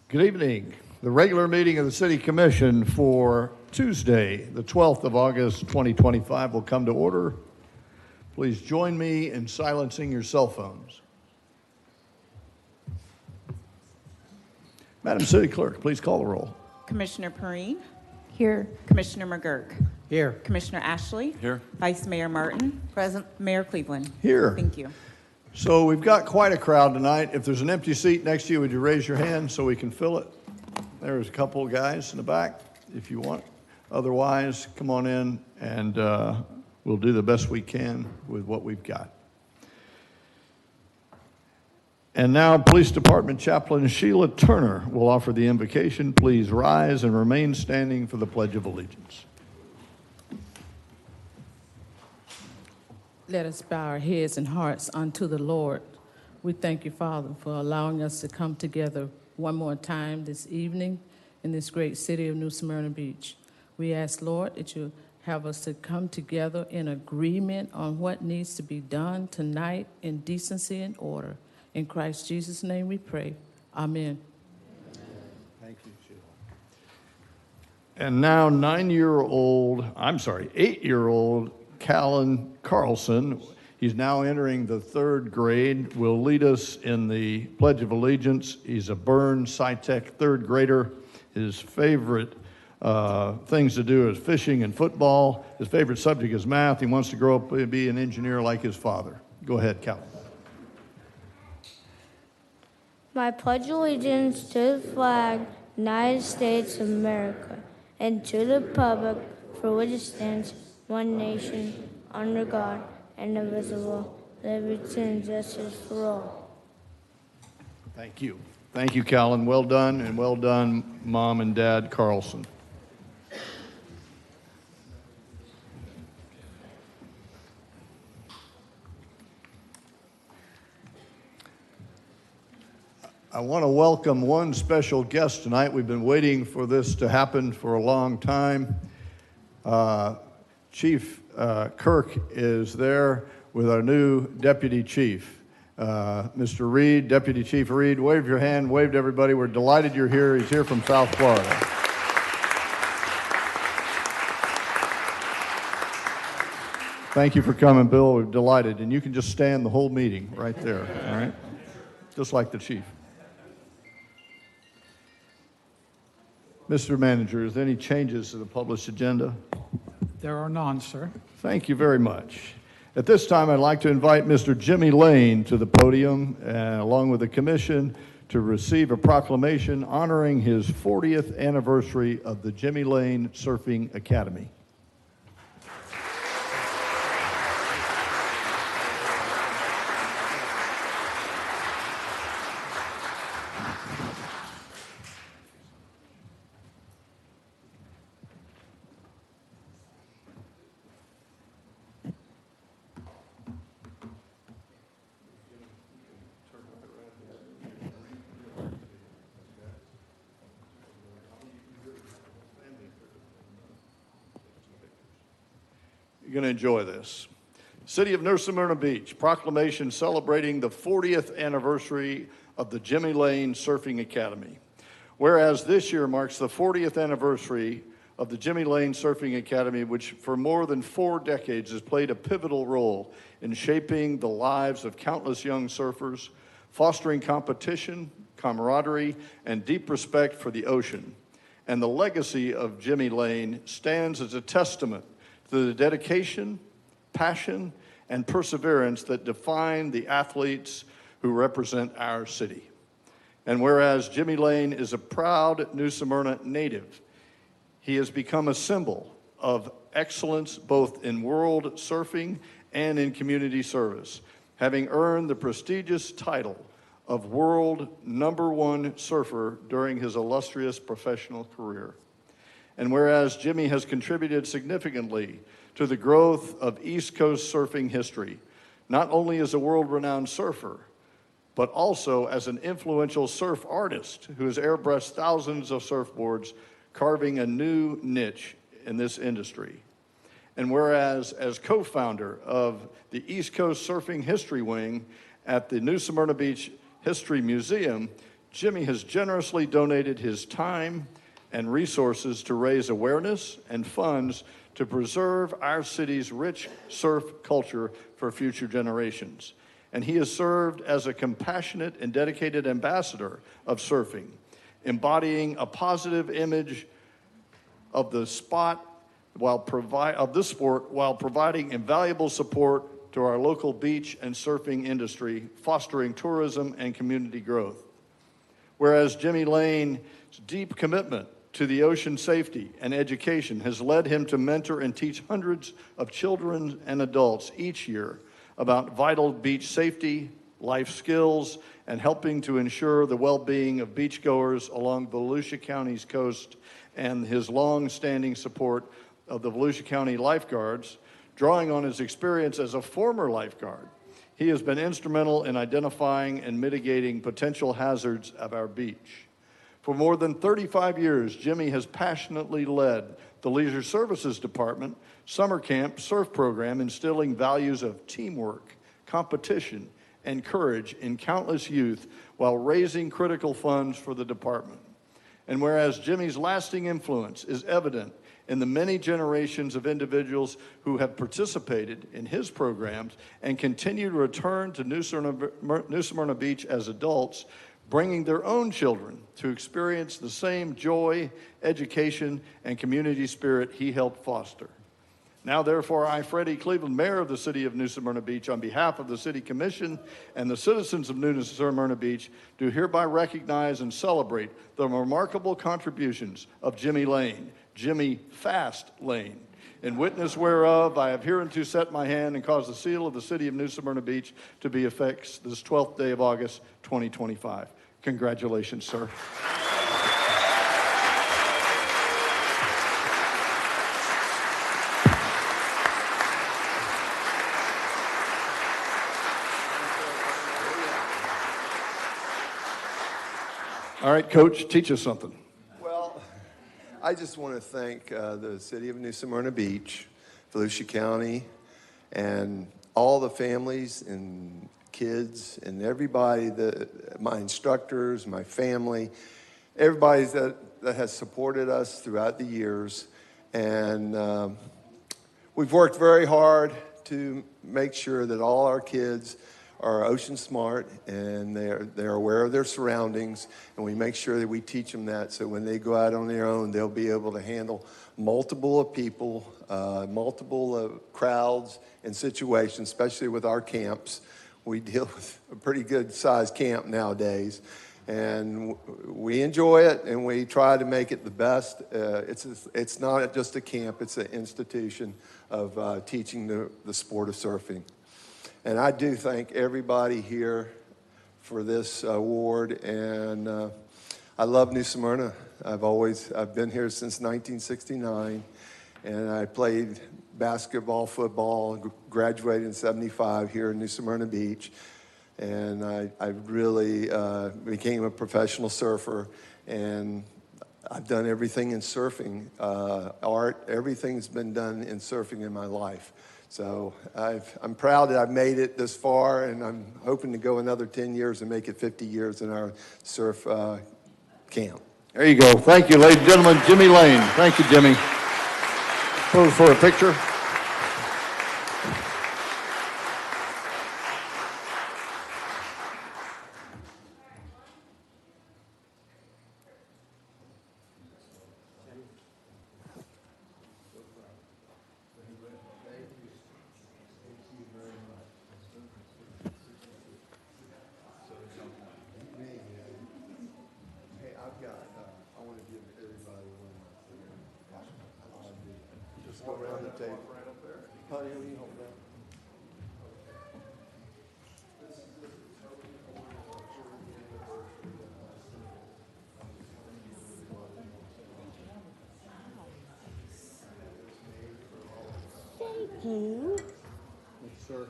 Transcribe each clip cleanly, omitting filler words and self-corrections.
Good evening. The regular meeting of the City Commission for Tuesday, the 12th of August, 2025 will come to order. Please join me in silencing your cell phones. Madam City Clerk, please call the roll. Commissioner Perrine? Here. Commissioner McGurk? Here. Commissioner Ashley? Here. Vice Mayor Martin? Present. Mayor Cleveland? Here. Thank you. So we've got quite a crowd tonight. If there's an empty seat next to you, would you raise your hand so we can fill it? There's a couple of guys in the back if you want. Otherwise, come on in and we'll do the best we can with what we've got. And now, Police Department Chaplain Sheila Turner will offer the invocation. Please rise and remain standing for the Pledge of Allegiance. Let us bow our heads and hearts unto the Lord. We thank you, Father, for allowing us to come together one more time this evening in this great city of New Smyrna Beach. We ask, Lord, that you have us to come together in agreement on what needs to be done tonight in decency and order. In Christ Jesus' name we pray. Amen. Thank you, Sheila. And now 8-year-old Callan Carlson, he's now entering the third grade, will lead us in the Pledge of Allegiance. He's a Burns SciTech third grader. His favorite things to do is fishing and football. His favorite subject is math. He wants to grow up and be an engineer like his father. Go ahead, Callan. I pledge allegiance to the flag, United States of America, and to the republic for which it stands, one nation, under God, indivisible, liberty and justice for all. Thank you. Thank you, Callan. Well done, and well done, Mom and Dad Carlson. I want to welcome one special guest tonight. We've been waiting for this to happen for a long time. Chief Kirk is there with our new Deputy Chief. Mr. Reed, Deputy Chief Reed, wave your hand, wave to everybody. We're delighted you're here. He's here from South Florida. Thank you for coming, Bill. We're delighted. And you can just stand the whole meeting right there, all right? Just like the Chief. Mr. Manager, is there any changes to the published agenda? There are none, sir. Thank you very much. At this time, I'd like to invite Mr. Jimmy Lane to the podium, along with the commission, to receive a proclamation honoring his 40th anniversary of the Jimmy Lane Surfing Academy. You're going to enjoy this. City of New Smyrna Beach, proclamation celebrating the 40th anniversary of the Jimmy Lane Surfing Academy. Whereas this year marks the 40th anniversary of the Jimmy Lane Surfing Academy, which for more than 4 decades has played a pivotal role in shaping the lives of countless young surfers, fostering competition, camaraderie, and deep respect for the ocean. And the legacy of Jimmy Lane stands as a testament to the dedication, passion, and perseverance that define the athletes who represent our city. And whereas Jimmy Lane is a proud New Smyrna native, he has become a symbol of excellence both in world surfing and in community service, having earned the prestigious title of world #1 surfer during his illustrious professional career. And whereas Jimmy has contributed significantly to the growth of East Coast surfing history, not only as a world-renowned surfer, but also as an influential surf artist who has airbrushed thousands of surfboards, carving a new niche in this industry. And whereas as co-founder of the East Coast Surfing History Wing at the New Smyrna Beach History Museum, Jimmy has generously donated his time and resources to raise awareness and funds to preserve our city's rich surf culture for future generations. And he has served as a compassionate and dedicated ambassador of surfing, embodying a positive image of the sport while providing invaluable support to our local beach and surfing industry, fostering tourism and community growth. Whereas Jimmy Lane's deep commitment to the ocean safety and education has led him to mentor and teach hundreds of children and adults each year about vital beach safety, life skills, and helping to ensure the well-being of beachgoers along Volusia County's coast, and his long-standing support of the Volusia County lifeguards, drawing on his experience as a former lifeguard. He has been instrumental in identifying and mitigating potential hazards of our beach. For more than 35 years, Jimmy has passionately led the Leisure Services Department summer camp surf program, instilling values of teamwork, competition, and courage in countless youth while raising critical funds for the department. And whereas Jimmy's lasting influence is evident in the many generations of individuals who have participated in his programs and continue to return to New Smyrna Beach as adults, bringing their own children to experience the same joy, education, and community spirit he helped foster. Now, therefore, I, Freddie Cleveland, Mayor of the City of New Smyrna Beach, on behalf of the City Commission and the citizens of New Smyrna Beach, do hereby recognize and celebrate the remarkable contributions of Jimmy Lane, Jimmy Fast Lane, in witness whereof I have hereunto set my hand and caused the seal of the City of New Smyrna Beach to be affixed this 12th day of August, 2025. Congratulations, sir. All right, Coach, teach us something. Well, I just want to thank the City of New Smyrna Beach, Volusia County, and all the families and kids and everybody, my instructors, my family, everybody that has supported us throughout the years. And we've worked very hard to make sure that all our kids are ocean smart and they're aware of their surroundings, and we make sure that we teach them that so when they go out on their own, they'll be able to handle multiple people, multiple crowds and situations, especially with our camps. We deal with a pretty good sized camp nowadays, and we enjoy it and we try to make it the best. It's not just a camp, it's an institution of teaching the sport of surfing. And I do thank everybody here for this award, and I love New Smyrna. I've been here since 1969, and I played basketball, football, graduated in 75 here in New Smyrna Beach, and I really became a professional surfer, and I've done everything in surfing, art, everything's been done in surfing in my life. So I'm proud that I've made it this far, and I'm hoping to go another 10 years and make it 50 years in our surf camp. There you go. Thank you, ladies and gentlemen. Jimmy Lane. Thank you, Jimmy. Pose for a picture. I want to give everybody one. Just go around the table. Honey, will you hold that? Thank you. Yes, sir.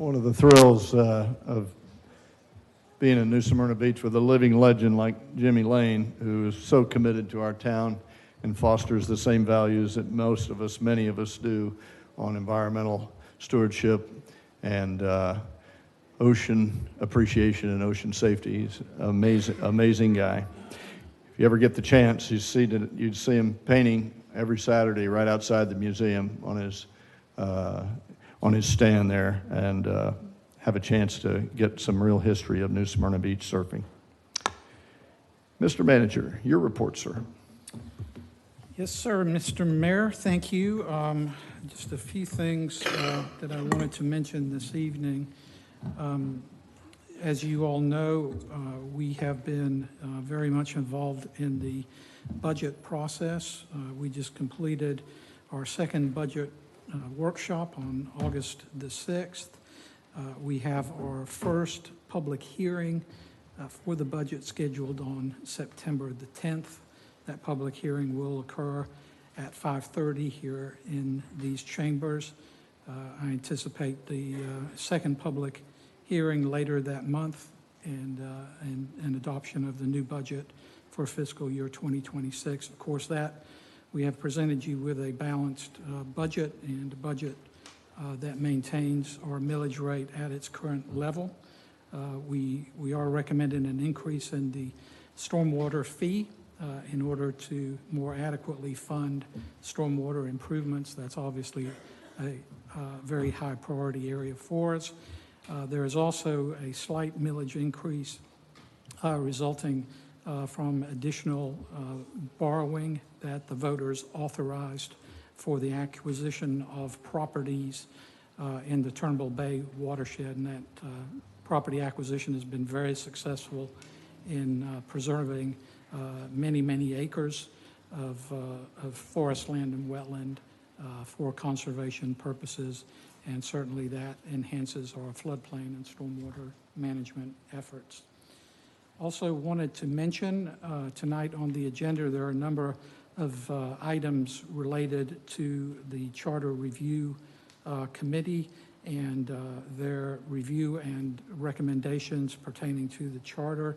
one of the thrills of being in New Smyrna Beach with a living legend like Jimmy Lane, who is so committed to our town and fosters the same values that many of us do on environmental stewardship and ocean appreciation and ocean safety. He's an amazing guy. If you ever get the chance, you'd see him painting every Saturday right outside the museum on his stand there, and have a chance to get some real history of New Smyrna Beach surfing. Mr. Manager, your report, sir. Yes, sir, Mr. Mayor, thank you. Just a few things that I wanted to mention this evening. As you all know, we have been very much involved in the budget process. We just completed our second budget workshop on August the 6th. We have our first public hearing for the budget scheduled on September the 10th. That public hearing will occur at 5:30 here in these chambers. I anticipate the second public hearing later that month and adoption of the new budget for fiscal year 2026. Of course, that we have presented you with a balanced budget, and a budget that maintains our millage rate at its current level. We are recommending an increase in the stormwater fee in order to more adequately fund stormwater improvements. That's obviously a very high priority area for us. There is also a slight millage increase resulting from additional borrowing that the voters authorized for the acquisition of properties in the Turnbull Bay watershed, and that property acquisition has been very successful in preserving many acres of forest land and wetland for conservation purposes, and certainly that enhances our floodplain and stormwater management efforts. Also wanted to mention tonight on the agenda there are a number of items related to the Charter Review Committee and their review and recommendations pertaining to the charter.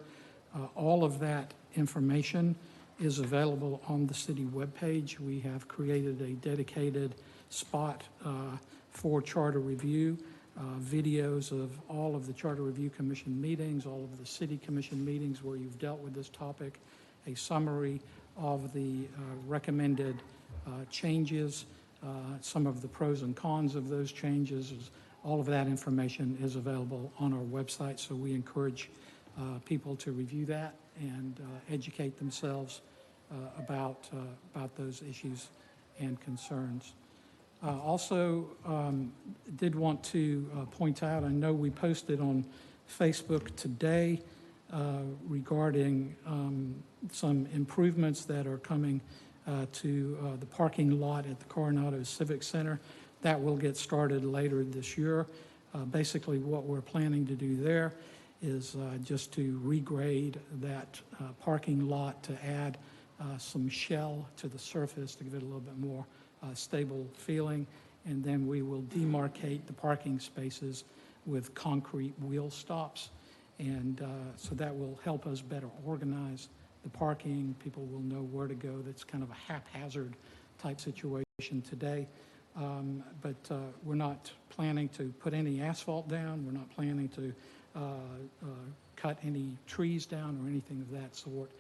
All of that information is available on the city webpage. We have created a dedicated spot for charter review, videos of all of the Charter Review Commission meetings, all of the city commission meetings where you've dealt with this topic, a summary of the recommended changes, some of the pros and cons of those changes. All of that information is available on our website, so we encourage people to review that and educate themselves about those issues and concerns. Also, did want to point out, I know we posted on Facebook today regarding some improvements that are coming to the parking lot at the Coronado Civic Center. That will get started later this year. Basically, what we're planning to do there is just to regrade that parking lot to add some shell to the surface to give it a little bit more stable feeling, and then we will demarcate the parking spaces with concrete wheel stops, and so that will help us better organize the parking. People will know where to go. That's kind of a haphazard type situation today, but we're not planning to put any asphalt down. We're not planning to cut any trees down or anything of that sort.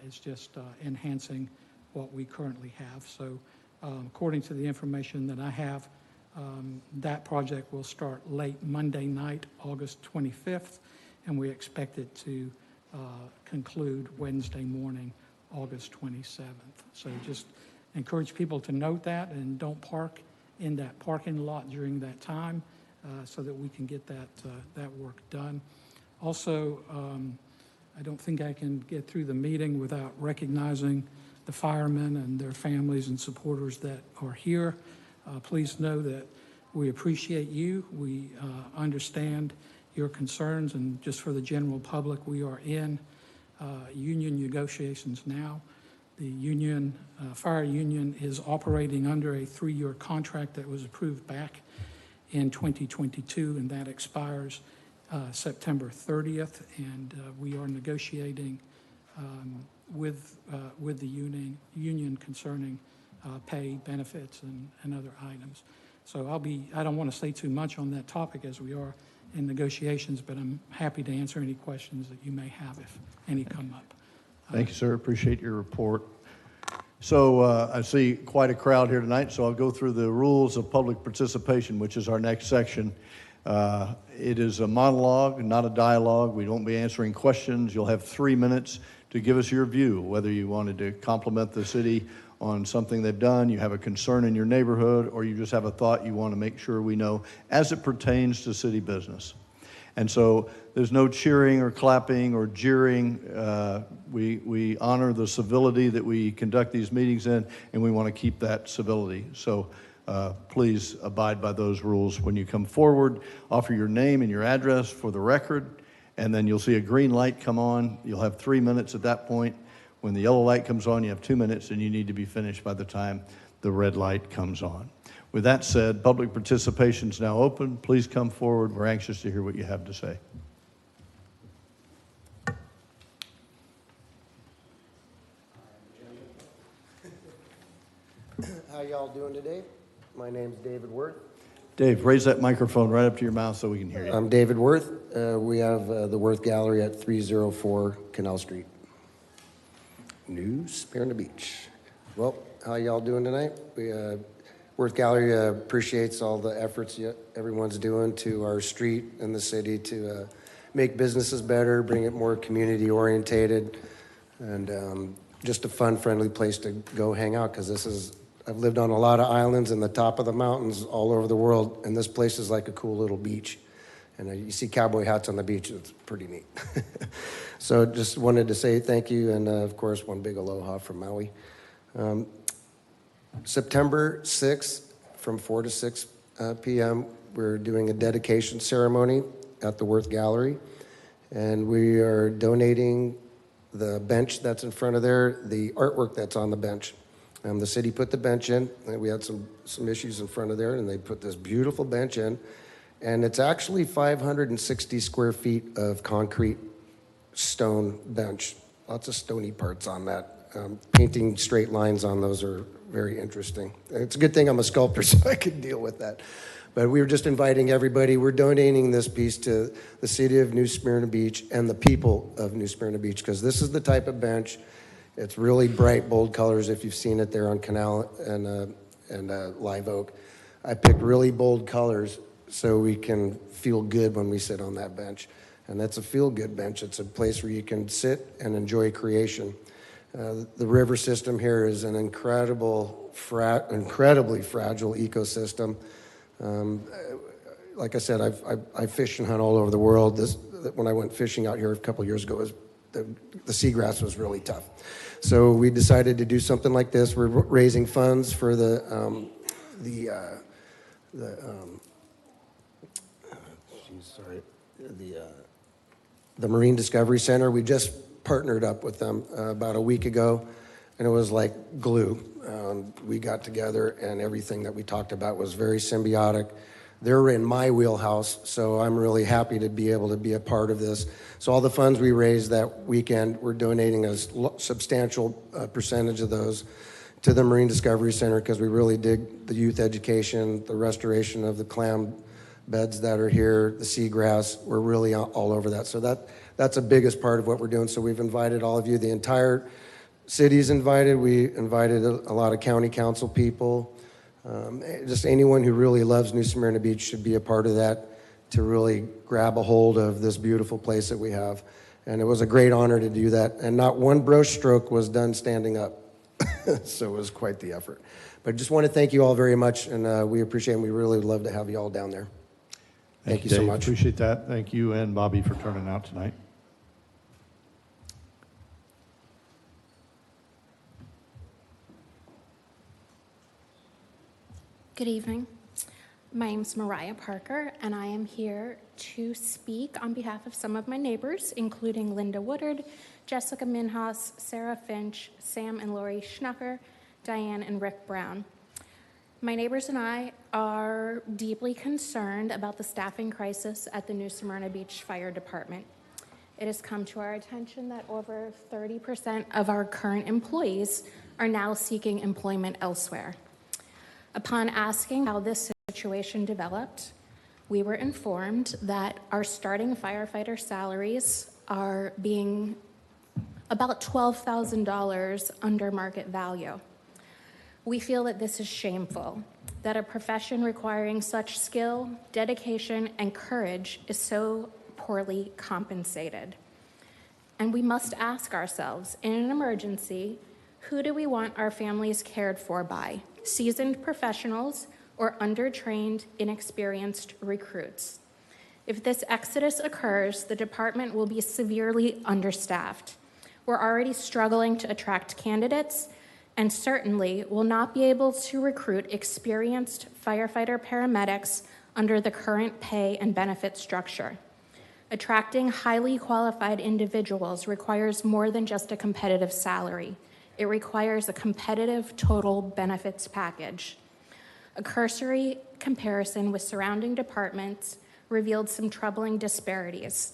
It's just enhancing what we currently have. So according to the information that I have, that project will start late Monday night, August 25th, and we expect it to conclude Wednesday morning, August 27th. So just encourage people to note that and don't park in that parking lot during that time so that we can get that work done. Also, I don't think I can get through the meeting without recognizing the firemen and their families and supporters that are here. Please know that we appreciate you. We understand your concerns, and just for the general public, we are in union negotiations now. The union, fire union, is operating under a 3-year contract that was approved back in 2022, and that expires September 30th. And we are negotiating with the union concerning pay, benefits, and other items. So I don't want to say too much on that topic as we are in negotiations, but I'm happy to answer any questions that you may have if any come up. Thank you, sir. Appreciate your report. So I see quite a crowd here tonight, so I'll go through the rules of public participation, which is our next section. It is a monologue, not a dialogue. We won't be answering questions. You'll have 3 minutes to give us your view, whether you wanted to compliment the city on something they've done, you have a concern in your neighborhood, or you just have a thought you want to make sure we know as it pertains to city business. And so there's no cheering or clapping or jeering. We honor the civility that we conduct these meetings in, and we want to keep that civility. So please abide by those rules. When you come forward, offer your name and your address for the record, and then you'll see a green light come on. You'll have 3 minutes at that point. When the yellow light comes on, you have 2 minutes, and you need to be finished by the time the red light comes on. With that said, public participation is now open. Please come forward. We're anxious to hear what you have to say. How y'all doing today? My name's David Worth. Dave, raise that microphone right up to your mouth so we can hear you. I'm David Worth. We have the Worth Gallery at 304 Canal Street, New Smyrna Beach. Well, how y'all doing tonight? Worth Gallery appreciates all the efforts everyone's doing to our street and the city to make businesses better, bring it more community orientated, and just a fun, friendly place to go hang out, because I've lived on a lot of islands in the top of the mountains all over the world, and this place is like a cool little beach. And you see cowboy hats on the beach. It's pretty neat. So just wanted to say thank you, and of course, one big aloha from Maui. September 6th from 4 to 6 p.m., we're doing a dedication ceremony at the Worth Gallery, and we are donating the bench that's in front of there, the artwork that's on the bench. The city put the bench in, and we had some issues in front of there, and they put this beautiful bench in, and it's actually 560 square feet of concrete stone bench. Lots of stony parts on that. Painting straight lines on those are very interesting. It's a good thing I'm a sculptor, so I could deal with that. But we were just inviting everybody. We're donating this piece to the city of New Smyrna Beach and the people of New Smyrna Beach, because this is the type of bench. It's really bright, bold colors, if you've seen it there on Canal and Live Oak. I picked really bold colors so we can feel good when we sit on that bench. And that's a feel-good bench. It's a place where you can sit and enjoy creation. The river system here is an incredibly fragile ecosystem. Like I said, I fish and hunt all over the world. When I went fishing out here a couple years ago, the seagrass was really tough. So we decided to do something like this. We're raising funds for the Marine Discovery Center. We just partnered up with them about a week ago, and it was like glue. We got together, and everything that we talked about was very symbiotic. They're in my wheelhouse, so I'm really happy to be able to be a part of this. So all the funds we raised that weekend, we're donating a substantial percentage of those to the Marine Discovery Center, because we really dig the youth education, the restoration of the clam beds that are here, the seagrass. We're really all over that. So that's the biggest part of what we're doing. So we've invited all of you. The entire city's invited. We invited a lot of county council people. Just anyone who really loves New Smyrna Beach should be a part of that, to really grab a hold of this beautiful place that we have. And it was a great honor to do that. And not one brush stroke was done standing up. So it was quite the effort. But I just want to thank you all very much, and we appreciate it, and we really would love to have you all down there. Thank you so Dave. much. Appreciate that. Thank you and Bobby for turning out tonight. Good evening. My name is Mariah Parker, and I am here to speak on behalf of some of my neighbors, including Linda Woodard, Jessica Minhas, Sarah Finch, Sam and Lori Schnucker, Diane and Rick Brown. My neighbors and I are deeply concerned about the staffing crisis at the New Smyrna Beach Fire Department. It has come to our attention that over 30% of our current employees are now seeking employment elsewhere. Upon asking how this situation developed, we were informed that our starting firefighter salaries are being about $12,000 under market value. We feel that this is shameful, that a profession requiring such skill, dedication, and courage is so poorly compensated. And we must ask ourselves, in an emergency, who do we want our families cared for by? Seasoned professionals or undertrained, inexperienced recruits? If this exodus occurs, the department will be severely understaffed. We're already struggling to attract candidates and certainly will not be able to recruit experienced firefighter paramedics under the current pay and benefit structure. Attracting highly qualified individuals requires more than just a competitive salary. It requires a competitive total benefits package. A cursory comparison with surrounding departments revealed some troubling disparities.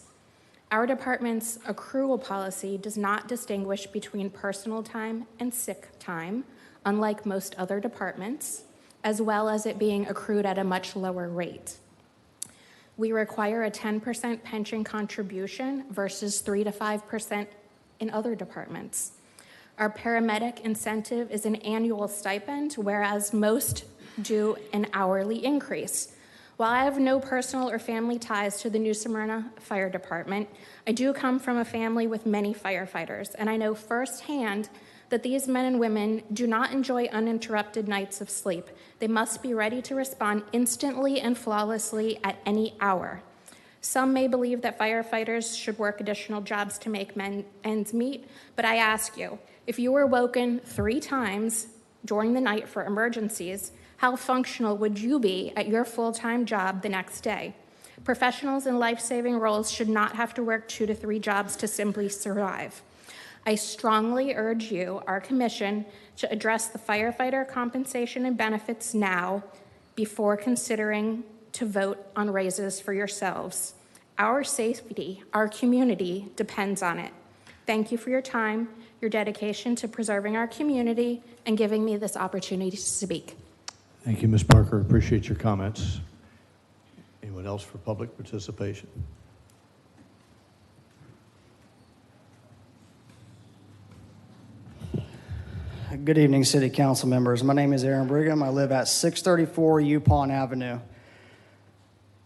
Our department's accrual policy does not distinguish between personal time and sick time, unlike most other departments, as well as it being accrued at a much lower rate. We require a 10% pension contribution versus 3 to 5% in other departments. Our paramedic incentive is an annual stipend, whereas most do an hourly increase. While I have no personal or family ties to the New Smyrna Fire Department, I do come from a family with many firefighters, and I know firsthand that these men and women do not enjoy uninterrupted nights of sleep. They must be ready to respond instantly and flawlessly at any hour. Some may believe that firefighters should work additional jobs to make ends meet, but I ask you, if you were woken 3 times during the night for emergencies, how functional would you be at your full-time job the next day? Professionals in life-saving roles should not have to work 2 to 3 jobs to simply survive. I strongly urge you, our commission, to address the firefighter compensation and benefits now before considering to vote on raises for yourselves. Our safety, our community depends on it. Thank you for your time, your dedication to preserving our community, and giving me this opportunity to speak. Thank you, Ms. Parker. Appreciate your comments. Anyone else for public participation? Good evening, City Council members. My name is Aaron Brigham. I live at 634 Yupon Avenue.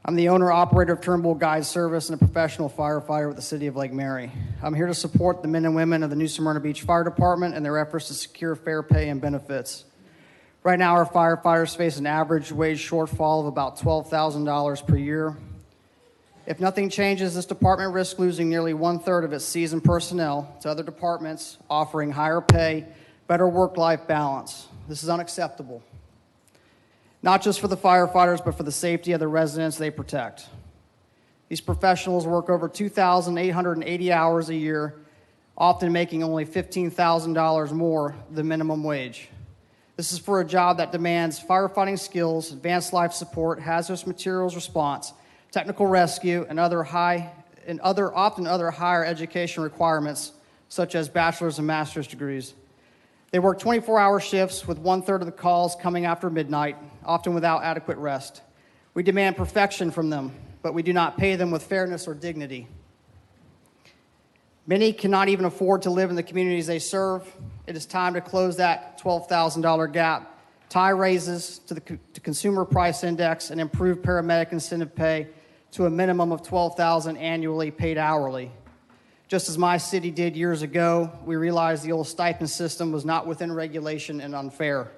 I'm the owner-operator of Turnbull Guide Service and a professional firefighter with the City of Lake Mary. I'm here to support the men and women of the New Smyrna Beach Fire Department and their efforts to secure fair pay and benefits. Right now, our firefighters face an average wage shortfall of about $12,000 per year. If nothing changes, this department risks losing nearly 1/3 of its seasoned personnel to other departments offering higher pay, better work-life balance. This is unacceptable, not just for the firefighters, but for the safety of the residents they protect. These professionals work over 2,880 hours a year, often making only $15,000 more than minimum wage. This is for a job that demands firefighting skills, advanced life support, hazardous materials response, technical rescue, and often other higher education requirements, such as bachelor's and master's degrees. They work 24-hour shifts with 1/3 of the calls coming after midnight, often without adequate rest. We demand perfection from them, but we do not pay them with fairness or dignity. Many cannot even afford to live in the communities they serve. It is time to close that $12,000 gap, tie raises to the consumer price index, and improve paramedic incentive pay to a minimum of $12,000 annually paid hourly. Just as my city did years ago, we realized the old stipend system was not within regulation and unfair.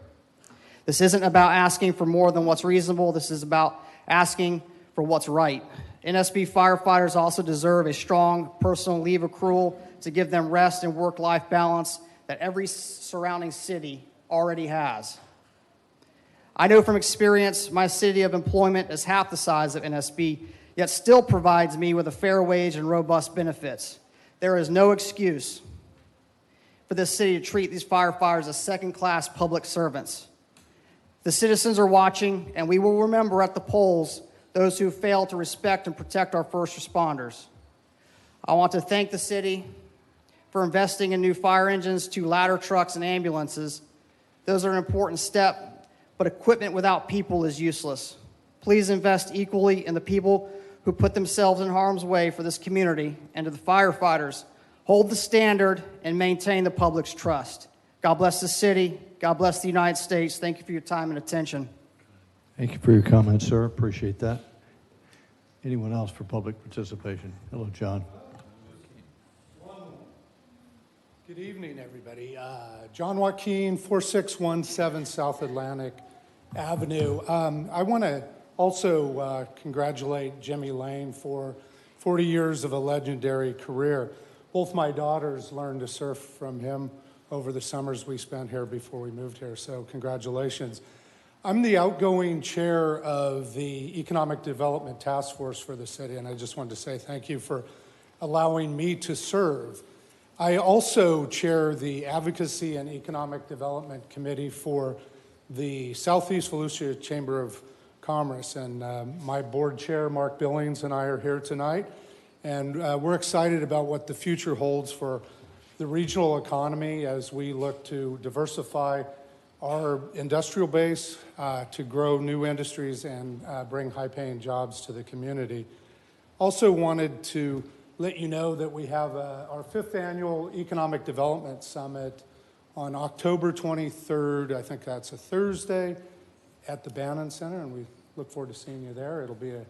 This isn't about asking for more than what's reasonable. This is about asking for what's right. NSB firefighters also deserve a strong personal leave accrual to give them rest and work-life balance that every surrounding city already has. I know from experience my city of employment is half the size of NSB, yet still provides me with a fair wage and robust benefits. There is no excuse for this city to treat these firefighters as second-class public servants. The citizens are watching, and we will remember at the polls those who failed to respect and protect our first responders. I want to thank the city for investing in new fire engines, 2 ladder trucks, and ambulances. Those are an important step, but equipment without people is useless. Please invest equally in the people who put themselves in harm's way for this community, and to the firefighters, hold the standard and maintain the public's trust. God bless the city. God bless the United States. Thank you for your time and attention. Thank you for your comments, sir. Appreciate that. Anyone else for public participation? Hello, John. Good evening, everybody. John Joaquin, 4617 South Atlantic Avenue. I want to also congratulate Jimmy Lane for 40 years of a legendary career. Both my daughters learned to surf from him over the summers we spent here before we moved here, so congratulations. I'm the outgoing chair of the Economic Development Task Force for the city, and I just wanted to say thank you for allowing me to serve. I also chair the Advocacy and Economic Development Committee for the Southeast Volusia Chamber of Commerce, and my board chair, Mark Billings, and I are here tonight, and we're excited about what the future holds for the regional economy as we look to diversify our industrial base, to grow new industries and bring high-paying jobs to the community. Also wanted to let you know that we have our 5th annual Economic Development Summit on October 23rd. I think that's a Thursday at the Bannon Center, and we look forward to seeing you there. It'll be a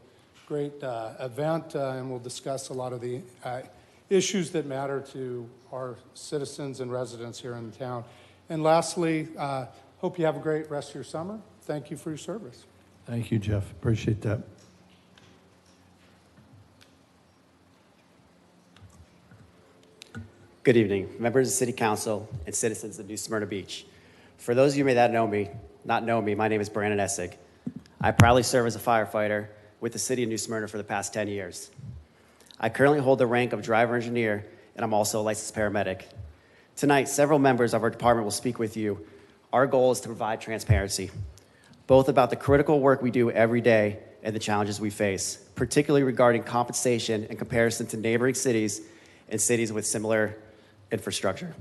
great event, and we'll discuss a lot of the issues that matter to our citizens and residents here in town. And lastly, hope you have a great rest of your summer. Thank you for your service. Thank you, Jeff. Appreciate that. Good evening, members of the City Council and citizens of New Smyrna Beach. For those of you who may not know me, my name is Brandon Essig. I proudly serve as a firefighter with the City of New Smyrna for the past 10 years. I currently hold the rank of driver engineer, and I'm also a licensed paramedic. Tonight, several members of our department will speak with you. Our goal is to provide transparency, both about the critical work we do every day and the challenges we face, particularly regarding compensation in comparison to neighboring cities and cities with similar infrastructure.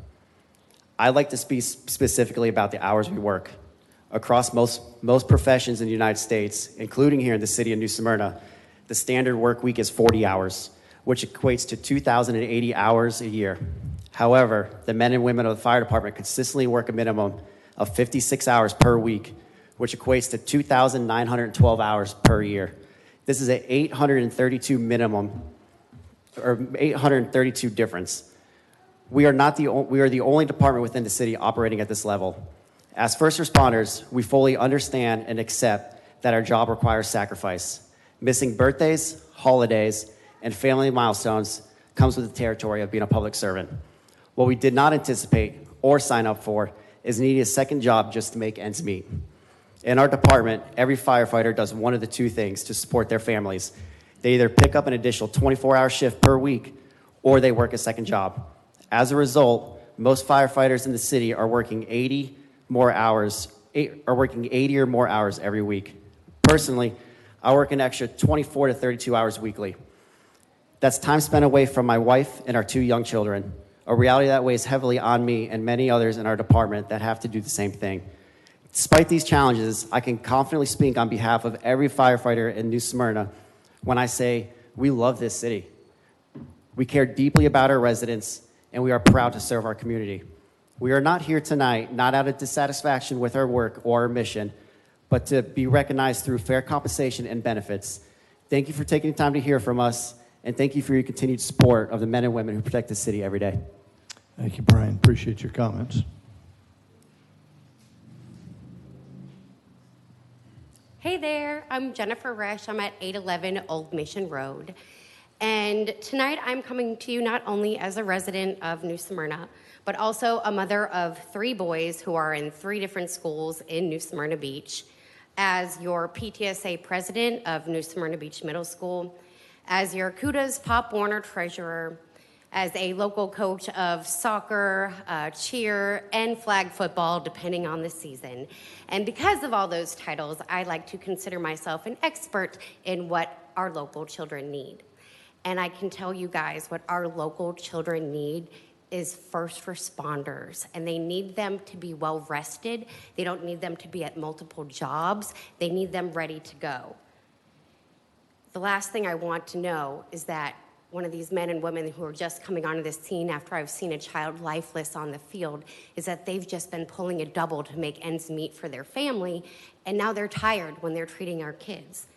I'd like to speak specifically about the hours we work. Across most professions in the United States, including here in the city of New Smyrna, the standard work week is 40 hours, which equates to 2,080 hours a year. However, the men and women of the fire department consistently work a minimum of 56 hours per week, which equates to 2,912 hours per year. This is an 832 minimum, or 832 difference. We are the only department within the city operating at this level. As first responders, we fully understand and accept that our job requires sacrifice. Missing birthdays, holidays, and family milestones comes with the territory of being a public servant. What we did not anticipate or sign up for is needing a second job just to make ends meet. In our department, every firefighter does one of the 2 things to support their families. They either pick up an additional 24-hour shift per week, or they work a second job. As a result, most firefighters in the city are working 80 or more hours every week. Personally, I work an extra 24 to 32 hours weekly. That's time spent away from my wife and our 2 young children, a reality that weighs heavily on me and many others in our department that have to do the same thing. Despite these challenges, I can confidently speak on behalf of every firefighter in New Smyrna when I say we love this city. We care deeply about our residents, and we are proud to serve our community. We are not here tonight, not out of dissatisfaction with our work or our mission, but to be recognized through fair compensation and benefits. Thank you for taking the time to hear from us, and thank you for your continued support of the men and women who protect the city every day. Thank you, Brian. Appreciate your comments. Hey there, I'm Jennifer Resch. I'm at 811 Old Mission Road. And tonight I'm coming to you not only as a resident of New Smyrna, but also a mother of 3 boys who are in 3 different schools in New Smyrna Beach, as your PTSA president of New Smyrna Beach Middle School, as your Kudos Pop Warner treasurer, as a local coach of soccer, cheer, and flag football, depending on the season. And because of all those titles, I like to consider myself an expert in what our local children need. And I can tell you guys what our local children need is first responders, and they need them to be well rested. They don't need them to be at multiple jobs. They need them ready to go. The last thing I want to know is that one of these men and women who are just coming onto the scene after I've seen a child lifeless on the field is that they've just been pulling a double to make ends meet for their family, and now they're tired when they're treating our kids.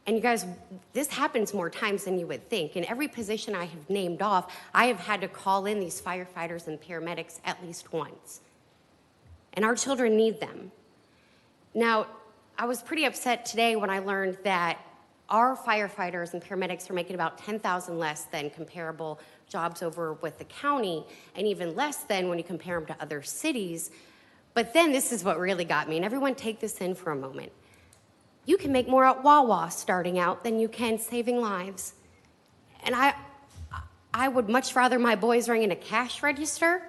And you guys, this happens more times than you would think. In every position I have named off, I have had to call in these firefighters and paramedics at least once. And our children need them. Now, I was pretty upset today when I learned that our firefighters and paramedics are making about $10,000 less than comparable jobs over with the county, and even less than when you compare them to other cities. But then this is what really got me, and everyone take this in for a moment. You can make more at Wawa starting out than you can saving lives. And I would much rather my boys ringing a cash register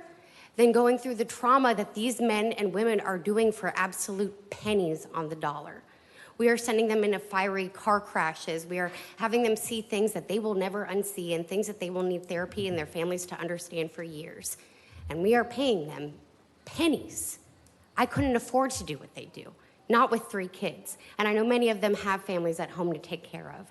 than going through the trauma that these men and women are doing for absolute pennies on the dollar. We are sending them into fiery car crashes. We are having them see things that they will never unsee and things that they will need therapy and their families to understand for years. And we are paying them pennies. I couldn't afford to do what they do. Not with 3 kids. And I know many of them have families at home to take care of.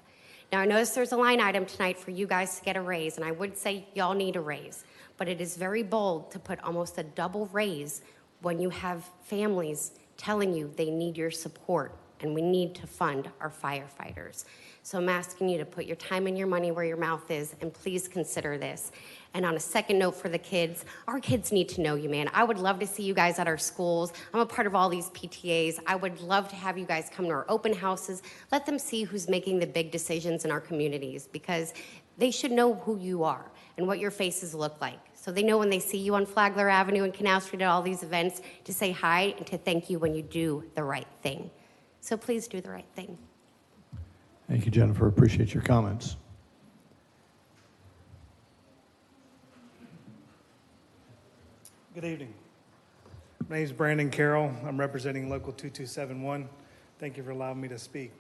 Now, I notice there's a line item tonight for you guys to get a raise, and I would say y'all need a raise. But it is very bold to put almost a double raise when you have families telling you they need your support, and we need to fund our firefighters. So I'm asking you to put your time and your money where your mouth is, and please consider this. And on a second note for the kids, our kids need to know you, man. I would love to see you guys at our schools. I'm a part of all these PTAs. I would love to have you guys come to our open houses. Let them see who's making the big decisions in our communities, because they should know who you are and what your faces look like. So they know when they see you on Flagler Avenue and Canal Street at all these events to say hi and to thank you when you do the right thing. So please do the right thing. Thank you, Jennifer. Appreciate your comments. Good evening. My name is Brandon Carroll. I'm representing Local 2271. Thank you for allowing me to speak.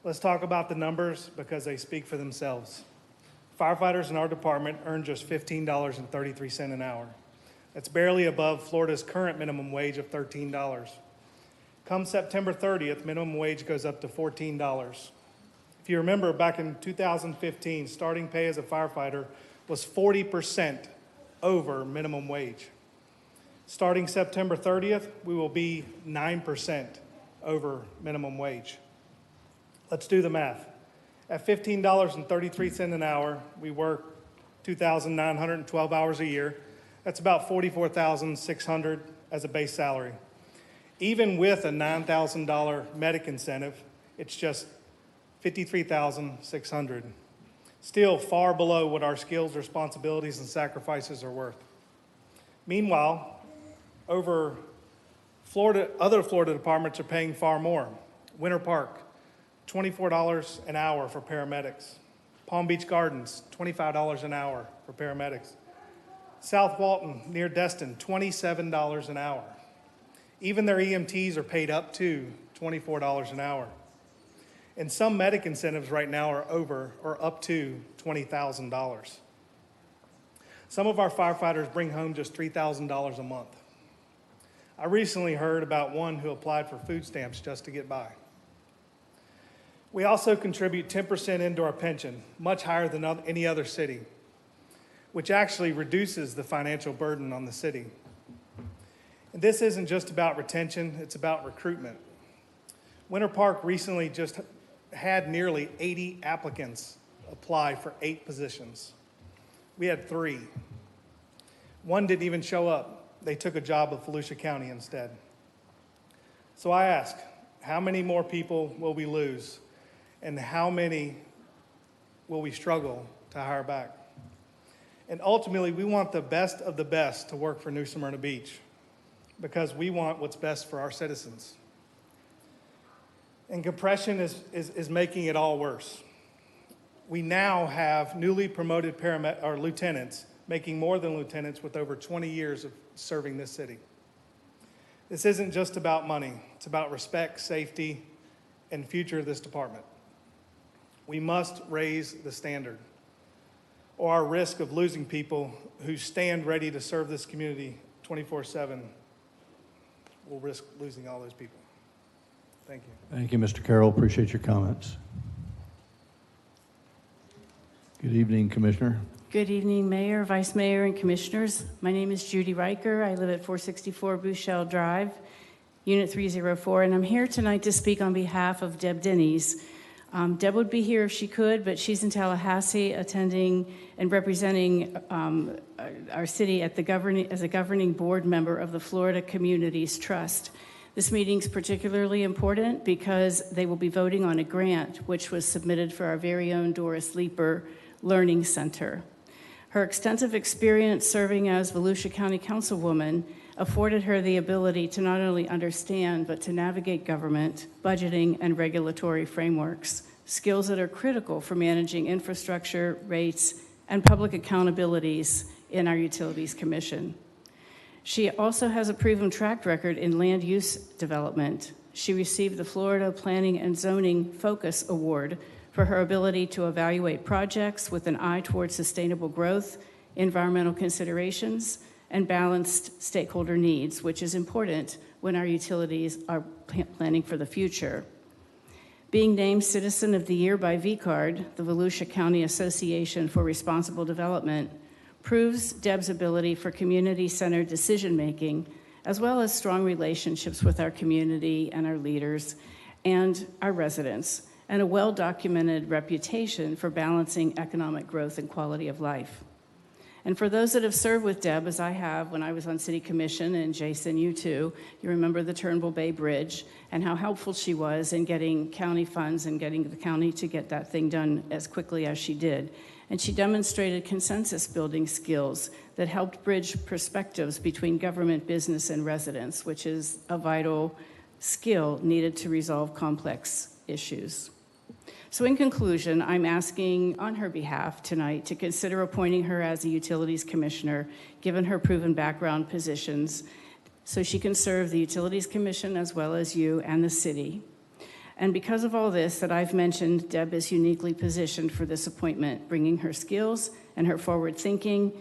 Let's talk about the numbers because they speak for themselves. Firefighters in our department earn just $15.33 an hour. That's barely above Florida's current minimum wage of $13. Come September 30th, minimum wage goes up to $14. If you remember, back in 2015, starting pay as a firefighter was 40% over minimum wage. Starting September 30th, we will be 9% over minimum wage. Let's do the math. At $15.33 an hour, we work 2,912 hours a year. That's about $44,600 as a base salary. Even with a $9,000 medic incentive, it's just $53,600. Still far below what our skills, responsibilities, and sacrifices are worth. Meanwhile, other Florida departments are paying far more. Winter Park, $24 an hour for paramedics. Palm Beach Gardens, $25 an hour for paramedics. South Walton, near Destin, $27 an hour. Even their EMTs are paid up to $24 an hour. And some medic incentives right now are over or up to $20,000. Some of our firefighters bring home just $3,000 a month. I recently heard about one who applied for food stamps just to get by. We also contribute 10% into our pension, much higher than any other city, which actually reduces the financial burden on the city. And this isn't just about retention, it's about recruitment. Winter Park recently just had nearly 80 applicants apply for 8 positions. We had 3. One didn't even show up. They took a job with Volusia County instead. So I ask, how many more people will we lose? And how many will we struggle to hire back? And ultimately, we want the best of the best to work for New Smyrna Beach because we want what's best for our citizens. And compression is making it all worse. we now have newly promoted lieutenants making more than lieutenants with over 20 years of serving this city. This isn't just about money. It's about respect, safety, and future of this department. We must raise the standard, or our risk of losing people who stand ready to serve this community 24/7 will risk losing all those people. Thank you. Thank you, Mr. Carroll. Appreciate your comments. Good evening, Commissioner. Good evening, Mayor, Vice Mayor, and Commissioners. My name is Judy Riker. I live at 464 Bouchelle Drive, Unit 304, and I'm here tonight to speak on behalf of Deb Denny's. Deb would be here if she could, but she's in Tallahassee attending and representing our city at as a governing board member of the Florida Communities Trust. This meeting's particularly important because they will be voting on a grant which was submitted for our very own Doris Leeper Learning Center. Her extensive experience serving as Volusia County Councilwoman afforded her the ability to not only understand, but to navigate government, budgeting, and regulatory frameworks, skills that are critical for managing infrastructure, rates, and public accountabilities in our Utilities Commission. She also has a proven track record in land use development. She received the Florida Planning and Zoning Focus Award for her ability to evaluate projects with an eye towards sustainable growth, environmental considerations, and balanced stakeholder needs, which is important when our utilities are planning for the future. Being named Citizen of the Year by VCARD, the Volusia County Association for Responsible Development, proves Deb's ability for community-centered decision-making, as well as strong relationships with our community and our leaders and our residents, and a well-documented reputation for balancing economic growth and quality of life. And for those that have served with Deb, as I have when I was on City Commission, and Jason, you too, you remember the Turnbull Bay Bridge and how helpful she was in getting county funds and getting the county to get that thing done as quickly as she did. And she demonstrated consensus-building skills that helped bridge perspectives between government, business, and residents, which is a vital skill needed to resolve complex issues. So in conclusion, I'm asking on her behalf tonight to consider appointing her as a Utilities Commissioner, given her proven background positions, so she can serve the Utilities Commission as well as you and the city. And because of all this that I've mentioned, Deb is uniquely positioned for this appointment, bringing her skills and her forward thinking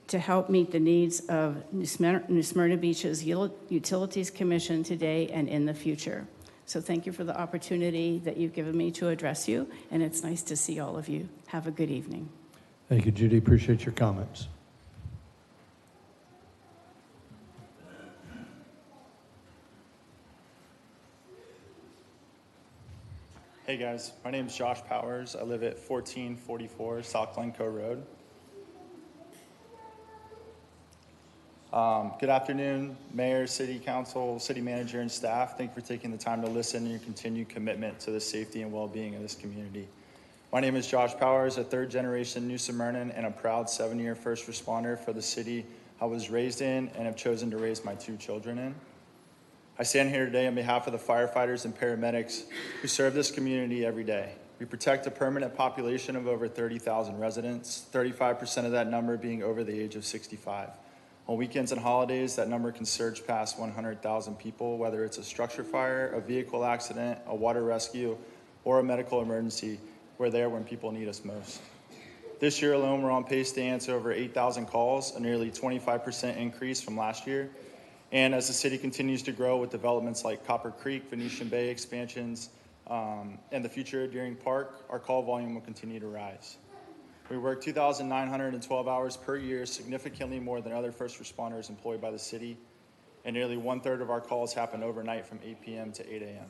to help meet the needs of New Smyrna Beach's Utilities Commission today and in the future. So thank you for the opportunity that you've given me to address you, and it's nice to see all of you. Have a good evening. Thank you, Judy. Appreciate your comments. Hey guys, my name is Josh Powers. I live at 1444 South Glencoe Road. Good afternoon, Mayor, City Council, City Manager, and staff. Thank you for taking the time to listen and your continued commitment to the safety and well-being of this community. My name is Josh Powers, a third-generation New Smyrnan and a proud 7-year first responder for the city I was raised in and have chosen to raise my 2 children in. I stand here today on behalf of the firefighters and paramedics who serve this community every day. We protect a permanent population of over 30,000 residents, 35% of that number being over the age of 65. On weekends and holidays, that number can surge past 100,000 people, whether it's a structure fire, a vehicle accident, a water rescue, or a medical emergency. We're there when people need us most. This year alone, we're on pace to answer over 8,000 calls, a nearly 25% increase from last year. And as the city continues to grow with developments like Copper Creek, Venetian Bay expansions, and the future Deering Park, our call volume will continue to rise. We work 2,912 hours per year, significantly more than other first responders employed by the city, and nearly 1/3 of our calls happen overnight from 8 p.m. to 8 a.m.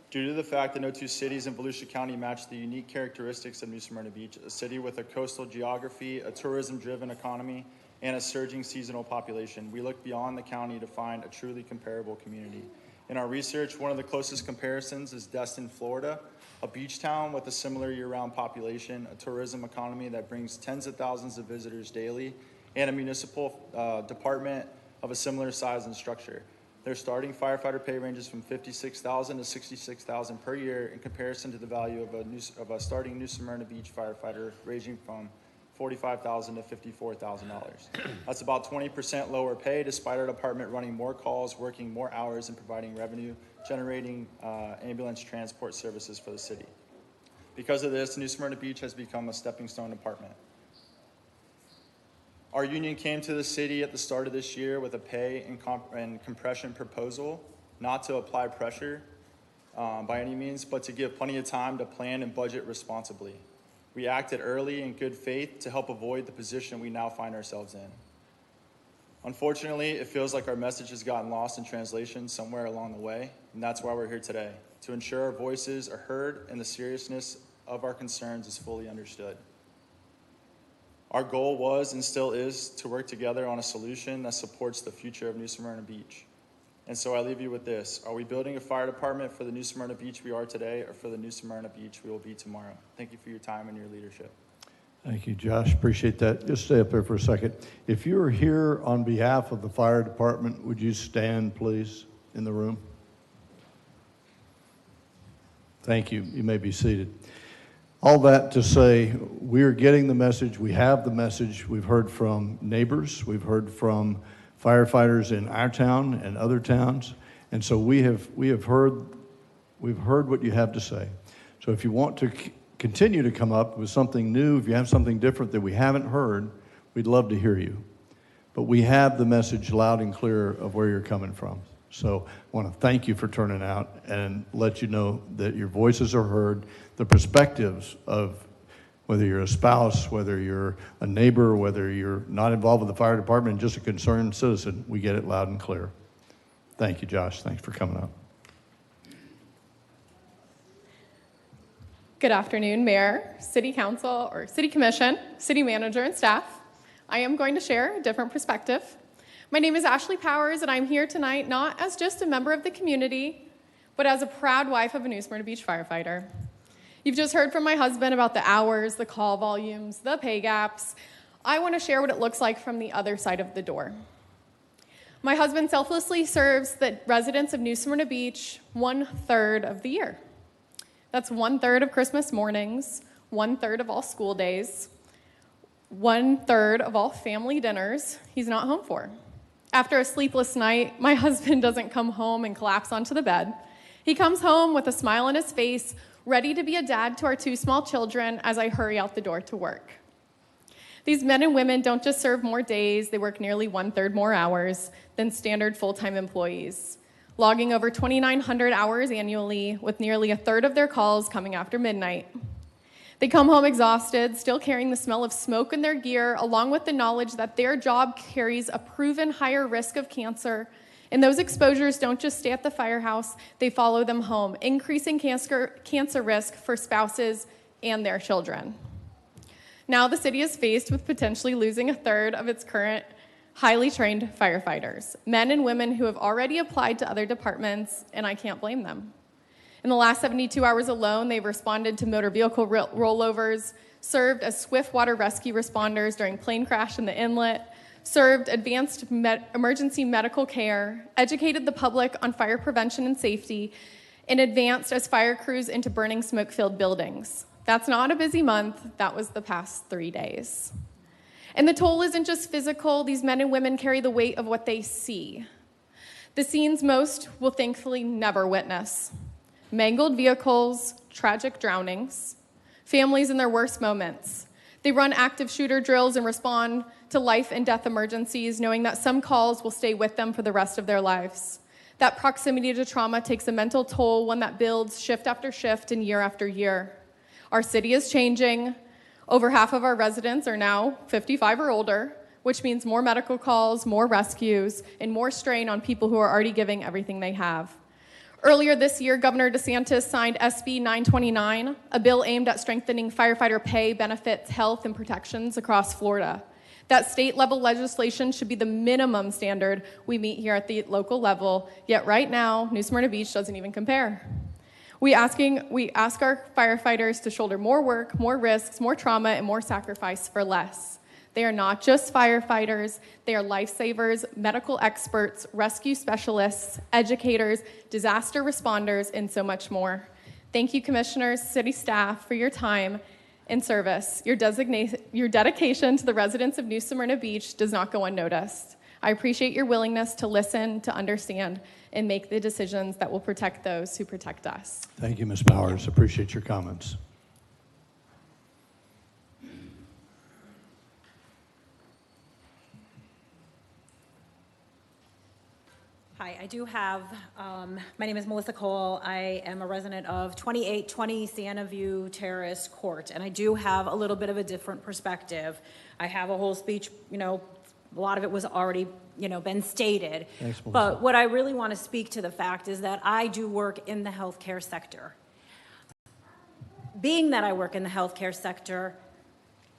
Due to the fact that no 2 cities in Volusia County match the unique characteristics of New Smyrna Beach, a city with a coastal geography, a tourism-driven economy, and a surging seasonal population, we look beyond the county to find a truly comparable community. In our research, one of the closest comparisons is Destin, Florida, a beach town with a similar year-round population, a tourism economy that brings tens of thousands of visitors daily, and a municipal department of a similar size and structure. Their starting firefighter pay ranges from $56,000 to $66,000 per year in comparison to the value of a starting New Smyrna Beach firefighter, ranging from $45,000 to $54,000. That's about 20% lower pay, despite our department running more calls, working more hours, and providing revenue, generating ambulance transport services for the city. Because of this, New Smyrna Beach has become a stepping stone department. Our union came to the city at the start of this year with a pay and compression proposal, not to apply pressure by any means, but to give plenty of time to plan and budget responsibly. We acted early in good faith to help avoid the position we now find ourselves in. Unfortunately, it feels like our message has gotten lost in translation somewhere along the way, and that's why we're here today, to ensure our voices are heard and the seriousness of our concerns is fully understood. Our goal was and still is to work together on a solution that supports the future of New Smyrna Beach. And so I leave you with this. Are we building a fire department for the New Smyrna Beach we are today, or for the New Smyrna Beach we will be tomorrow? Thank you for your time and your leadership. Thank you, Josh. Appreciate that. Just stay up there for a second. If you're here on behalf of the fire department, would you stand, please, in the room? Thank you. You may be seated. All that to say, we're getting the message. We have the message. We've heard from neighbors. We've heard from firefighters in our town and other towns. And so we've heard what you have to say. So if you want to continue to come up with something new, if you have something different that we haven't heard, we'd love to hear you. But we have the message loud and clear of where you're coming from. So I want to thank you for turning out and let you know that your voices are heard. The perspectives of whether you're a spouse, whether you're a neighbor, whether you're not involved with the fire department, just a concerned citizen, we get it loud and clear. Thank you, Josh. Thanks for coming up. Good afternoon, Mayor, City Council, or City Commission, City Manager, and staff. I am going to share a different perspective. My name is Ashley Powers, and I'm here tonight not as just a member of the community, but as a proud wife of a New Smyrna Beach firefighter. You've just heard from my husband about the hours, the call volumes, the pay gaps. I want to share what it looks like from the other side of the door. My husband selflessly serves the residents of New Smyrna Beach 1/3 of the year. That's 1/3 of Christmas mornings, 1/3 of all school days, 1/3 of all family dinners he's not home for. After a sleepless night, my husband doesn't come home and collapse onto the bed. He comes home with a smile on his face, ready to be a dad to our 2 small children as I hurry out the door to work. These men and women don't just serve more days, they work nearly 1/3 more hours than standard full-time employees, logging over 2,900 hours annually, with nearly 1/3 of their calls coming after midnight. They come home exhausted, still carrying the smell of smoke in their gear, along with the knowledge that their job carries a proven higher risk of cancer. And those exposures don't just stay at the firehouse, they follow them home, increasing cancer risk for spouses and their children. Now the city is faced with potentially losing 1/3 of its current highly trained firefighters, men and women who have already applied to other departments, and I can't blame them. In the last 72 hours alone, they've responded to motor vehicle rollovers, served as swift water rescue responders during plane crash in the inlet, served advanced emergency medical care, educated the public on fire prevention and safety, and advanced as fire crews into burning smoke-filled buildings. That's not a busy month, that was the past 3 days. And the toll isn't just physical, these men and women carry the weight of what they see. The scenes most will thankfully never witness. Mangled vehicles, tragic drownings, families in their worst moments. They run active shooter drills and respond to life and death emergencies, knowing that some calls will stay with them for the rest of their lives. That proximity to trauma takes a mental toll, one that builds shift after shift and year after year. Our city is changing. Over half of our residents are now 55 or older, which means more medical calls, more rescues, and more strain on people who are already giving everything they have. Earlier this year, Governor DeSantis signed SB 929, a bill aimed at strengthening firefighter pay, benefits, health, and protections across Florida. That state-level legislation should be the minimum standard we meet here at the local level, yet right now, New Smyrna Beach doesn't even compare. We ask our firefighters to shoulder more work, more risks, more trauma, and more sacrifice for less. They are not just firefighters, they are lifesavers, medical experts, rescue specialists, educators, disaster responders, and so much more. Thank you, Commissioners, city staff, for your time and service. Your dedication to the residents of New Smyrna Beach does not go unnoticed. I appreciate your willingness to listen, to understand, and make the decisions that will protect those who protect us. Thank you, Ms. Powers. Appreciate your comments. Hi, I do have, my name is Melissa Cole. I am a resident of 2820 Sienna View Terrace Court, and I do have a little bit of a different perspective. I have a whole speech, a lot of it was already, been stated. Thanks, Melissa. But what I really want to speak to the fact is that I do work in the healthcare sector. Being that I work in the healthcare sector,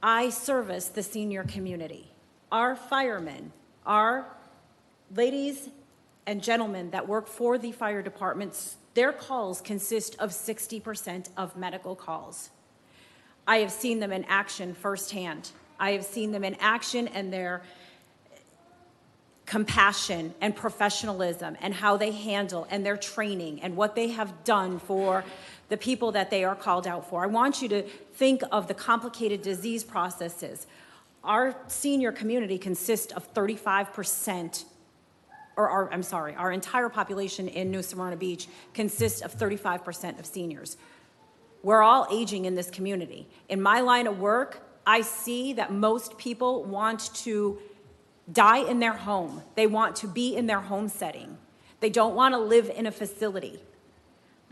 I service the senior community. Our firemen, our ladies and gentlemen that work for the fire departments, their calls consist of 60% of medical calls. I have seen them in action firsthand. I have seen them in action and their compassion and professionalism and how they handle and their training and what they have done for the people that they are called out for. I want you to think of the complicated disease processes. Our senior community consists of 35%, our entire population in New Smyrna Beach consists of 35% of seniors. We're all aging in this community. In my line of work, I see that most people want to die in their home. They want to be in their home setting. They don't want to live in a facility.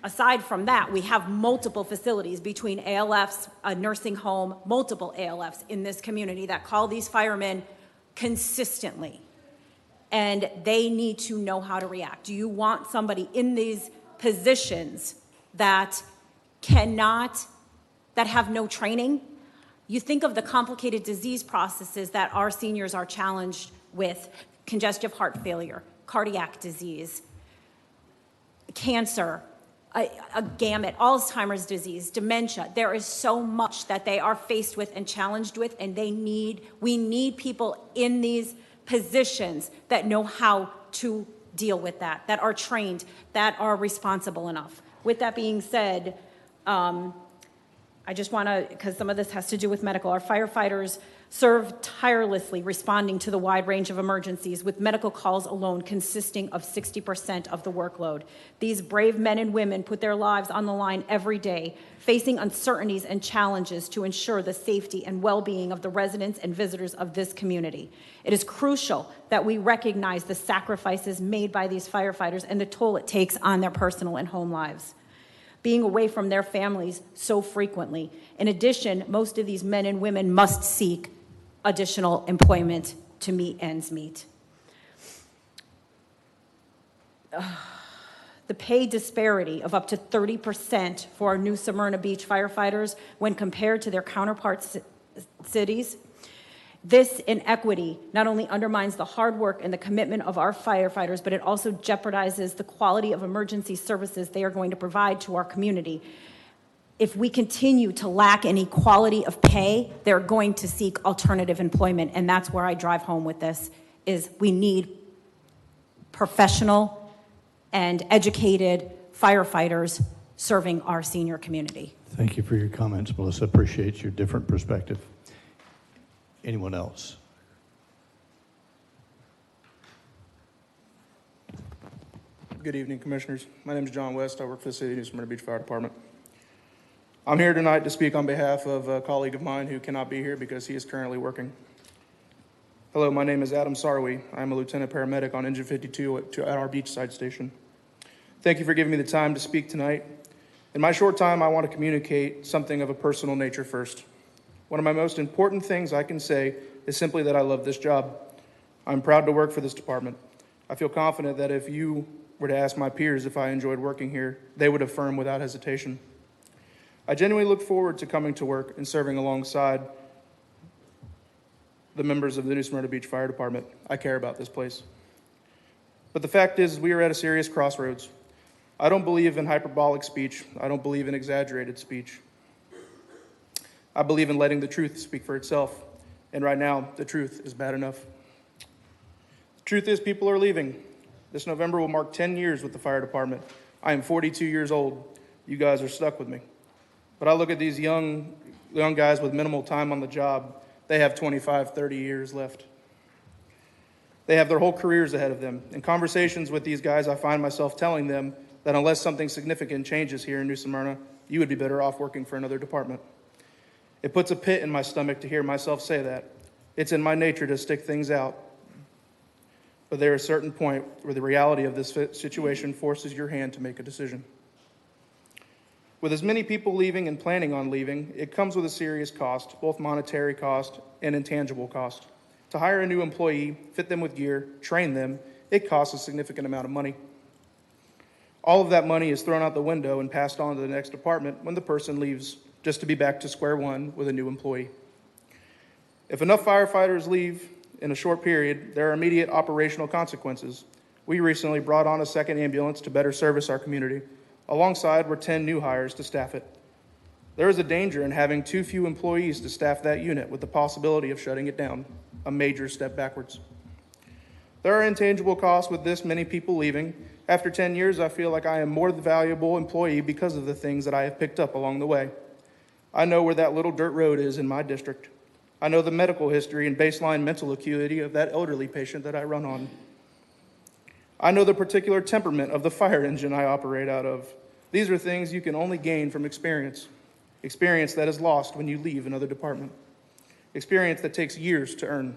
Aside from that, we have multiple facilities between ALFs, a nursing home, multiple ALFs in this community that call these firemen consistently. And they need to know how to react. Do you want somebody in these positions that have no training? You think of the complicated disease processes that our seniors are challenged with: congestive heart failure, cardiac disease, cancer, a gamut, Alzheimer's disease, dementia. There is so much that they are faced with and challenged with, and we need people in these positions that know how to deal with that are trained, that are responsible enough. With that being said, I just want to, because some of this has to do with medical, our firefighters serve tirelessly responding to the wide range of emergencies, with medical calls alone consisting of 60% of the workload. These brave men and women put their lives on the line every day, facing uncertainties and challenges to ensure the safety and well-being of the residents and visitors of this community. It is crucial that we recognize the sacrifices made by these firefighters and the toll it takes on their personal and home lives, being away from their families so frequently. In addition, most of these men and women must seek additional employment to meet ends meet. The pay disparity of up to 30% for our New Smyrna Beach firefighters when compared to their counterparts cities. This inequity not only undermines the hard work and the commitment of our firefighters, but it also jeopardizes the quality of emergency services they are going to provide to our community. If we continue to lack an equality of pay, they're going to seek alternative employment, and that's where I drive home with this, is we need professional and educated firefighters serving our senior community. Thank you for your comments, Melissa. Appreciate your different perspective. Anyone else? Good evening, Commissioners. My name is John West. I work for the City of New Smyrna Beach Fire Department. I'm here tonight to speak on behalf of a colleague of mine who cannot be here because he is currently working. Hello, my name is Adam Sarwi. I'm a lieutenant paramedic on Engine 52 at our beachside station. Thank you for giving me the time to speak tonight. In my short time, I want to communicate something of a personal nature first. One of my most important things I can say is simply that I love this job. I'm proud to work for this department. I feel confident that if you were to ask my peers if I enjoyed working here, they would affirm without hesitation. I genuinely look forward to coming to work and serving alongside the members of the New Smyrna Beach Fire Department. I care about this place. But the fact is, we are at a serious crossroads. I don't believe in hyperbolic speech. I don't believe in exaggerated speech. I believe in letting the truth speak for itself. And right now, the truth is bad enough. The truth is people are leaving. This November will mark 10 years with the fire department. I am 42 years old. You guys are stuck with me. But I look at these young guys with minimal time on the job. They have 25, 30 years left. They have their whole careers ahead of them. In conversations with these guys, I find myself telling them that unless something significant changes here in New Smyrna, you would be better off working for another department. It puts a pit in my stomach to hear myself say that. It's in my nature to stick things out. But there is a certain point where the reality of this situation forces your hand to make a decision. With as many people leaving and planning on leaving, it comes with a serious cost, both monetary cost and intangible cost. To hire a new employee, fit them with gear, train them, it costs a significant amount of money. All of that money is thrown out the window and passed on to the next department when the person leaves, just to be back to square one with a new employee. If enough firefighters leave in a short period, there are immediate operational consequences. We recently brought on a second ambulance to better service our community. Alongside were 10 new hires to staff it. There is a danger in having too few employees to staff that unit with the possibility of shutting it down, a major step backwards. There are intangible costs with this many people leaving. After 10 years, I feel like I am more the valuable employee because of the things that I have picked up along the way. I know where that little dirt road is in my district. I know the medical history and baseline mental acuity of that elderly patient that I run on. I know the particular temperament of the fire engine I operate out of. These are things you can only gain from experience that is lost when you leave another department, experience that takes years to earn.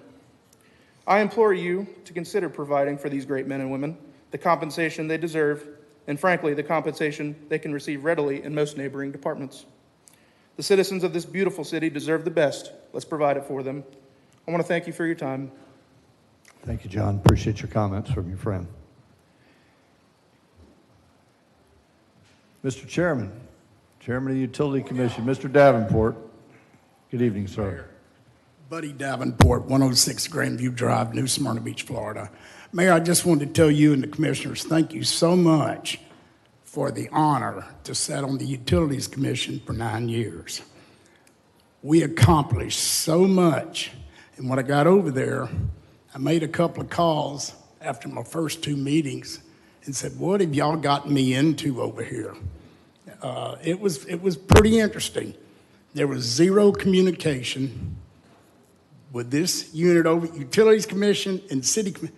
I implore you to consider providing for these great men and women the compensation they deserve, and frankly, the compensation they can receive readily in most neighboring departments. The citizens of this beautiful city deserve the best. Let's provide it for them. I want to thank you for your time. Thank you, John. Appreciate your comments from your friend. Mr. Chairman, Chairman of the Utility Commission, Mr. Davenport. Good evening, sir. Buddy Davenport, 106 Grandview Drive, New Smyrna Beach, Florida. Mayor, I just wanted to tell you and the commissioners, thank you so much for the honor to sit on the Utilities Commission for 9 years. We accomplished so much, and when I got over there, I made a couple of calls after my first 2 meetings and said, what have y'all gotten me into over here? It was pretty interesting. There was zero communication with this unit over Utilities Commission and City Commission.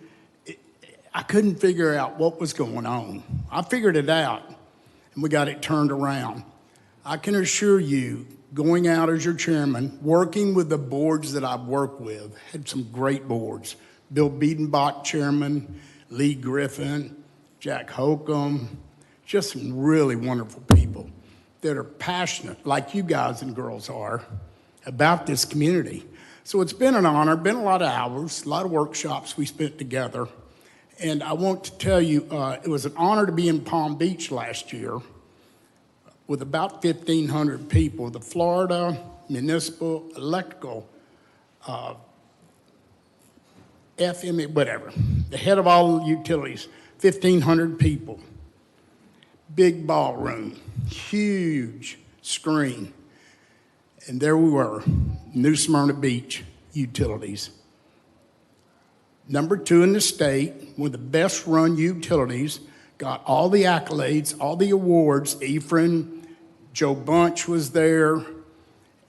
I couldn't figure out what was going on. I figured it out, and we got it turned around. I can assure you, going out as your chairman, working with the boards that I've worked with, had some great boards. Bill Biedenbach, chairman, Lee Griffin, Jack Holcomb, just some really wonderful people that are passionate, like you guys and girls are, about this community. So it's been an honor, been a lot of hours, a lot of workshops we spent together. And I want to tell you, it was an honor to be in Palm Beach last year with about 1,500 people. The Florida Municipal Electrical, FMA, whatever, the head of all utilities, 1,500 people. Big ballroom, huge screen. And there we were, New Smyrna Beach Utilities. Number 2 in the state, one of the best run utilities, got all the accolades, all the awards. Ephraim, Joe Bunch was there,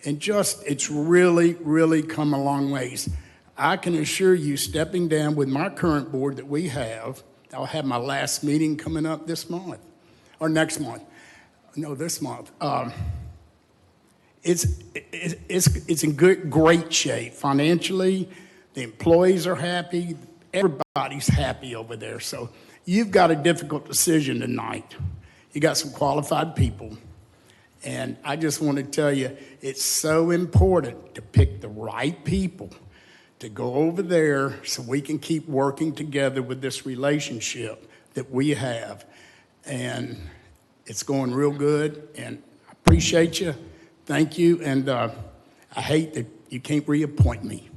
and just, it's really, really come a long ways. I can assure you, stepping down with my current board that we have, I'll have my last meeting coming up this month, or next month. No, this month. It's in great shape financially. The employees are happy. Everybody's happy over there. So you've got a difficult decision tonight. You got some qualified people. And I just want to tell you, it's so important to pick the right people to go over there so we can keep working together with this relationship that we have. And it's going real good. And I appreciate you. Thank you. And I hate that you can't reappoint me.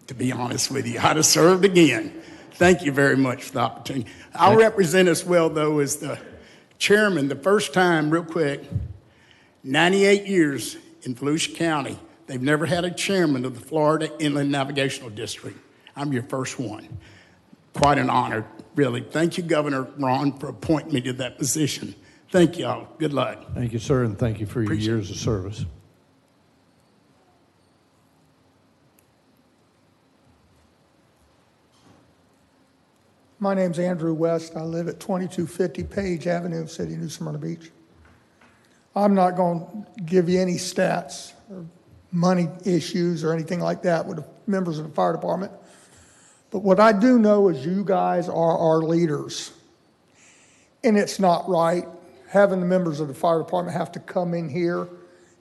To be honest with you, I'd have served again. Thank you very much for the opportunity. I'll represent us well, though, as the chairman, the first time, real quick, 98 years in Volusia County, They've never had a chairman of the Florida Inland Navigational District. I'm your first one. Quite an honor, really. Thank you, Governor Ron, for appointing me to that position. Thank you all. Good luck. Thank you, sir, and thank you for your years of service. My name's Andrew West. I live at 2250 Page Avenue, City of New Smyrna Beach. I'm not going to give you any stats or money issues or anything like that with the members of the fire department. But what I do know is you guys are our leaders. And it's not right having the members of the fire department have to come in here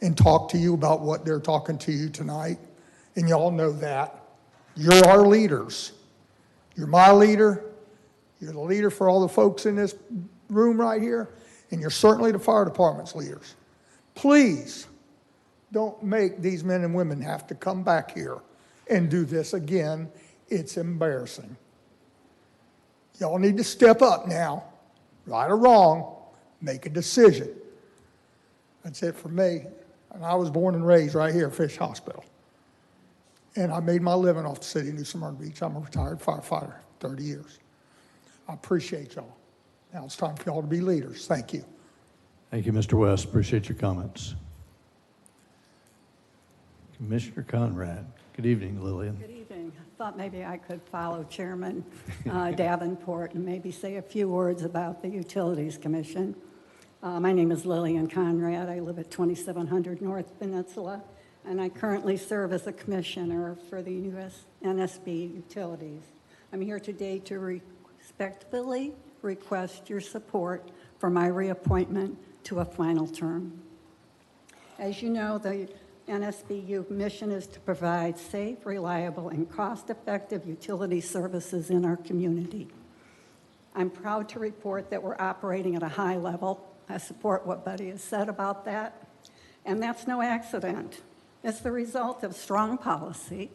and talk to you about what they're talking to you tonight. And y'all know that. You're our leaders. You're my leader. You're the leader for all the folks in this room right here, and you're certainly the fire department's leaders. Please don't make these men and women have to come back here and do this again. It's embarrassing. Y'all need to step up now, right or wrong, make a decision. That's it for me. And I was born and raised right here at Fish Hospital. And I made my living off the city of New Smyrna Beach. I'm a retired firefighter, 30 years. I appreciate y'all. Now it's time for y'all to be leaders. Thank you. Thank you, Mr. West. Appreciate your comments. Commissioner Conrad. Good evening, Lillian. Good evening. I thought maybe I could follow Chairman Davenport and maybe say a few words about the Utilities Commission. My name is Lillian Conrad. I live at 2700 North Peninsula, and I currently serve as a commissioner for the U.S. NSB Utilities. I'm here today to respectfully request your support for my reappointment to a final term. As you know, the NSBU mission is to provide safe, reliable, and cost-effective utility services in our community. I'm proud to report that we're operating at a high level. I support what Buddy has said about that, and that's no accident. It's the result of strong policy,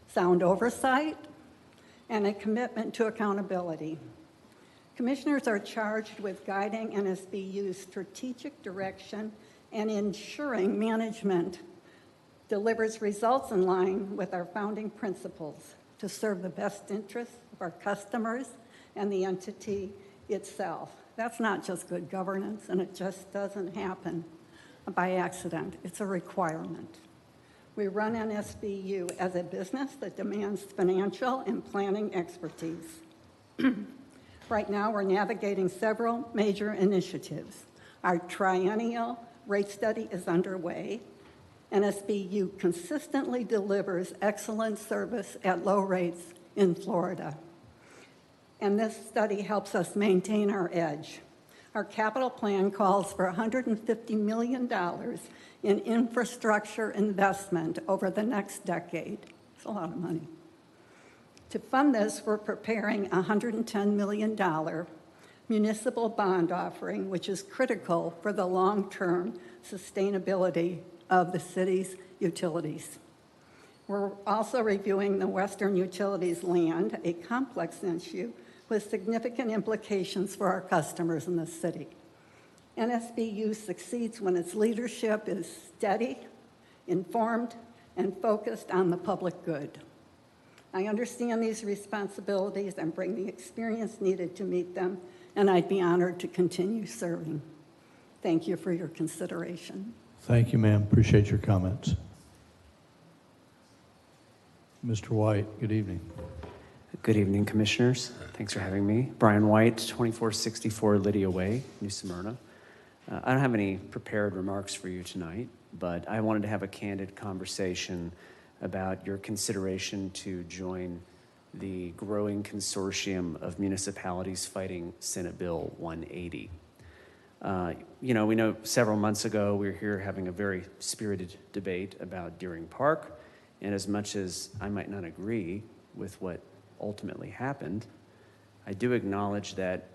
sound oversight, and a commitment to accountability. Commissioners are charged with guiding NSBU's strategic direction and ensuring management delivers results in line with our founding principles to serve the best interests of our customers and the entity itself. That's not just good governance, and it just doesn't happen by accident. It's a requirement. We run NSBU as a business that demands financial and planning expertise. Right now, we're navigating several major initiatives. Our triennial rate study is underway. NSBU consistently delivers excellent service at low rates in Florida. And this study helps us maintain our edge. Our capital plan calls for $150 million in infrastructure investment over the next decade. It's a lot of money. To fund this, we're preparing a $110 million municipal bond offering, which is critical for the long-term sustainability of the city's utilities. We're also reviewing the Western Utilities land, a complex issue with significant implications for our customers in the city. NSBU succeeds when its leadership is steady, informed, and focused on the public good. I understand these responsibilities and bring the experience needed to meet them, and I'd be honored to continue serving. Thank you for your consideration. Thank you, ma'am. Appreciate your comments. Mr. White, good evening. Good evening, Commissioners. Thanks for having me. Brian White, 2464 Lydia Way, New Smyrna. I don't have any prepared remarks for you tonight, but I wanted to have a candid conversation about your consideration to join the growing consortium of municipalities fighting Senate Bill 180. We know several months ago we were here having a very spirited debate about Deering Park, and as much as I might not agree with what ultimately happened, I do acknowledge that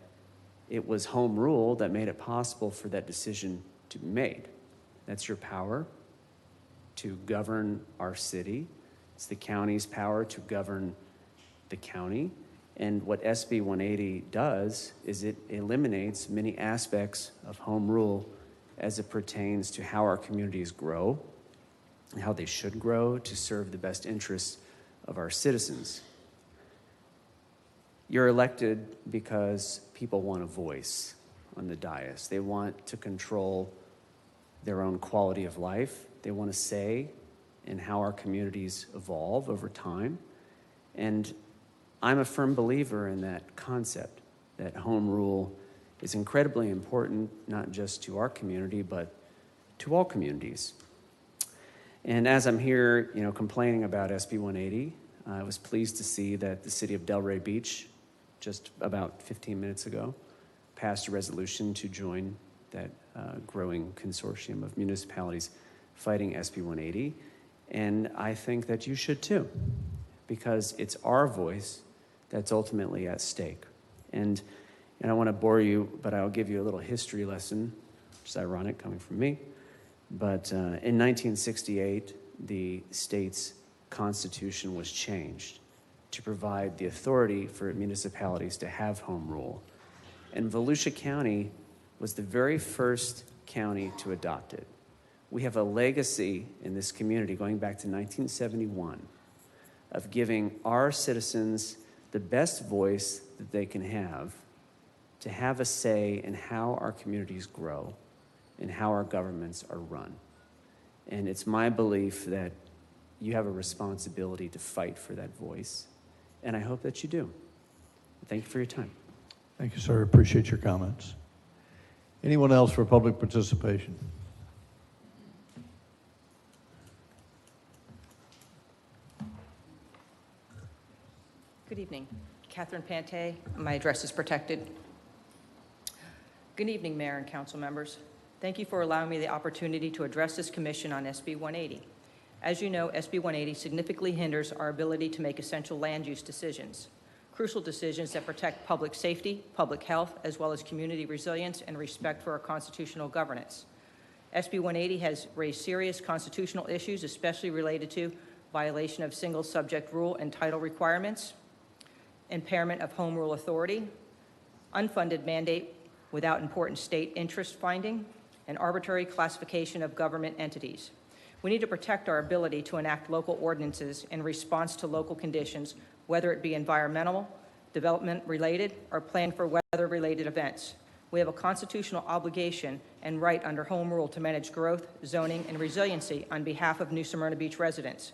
it was home rule that made it possible for that decision to be made. That's your power to govern our city. It's the county's power to govern the county. And what SB 180 does is it eliminates many aspects of home rule as it pertains to how our communities grow, and how they should grow to serve the best interests of our citizens. You're elected because people want a voice on the dais. They want to control their own quality of life. They want a say in how our communities evolve over time. And I'm a firm believer in that concept, that home rule is incredibly important, not just to our community, but to all communities. And as I'm here, complaining about SB 180, I was pleased to see that the city of Delray Beach, just about 15 minutes ago, passed a resolution to join that growing consortium of municipalities fighting SB 180. And I think that you should too, because it's our voice that's ultimately at stake. And I don't want to bore you, but I'll give you a little history lesson, which is ironic coming from me. But in 1968, the state's constitution was changed to provide the authority for municipalities to have home rule. And Volusia County was the very first county to adopt it. We have a legacy in this community going back to 1971 of giving our citizens the best voice that they can have to have a say in how our communities grow and how our governments are run. And it's my belief that you have a responsibility to fight for that voice, and I hope that you do. Thank you for your time. Thank you, sir. Appreciate your comments. Anyone else for public participation? Good evening. Catherine Pante. My address is protected. Good evening, Mayor and Council members. Thank you for allowing me the opportunity to address this commission on SB 180. As you know, SB 180 significantly hinders our ability to make essential land use decisions, crucial decisions that protect public safety, public health, as well as community resilience and respect for our constitutional governance. SB 180 has raised serious constitutional issues, especially related to violation of single subject rule and title requirements, impairment of home rule authority, unfunded mandate without important state interest finding, and arbitrary classification of government entities. We need to protect our ability to enact local ordinances in response to local conditions, whether it be environmental, development-related, or plan for weather-related events. We have a constitutional obligation and right under home rule to manage growth, zoning, and resiliency on behalf of New Smyrna Beach residents.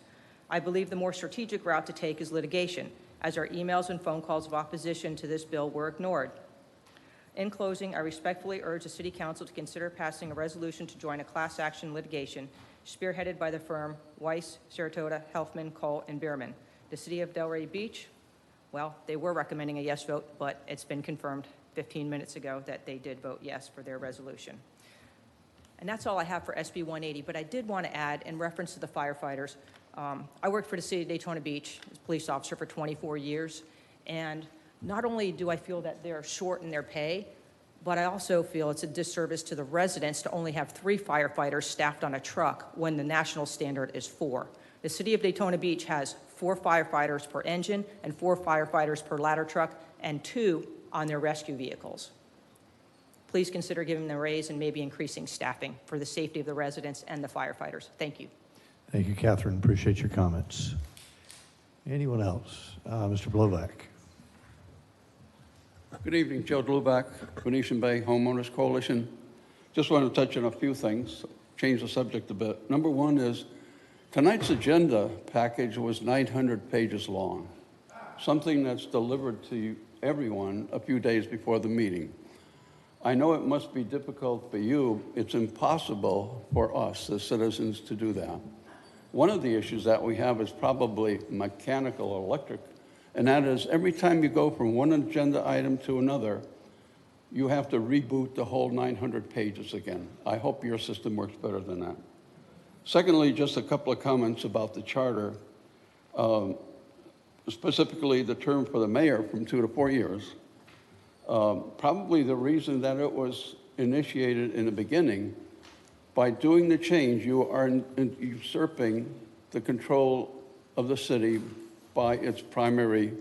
I believe the more strategic route to take is litigation, as our emails and phone calls of opposition to this bill were ignored. In closing, I respectfully urge the City Council to consider passing a resolution to join a class action litigation spearheaded by the firm Weiss, Saratoga, Helfman, Cole, and Bierman. The City of Delray Beach, well, they were recommending a yes vote, but it's been confirmed 15 minutes ago that they did vote yes for their resolution. And that's all I have for SB 180, but I did want to add, in reference to the firefighters, I worked for the City of Daytona Beach as a police officer for 24 years, and not only do I feel that they're short in their pay, but I also feel it's a disservice to the residents to only have 3 firefighters staffed on a truck when the national standard is 4. The City of Daytona Beach has 4 firefighters per engine and 4 firefighters per ladder truck and 2 on their rescue vehicles. Please consider giving them a raise and maybe increasing staffing for the safety of the residents and the firefighters. Thank you. Thank you, Catherine. Appreciate your comments. Anyone else? Mr. Blovac. Good evening, Joe Dluback, Venetian Bay Homeowners Coalition. Just want to touch on a few things, change the subject a bit. Number one is tonight's agenda package was 900 pages long, something that's delivered to everyone a few days before the meeting. I know it must be difficult for you. It's impossible for us as citizens to do that. One of the issues that we have is probably mechanical or electric, and that is every time you go from one agenda item to another, you have to reboot the whole 900 pages again. I hope your system works better than that. Secondly, just a couple of comments about the charter, specifically the term for the mayor from 2 to 4 years. Probably the reason that it was initiated in the beginning, by doing the change, you are usurping the control of the city by its primary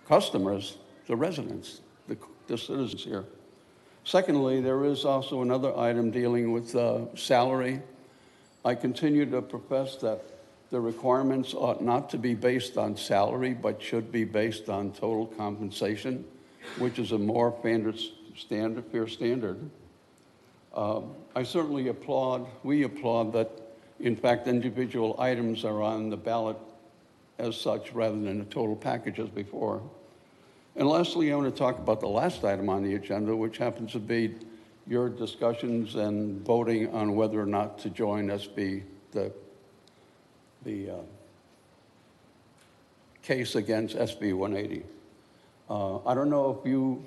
customers, the residents, the citizens here. Secondly, there is also another item dealing with salary. I continue to profess that the requirements ought not to be based on salary, but should be based on total compensation, which is a more fair standard. I certainly we applaud that, in fact, individual items are on the ballot as such rather than a total package as before. And lastly, I want to talk about the last item on the agenda, which happens to be your discussions and voting on whether or not to join SB, the case against SB 180. I don't know if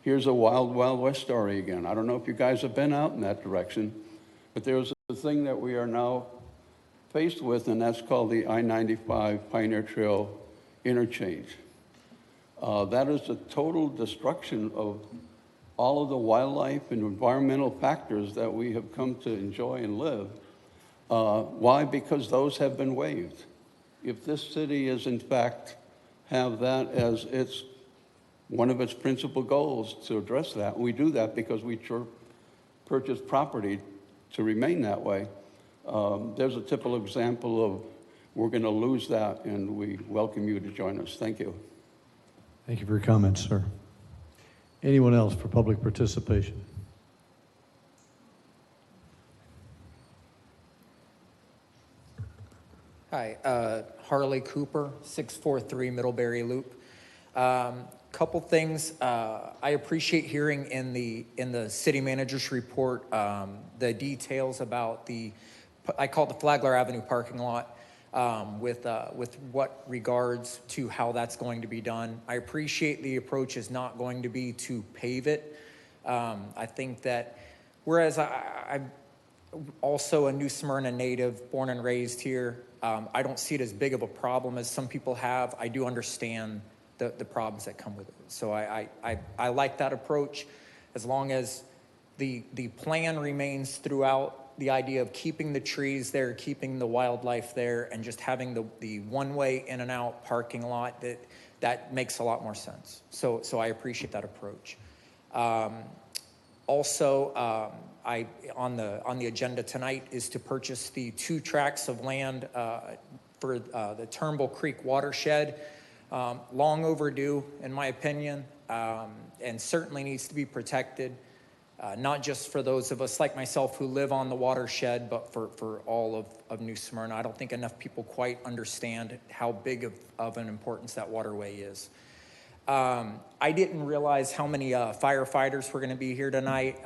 here's a wild, wild west story again. I don't know if you guys have been out in that direction, but there's a thing that we are now faced with, and that's called the I-95 Pioneer Trail interchange. That is a total destruction of all of the wildlife and environmental factors that we have come to enjoy and live. Why? Because those have been waived. If this city is in fact have that as one of its principal goals to address that, we do that because we purchase property to remain that way. There's a typical example of we're going to lose that, and we welcome you to join us. Thank you. Thank you for your comments, sir. Anyone else for public participation? Hi, Harley Cooper, 643 Middlebury Loop. Couple things. I appreciate hearing in the city manager's report the details about I call it the Flagler Avenue parking lot with what regards to how that's going to be done. I appreciate the approach is not going to be to pave it. I think that whereas I'm also a New Smyrna native, born and raised here, I don't see it as big of a problem as some people have. I do understand the problems that come with it. So I like that approach, as long as the plan remains throughout the idea of keeping the trees there, keeping the wildlife there, and just having the one-way in and out parking lot. That makes a lot more sense. So I appreciate that approach. Also, on the agenda tonight is to purchase the 2 tracts of land for the Turnbull Creek watershed. Long overdue, in my opinion, and certainly needs to be protected, not just for those of us like myself who live on the watershed, but for all of New Smyrna. I don't think enough people quite understand how big of an importance that waterway is. I didn't realize how many firefighters were going to be here tonight,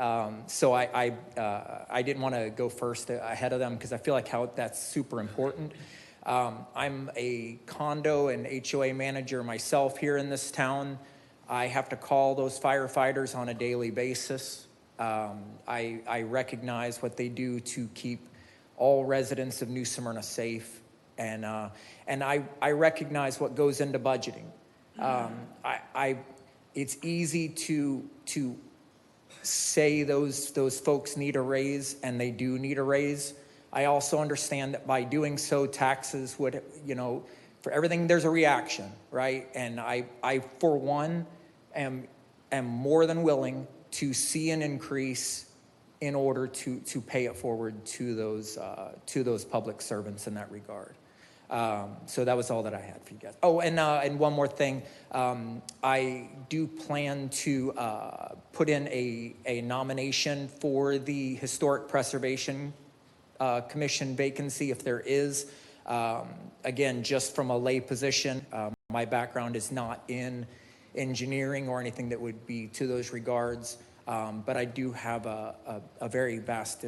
so I didn't want to go first ahead of them because I feel like that's super important. I'm a condo and HOA manager myself here in this town. I have to call those firefighters on a daily basis. I recognize what they do to keep all residents of New Smyrna safe, and I recognize what goes into budgeting. It's easy to say those folks need a raise, and they do need a raise. I also understand that by doing so, taxes would, for everything there's a reaction, right? And I for one, am more than willing to see an increase in order to pay it forward to those public servants in that regard. So that was all that I had for you guys. Oh, and one more thing. I do plan to put in a nomination for the Historic Preservation Commission vacancy if there is. Again, just from a lay position, my background is not in engineering or anything that would be to those regards, but I do have a very vast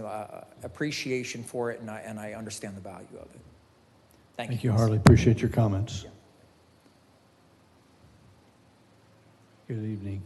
appreciation for it, and I understand the value of it. Thank you, Harley. Appreciate your comments. Good evening.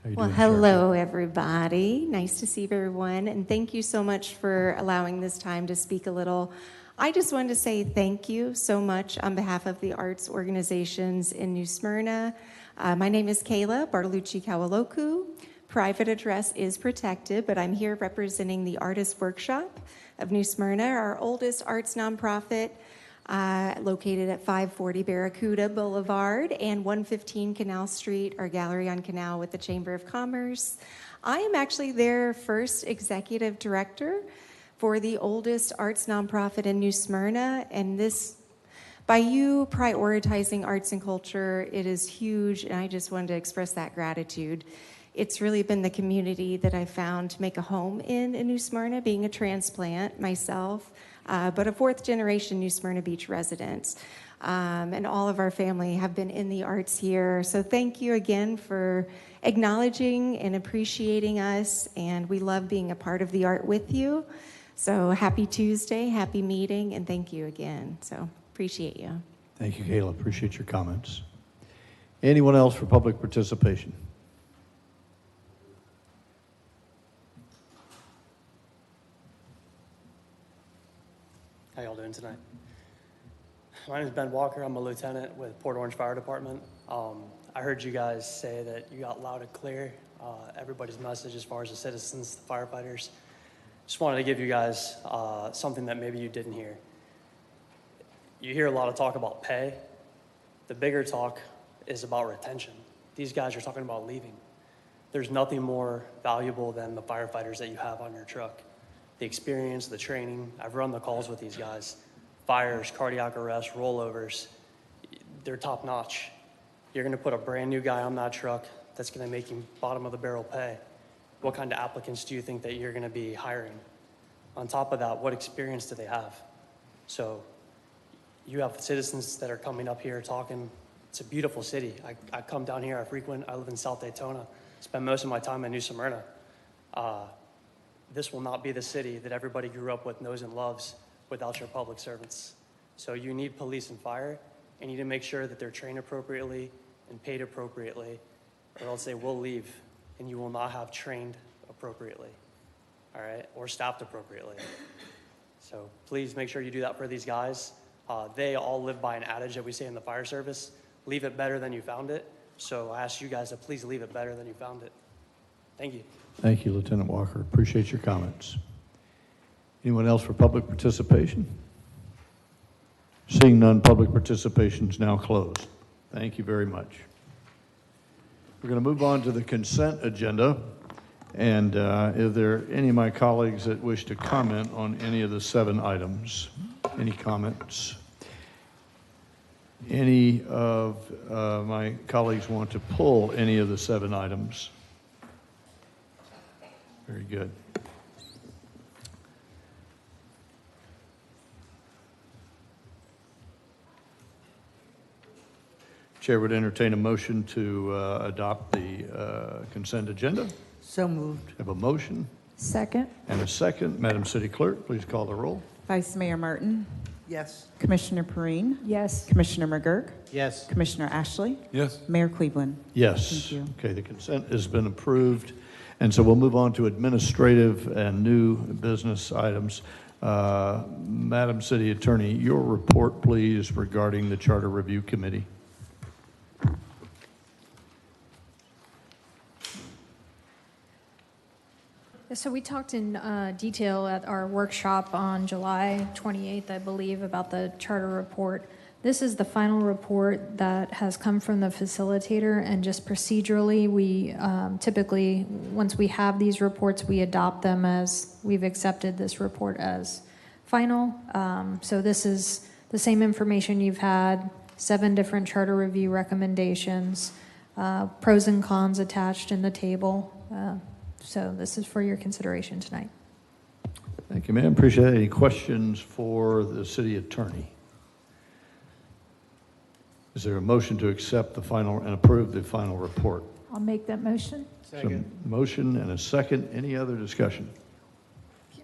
How you Well, doing, hello, everybody. Nice to see everyone, and thank you so much for allowing this time to speak a little. I just wanted to say thank you so much on behalf of the arts organizations in New Smyrna. My name is Kayla Bartolucci Kawaloku. Private address is protected, but I'm here representing the Artist Workshop of New Smyrna, our oldest arts nonprofit, located at 540 Barracuda Boulevard and 115 Canal Street, our gallery on Canal with the Chamber of Commerce. I am actually their first executive director for the oldest arts nonprofit in New Smyrna. And this, by you prioritizing arts and culture, it is huge, and I just wanted to express that gratitude. It's really been the community that I found to make a home in New Smyrna, being a transplant myself, but a fourth generation New Smyrna Beach resident. And all of our family have been in the arts here. So thank you again for acknowledging and appreciating us, and we love being a part of the art with you. So happy Tuesday, happy meeting, and thank you again. So appreciate you. Thank you, Kayla. Appreciate your comments. Anyone else for public participation? How y'all doing tonight? My name is Ben Walker. I'm a lieutenant with Port Orange Fire Department. I heard you guys say that you got loud and clear everybody's message as far as the citizens, the firefighters. Just wanted to give you guys something that maybe you didn't hear. You hear a lot of talk about pay. The bigger talk is about retention. These guys are talking about leaving. There's nothing more valuable than the firefighters that you have on your truck. The experience, the training. I've run the calls with these guys. Fires, cardiac arrest, rollovers, they're top notch. You're gonna put a brand new guy on that truck that's gonna make him bottom of the barrel pay. What kind of applicants do you think that you're gonna be hiring? On top of that, what experience do they have? So you have citizens that are coming up here talking. It's a beautiful city. I come down here, I live in South Daytona, spend most of my time in New Smyrna. This will not be the city that everybody grew up with, knows and loves without your public servants. So you need police and fire, and you need to make sure that they're trained appropriately and paid appropriately, or else they will leave and you will not have trained appropriately, all right, or staffed appropriately. So please make sure you do that for these guys. They all live by an adage that we say in the fire service, leave it better than you found it. So I ask you guys to please leave it better than you found it. Thank you. Thank you, Lieutenant Walker. Appreciate your comments. Anyone else for public participation? Seeing none, public participation is now closed. Thank you very much. We're going to move on to the consent agenda. And if there are any of my colleagues that wish to comment on any of the 7 items, any comments? Any of my colleagues want to pull any of the 7 items? Very good. Chair would entertain a motion to adopt the consent agenda. So moved. Have a motion Second. and a second. Madam City Clerk, please call the roll. Vice Mayor Martin. Yes. Commissioner Perrine. Yes. Commissioner McGurk. Yes. Commissioner Ashley? Yes. Mayor Cleveland? Yes. Thank you. Okay, the consent has been approved. And so we'll move on to administrative and new business items. Madam City Attorney, your report, please, regarding the Charter Review Committee. So we talked in detail at our workshop on July 28th, I believe, about the charter report. This is the final report that has come from the facilitator, and just procedurally, we typically, once we have these reports, we adopt them as we've accepted this report as final. So this is the same information you've had, 7 different charter review recommendations, pros and cons attached in the table. So this is for your consideration tonight. Thank you, ma'am. Appreciate it. Any questions for the city attorney? Is there a motion to accept the final and approve the final report? I'll make that motion. So, motion and a second. Any other discussion?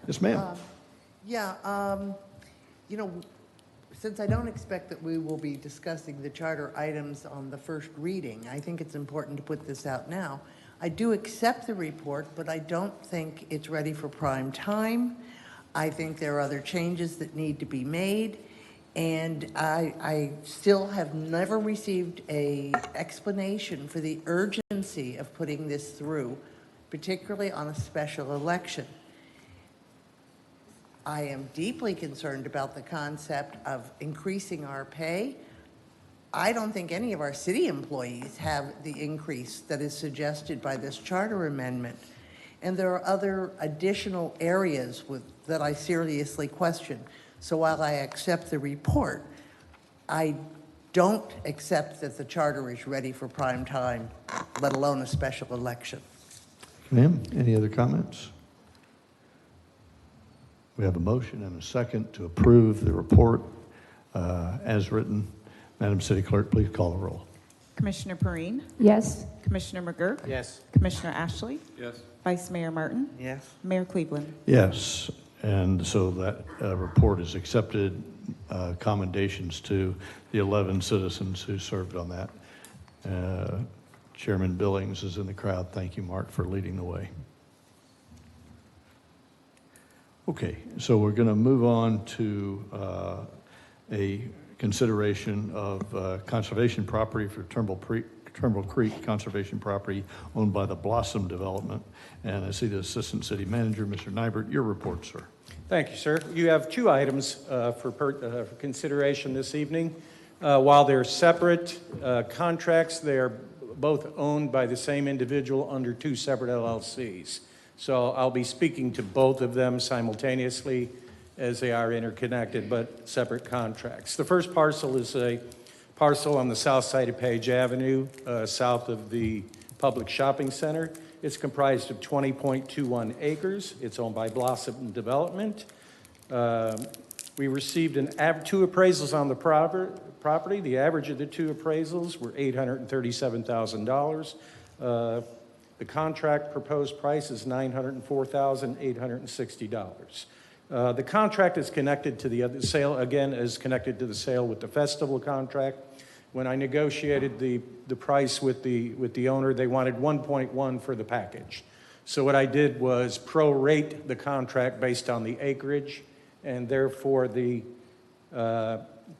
Yes, ma'am. You know, since I don't expect that we will be discussing the charter items on the first reading, I think it's important to put this out now. I do accept the report, but I don't think it's ready for prime time. I think there are other changes that need to be made, and I still have never received an explanation for the urgency of putting this through, particularly on a special election. I am deeply concerned about the concept of increasing our pay. I don't think any of our city employees have the increase that is suggested by this charter amendment. And there are other additional areas that I seriously question. So while I accept the report, I don't accept that the charter is ready for prime time, let alone a special election. Ma'am, any other comments? We have a motion and a second to approve the report as written. Madam City Clerk, please call the roll. Commissioner Perrine? Yes. Commissioner McGurk? Yes. Commissioner Ashley? Yes. Vice Mayor Martin? Yes. Mayor Cleveland? Yes, and so that report is accepted. Commendations to the 11 citizens who served on that. Chairman Billings is in the crowd. Thank you, Mark, for leading the way. Okay, so we're going to move on to a consideration of conservation property for Turnbull Creek Conservation Property owned by the Blossom Development. And I see the Assistant City Manager, Mr. Nybert. Your report, sir. Thank you, sir. You have two items for consideration this evening. While they're separate contracts, they're both owned by the same individual under two separate LLCs. So I'll be speaking to both of them simultaneously as they are interconnected but separate contracts. The first parcel is a parcel on the south side of Page Avenue, south of the public shopping center. It's comprised of 20.21 acres. It's owned by Blossom Development. We received two appraisals on the property. The average of the two appraisals were $837,000. The contract proposed price is $904,860. The contract is connected to the other sale, again, is connected to the sale with the festival contract. When I negotiated the price with the owner, they wanted 1.1 for the package. So what I did was prorate the contract based on the acreage, and therefore the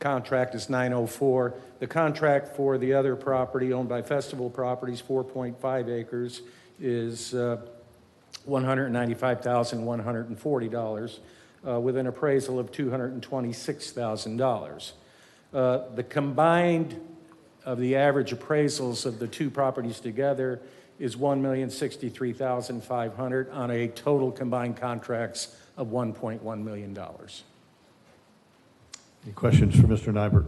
contract is 904. The contract for the other property owned by Festival Properties, 4.5 acres, is $195,140 with an appraisal of $226,000. The combined of the average appraisals of the two properties together is $1,063,500 on a total combined contracts of $1.1 million. Any questions for Mr. Nybert?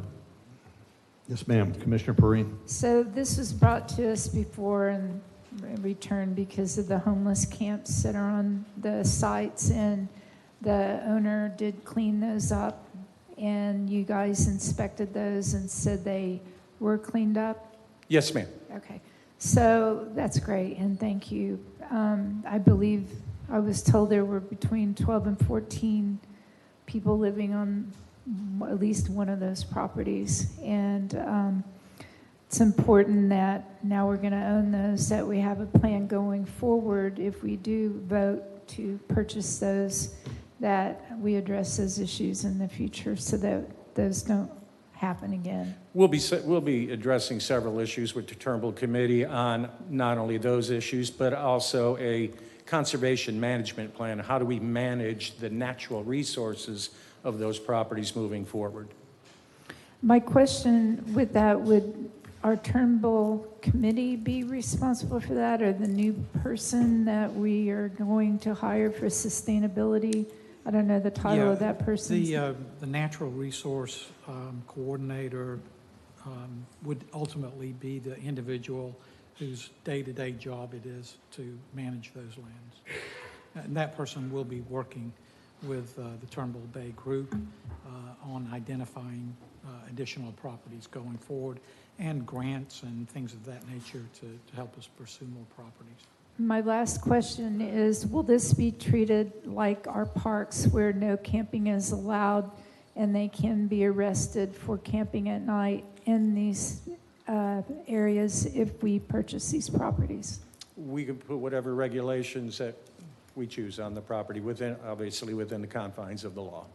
Yes, ma'am. Commissioner Perrine. So this was brought to us before and returned because of the homeless camps that are on the sites, and the owner did clean those up, and you guys inspected those and said they were cleaned up? Yes, ma'am. Okay. So that's great, and thank you. I believe I was told there were between 12 and 14 people living on at least one of those properties. And it's important that now we're going to own those, that we have a plan going forward if we do vote to purchase those, that we address those issues in the future so that those don't happen again. We'll be addressing several issues with the Turnbull Committee on not only those issues, but also a conservation management plan. How do we manage the natural resources of those properties moving forward? My question with that, would our Turnbull Committee be responsible for that, or the new person that we are going to hire for sustainability? I don't know the title of that person. The natural resource coordinator would ultimately be the individual whose day-to-day job it is to manage those lands. And that person will be working with the Turnbull Bay Group on identifying additional properties going forward, and grants and things of that nature to help us pursue more properties. My last question is, will this be treated like our parks where no camping is allowed and they can be arrested for camping at night in these areas if we purchase these properties? We can put whatever regulations that we choose on the property, obviously within the confines of the law.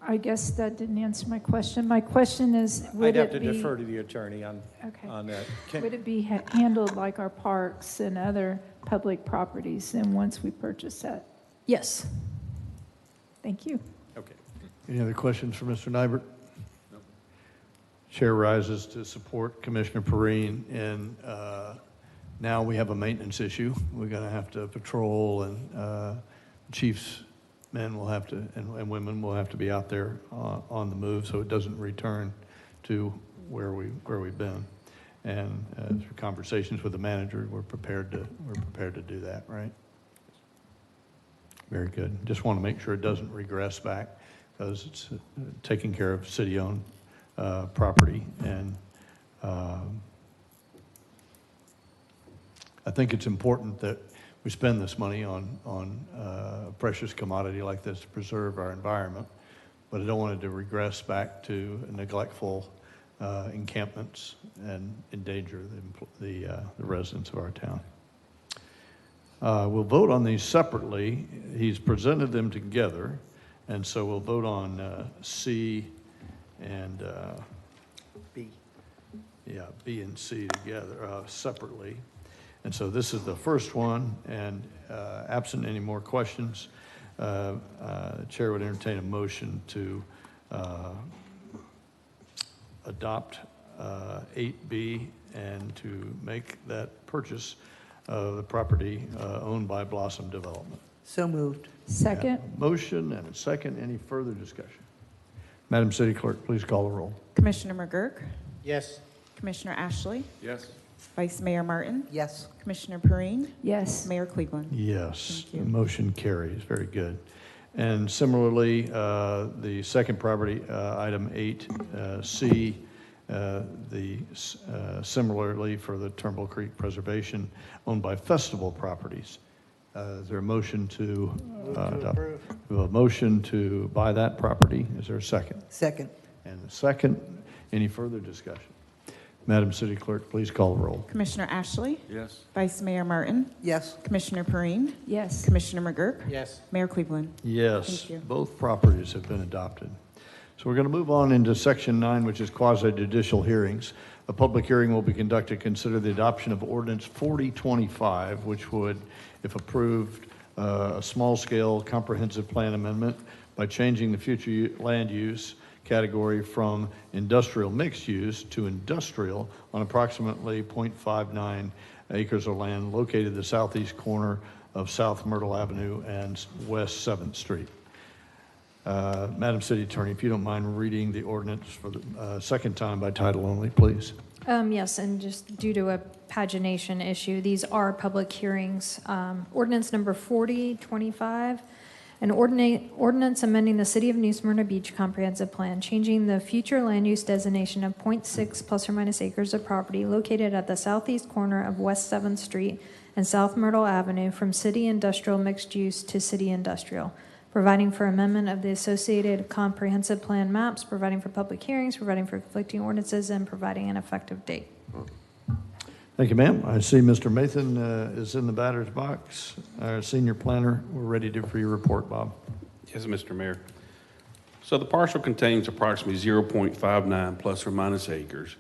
I guess that didn't answer my question. My question is, I'd have to defer to the attorney on that. Would it be handled like our parks and other public properties then once we purchase that? Yes. Thank you. Okay. Any other questions for Mr. Nybert? No. Chair rises to support Commissioner Perrine in Now we have a maintenance issue. We're going to have to patrol, and chiefs, men will have to, and women will have to be out there on the move, so it doesn't return to where we've been. And through conversations with the manager, we're prepared to do that, right? Very good. Just want to make sure it doesn't regress back, because it's taking care of city-owned property, and I think it's important that we spend this money on a precious commodity like this to preserve our environment, but I don't want it to regress back to neglectful encampments and endanger the residents of our town. We'll vote on these separately. He's presented them together, and so we'll vote on C and B. Yeah, B and C together, separately. And so this is the first one, and absent any more questions, the chair would entertain a motion to adopt 8B and to make that purchase of the property owned by Blossom Development. So moved. Second. Motion and a second. Any further discussion? Madam City Clerk, please call the roll. Commissioner McGurk? Yes. Commissioner Ashley? Yes. Vice Mayor Martin? Yes. Commissioner Perrine? Yes. Mayor Cleveland? Yes. Thank you. The motion carries. Very good. And similarly, the second property, item 8C, similarly for the Turnbull Creek Preservation owned by Festival Properties. Is there a motion to adopt? We have a motion to buy that property. Is there a second? Second. And a second. Any further discussion? Madam City Clerk, please call the roll. Commissioner Ashley? Yes. Vice Mayor Martin? Yes. Commissioner Perrine? Yes. Commissioner McGurk? Yes. Mayor Cleveland? Yes, Thank you. both properties have been adopted. So we're going to move on into Section 9, which is quasi-judicial hearings. A public hearing will be conducted to consider the adoption of Ordinance 4025, which would, if approved, a small-scale comprehensive plan amendment by changing the future land use category from industrial mixed use to industrial on approximately 0.59 acres of land located at the southeast corner of South Myrtle Avenue and West 7th Street. Madam City Attorney, if you don't mind reading the ordinance for the second time by title only, please. Yes, and just due to a pagination issue, these are public hearings. Ordinance number 4025, an ordinance amending the City of New Smyrna Beach Comprehensive Plan, changing the future land use designation of 0.6 plus or minus acres of property located at the southeast corner of West 7th Street and South Myrtle Avenue from city industrial mixed use to city industrial, providing for amendment of the associated comprehensive plan maps, providing for public hearings, providing for conflicting ordinances, and providing an effective date. Thank you, ma'am. I see Mr. Mathan is in the batter's box. Our senior planner, we're ready for your report, Bob. Yes, Mr. Mayor. So the parcel contains approximately 0.59 plus or minus acres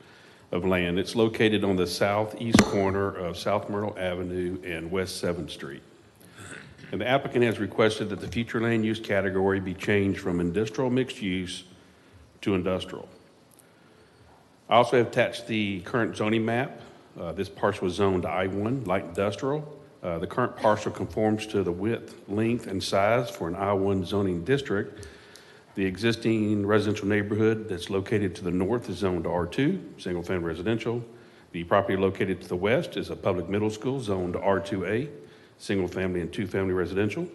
of land. It's located on the southeast corner of South Myrtle Avenue and West 7th Street. And the applicant has requested that the future land use category be changed from industrial mixed use to industrial. I also have attached the current zoning map. This parcel is zoned I-1, light industrial. The current parcel conforms to the width, length, and size for an I-1 zoning district. The existing residential neighborhood that's located to the north is zoned R2, single-family residential. The property located to the west is a public middle school zoned R2A, single-family and two-family residential.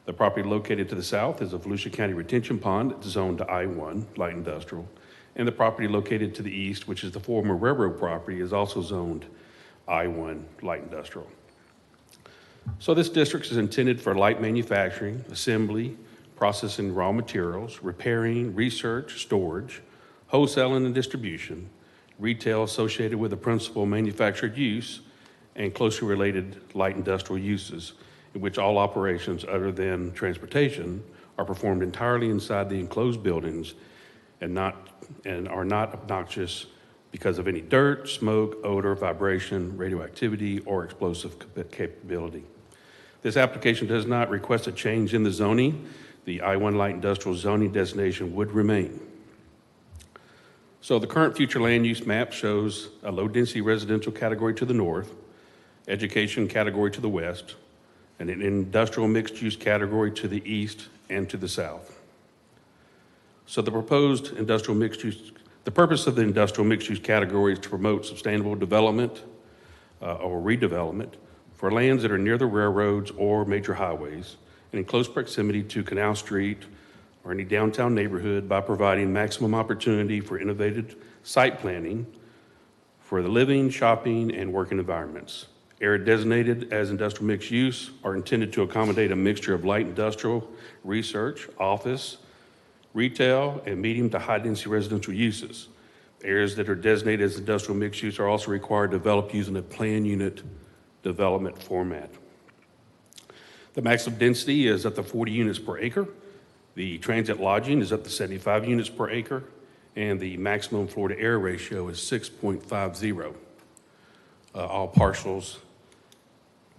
The property located to the south is a Volusia County retention pond, it's zoned to I-1, light industrial. And the property located to the east, which is the former railroad property, is also zoned I-1, light industrial. So this district is intended for light manufacturing, assembly, processing raw materials, repairing, research, storage, wholesaling and distribution, retail associated with the principal manufactured use, and closely related light industrial uses, in which all operations other than transportation are performed entirely inside the enclosed buildings and are not obnoxious because of any dirt, smoke, odor, vibration, radioactivity, or explosive capability. This application does not request a change in the zoning. The I-1 light industrial zoning designation would remain. So the current future land use map shows a low-density residential category to the north, education category to the west, and an industrial mixed-use category to the east and to the south. So the proposed industrial mixed-use, the purpose of the industrial mixed-use category is to promote sustainable development or redevelopment for lands that are near the railroads or major highways and in close proximity to Canal Street or any downtown neighborhood by providing maximum opportunity for innovative site planning for the living, shopping, and working environments. Areas designated as industrial mixed use are intended to accommodate a mixture of light industrial, research, office, retail, and medium to high density residential uses. Areas that are designated as industrial mixed use are also required to develop using a plan unit development format. The maximum density is up to 40 units per acre. The transit lodging is up to 75 units per acre, and the maximum floor to area ratio is 6.50. All parcels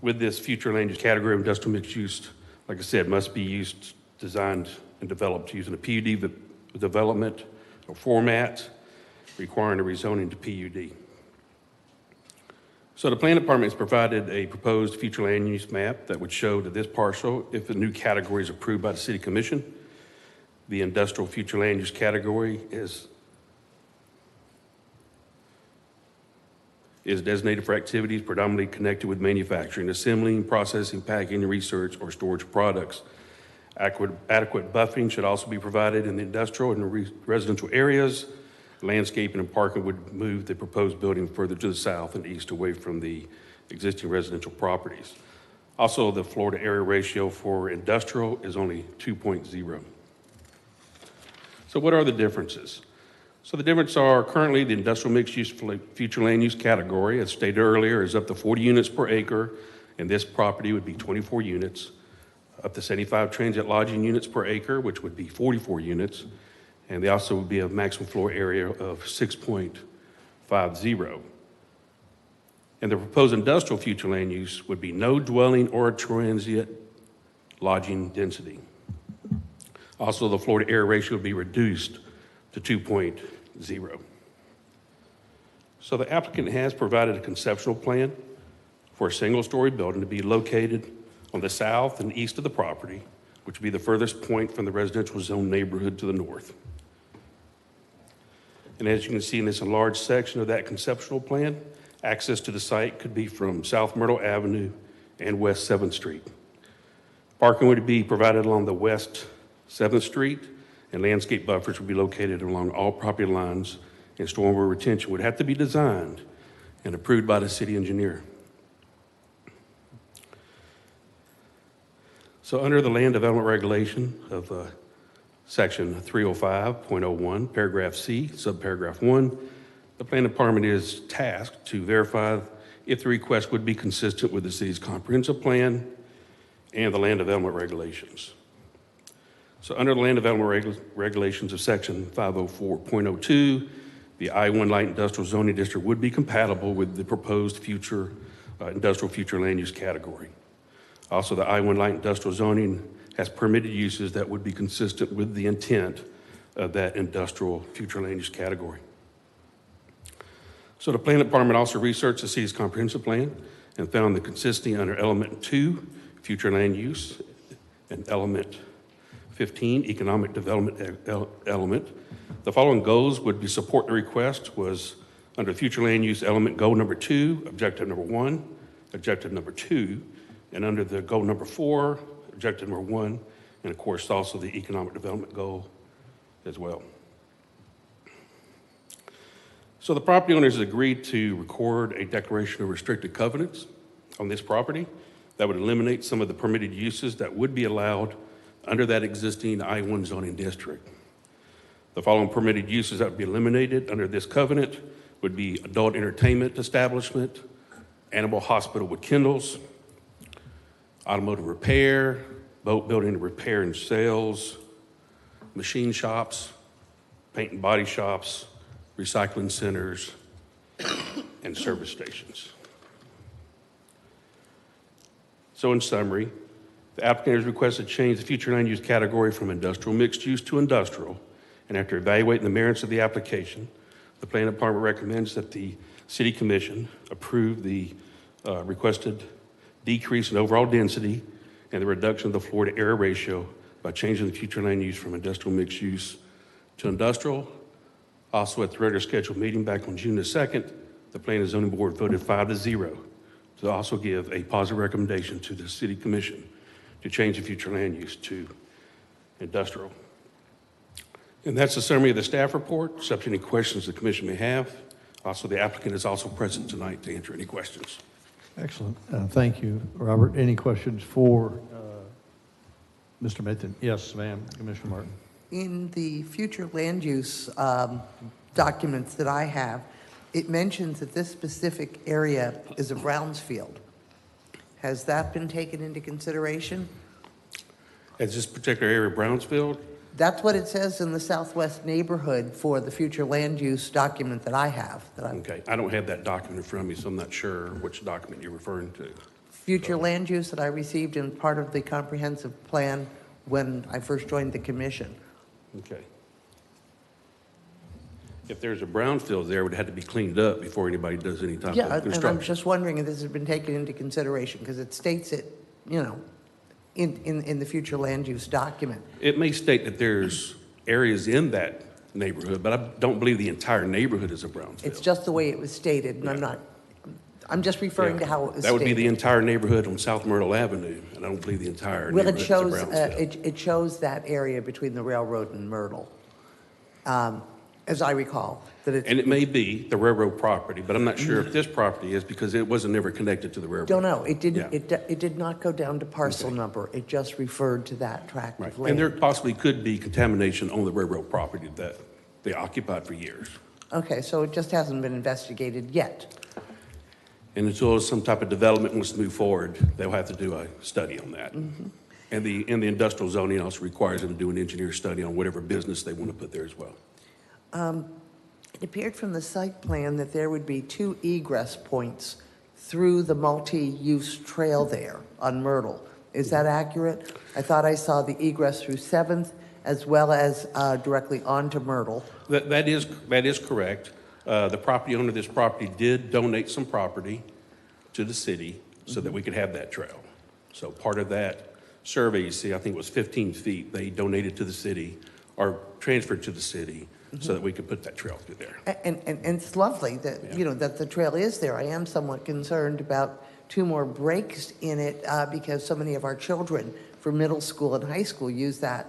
with this future land use category of industrial mixed use, like I said, must be used, designed, and developed using a PUD development or format, requiring a rezoning to PUD. So the planning department has provided a proposed future land use map that would show that this parcel, if the new category is approved by the City Commission, the industrial future land use category is designated for activities predominantly connected with manufacturing, assembling, processing, packaging, research, or storage of products. Adequate buffering should also be provided in the industrial and residential areas. Landscaping and parking would move the proposed building further to the south and east away from the existing residential properties. Also, the floor to area ratio for industrial is only 2.0. So what are the differences? So the differences are currently the industrial mixed use future land use category, as stated earlier, is up to 40 units per acre, and this property would be 24 units. Up to 75 transit lodging units per acre, which would be 44 units, and they also would be a maximum floor area of 6.50. And the proposed industrial future land use would be no dwelling or transient lodging density. Also, the floor to area ratio would be reduced to 2.0. So the applicant has provided a conceptual plan for a single-story building to be located on the south and east of the property, which would be the furthest point from the residential zone neighborhood to the north. And as you can see in this enlarged section of that conceptual plan, access to the site could be from South Myrtle Avenue and West 7th Street. Parking would be provided along the West 7th Street, and landscape buffers would be located along all property lines, and stormwater retention would have to be designed and approved by the city engineer. So under the land development regulation of section 305.01, paragraph C, subparagraph 1, the planning department is tasked to verify if the request would be consistent with the city's comprehensive plan and the land development regulations. So under the land development regulations of section 504.02, the I-1 light industrial zoning district would be compatible with the proposed future industrial future land use category. Also, the I-1 light industrial zoning has permitted uses that would be consistent with the intent of that industrial future land use category. So the planning department also researched the city's comprehensive plan and found the consistency under element 2, future land use, and element 15, economic development element. The following goals would be support the request was under future land use element goal number 2, objective number 1, objective number 2, and under the goal number 4, objective number 1, and of course also the economic development goal as well. So the property owners agreed to record a declaration of restricted covenants on this property that would eliminate some of the permitted uses that would be allowed under that existing I-1 zoning district. The following permitted uses that would be eliminated under this covenant would be adult entertainment establishment, animal hospital with kennels, automotive repair, boat building repair and sales, machine shops, paint and body shops, recycling centers, and service stations. So in summary, the applicant has requested change the future land use category from industrial mixed use to industrial, and after evaluating the merits of the application, the planning department recommends that the City Commission approve the requested decrease in overall density and the reduction of the floor to area ratio by changing the future land use from industrial mixed use to industrial. Also, at the regular scheduled meeting back on June the 2nd, the Planning and Zoning Board voted 5-0 to also give a positive recommendation to the City Commission to change the future land use to industrial. And that's a summary of the staff report. Subject to any questions the Commission may have. Also, the applicant is also present tonight to answer any questions. Excellent. Thank you, Robert. Any questions for Mr. Mitten? Yes, ma'am. Commissioner Martin. In the future land use documents that I have, it mentions that this specific area is a Brownsfield. Has that been taken into consideration? As this particular area of Brownsfield? That's what it says in the southwest neighborhood for the future land use document that I have. Okay, I don't have that document in front of me, so I'm not sure which document you're referring to. Future land use that I received in part of the comprehensive plan when I first joined the commission. Okay. If there's a brownfield there, it would have to be cleaned up before anybody does any type Yeah, of and I'm construction. just wondering if this has been taken into consideration, because it states it, you know, in the future land use document. It may state that there's areas in that neighborhood, but I don't believe the entire neighborhood is a brownfield. It's just the way it was stated, and I'm just referring to how it was stated. That would be the entire neighborhood on South Myrtle Avenue, and I don't believe the entire Well, neighborhood it is a shows, brownfield. it shows that area between the railroad and Myrtle, as I recall. That it's, And it may be the railroad property, but I'm not sure if this property is because it wasn't never connected to the railroad. don't know, it didn't, Yeah. it did not go down to parcel number, it just referred to that tract of land. And there possibly could be contamination on the railroad property that they occupied for years. Okay, so it just hasn't been investigated yet. And until some type of development wants to move forward, they'll have to do a study on that. And the industrial zoning also requires them to do an engineer study on whatever business they want to put there as well. It appeared from the site plan that there would be 2 egress points through the multi-use trail there on Myrtle. Is that accurate? I thought I saw the egress through 7th as well as directly onto Myrtle. That is correct. The property owner of this property did donate some property to the city so that we could have that trail. So part of that survey, you see, I think it was 15 feet, they donated to the city or transferred to the city so that we could put that trail through there. And it's lovely that, you know, that the trail is there. I am somewhat concerned about 2 more breaks in it because so many of our children for middle school and high school use that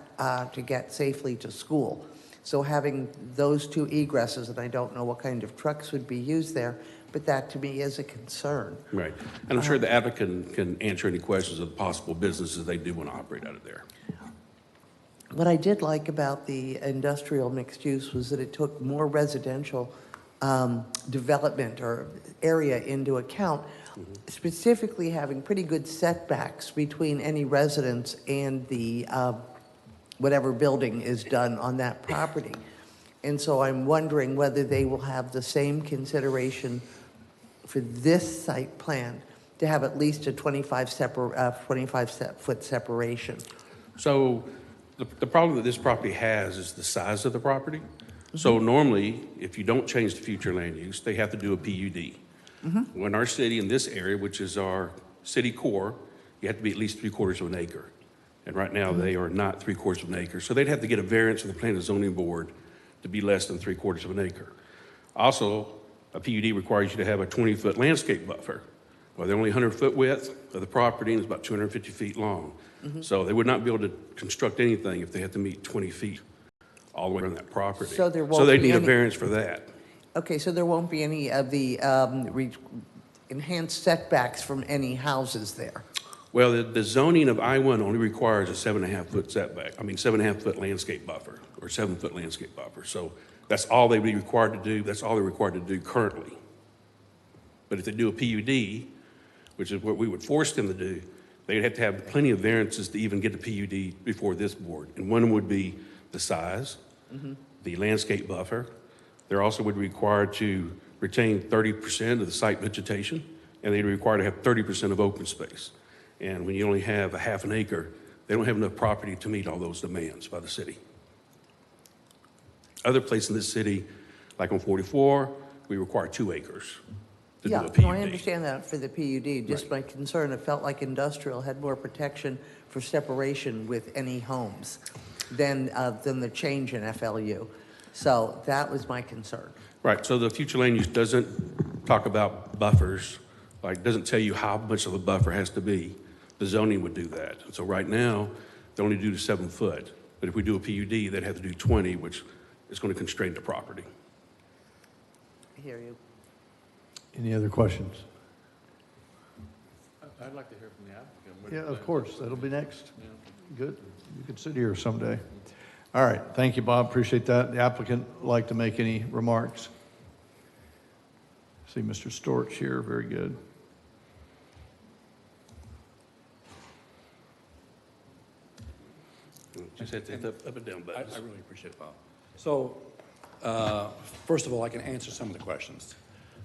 to get safely to school. So having those 2 egresses, and I don't know what kind of trucks would be used there, but that to me is a concern. Right. And I'm sure the applicant can answer any questions of the possible businesses they do want to operate out of there. What I did like about the industrial mixed use was that it took more residential development or area into account, specifically having pretty good setbacks between any residence and the whatever building is done on that property. And so I'm wondering whether they will have the same consideration for this site plan to have at least a 25-foot separation. So the problem that this property has is the size of the property. So normally, if you don't change the future land use, they have to do a PUD. When our city in this area, which is our city core, you have to be at least 3/4 of an acre. And right now, they are not 3/4 of an acre. So they'd have to get a variance from the Planning and Zoning Board to be less than 3/4 of an acre. Also, a PUD requires you to have a 20-foot landscape buffer. Well, they're only 100-foot width of the property and it's about 250 feet long. So they would not be able to construct anything if they had to meet 20 feet all the way around that property. So there won't they'd be need a any- variance for that. Okay, so there won't be any of the enhanced setbacks from any houses there? Well, the zoning of I-1 only requires a 7.5-foot setback, 7.5-foot landscape buffer, or 7-foot landscape buffer. So that's all they'd be required to do, that's all they're required to do currently. But if they do a PUD, which is what we would force them to do, they'd have to have plenty of variances to even get a PUD before this board. And one would be the size, the landscape buffer. They also would be required to retain 30% of the site vegetation, and they'd be required to have 30% of open space. And when you only have a half an acre, they don't have enough property to meet all those demands by the city. Other places in this city, like on 44, we require 2 acres to Yeah, do a PUD. no, I understand that for the PUD. Just my concern, it felt like industrial had more protection for separation with any homes than the change in FLU. So that was my concern. Right, so the future land use doesn't talk about buffers, like, doesn't tell you how much of a buffer has to be. The zoning would do that. So right now, they only do the 7 foot. But if we do a PUD, they'd have to do 20, which is going to constrain the property. I hear you. Any other questions? I'd like to hear from the applicant. Yeah, of course, that'll be next. Good, you could sit here someday. All right, thank you, Bob, appreciate that. The applicant would like to make any remarks? See Mr. Storch here, very good. Just hit the up and down buttons. I really appreciate it, Bob. So, first of all, I can answer some of the questions.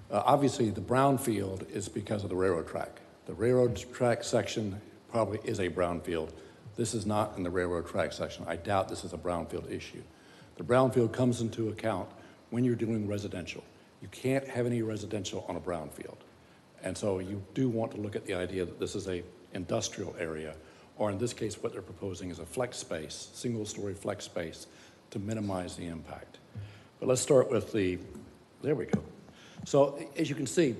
Obviously, the brownfield is because of the railroad track. The railroad track section probably is a brownfield. This is not in the railroad track section. I doubt this is a brownfield issue. The brownfield comes into account when you're doing residential. You can't have any residential on a brownfield. And so you do want to look at the idea that this is a industrial area, or in this case, what they're proposing is a flex space, single-story flex space to minimize the impact. But let's start with there we go. So as you can see,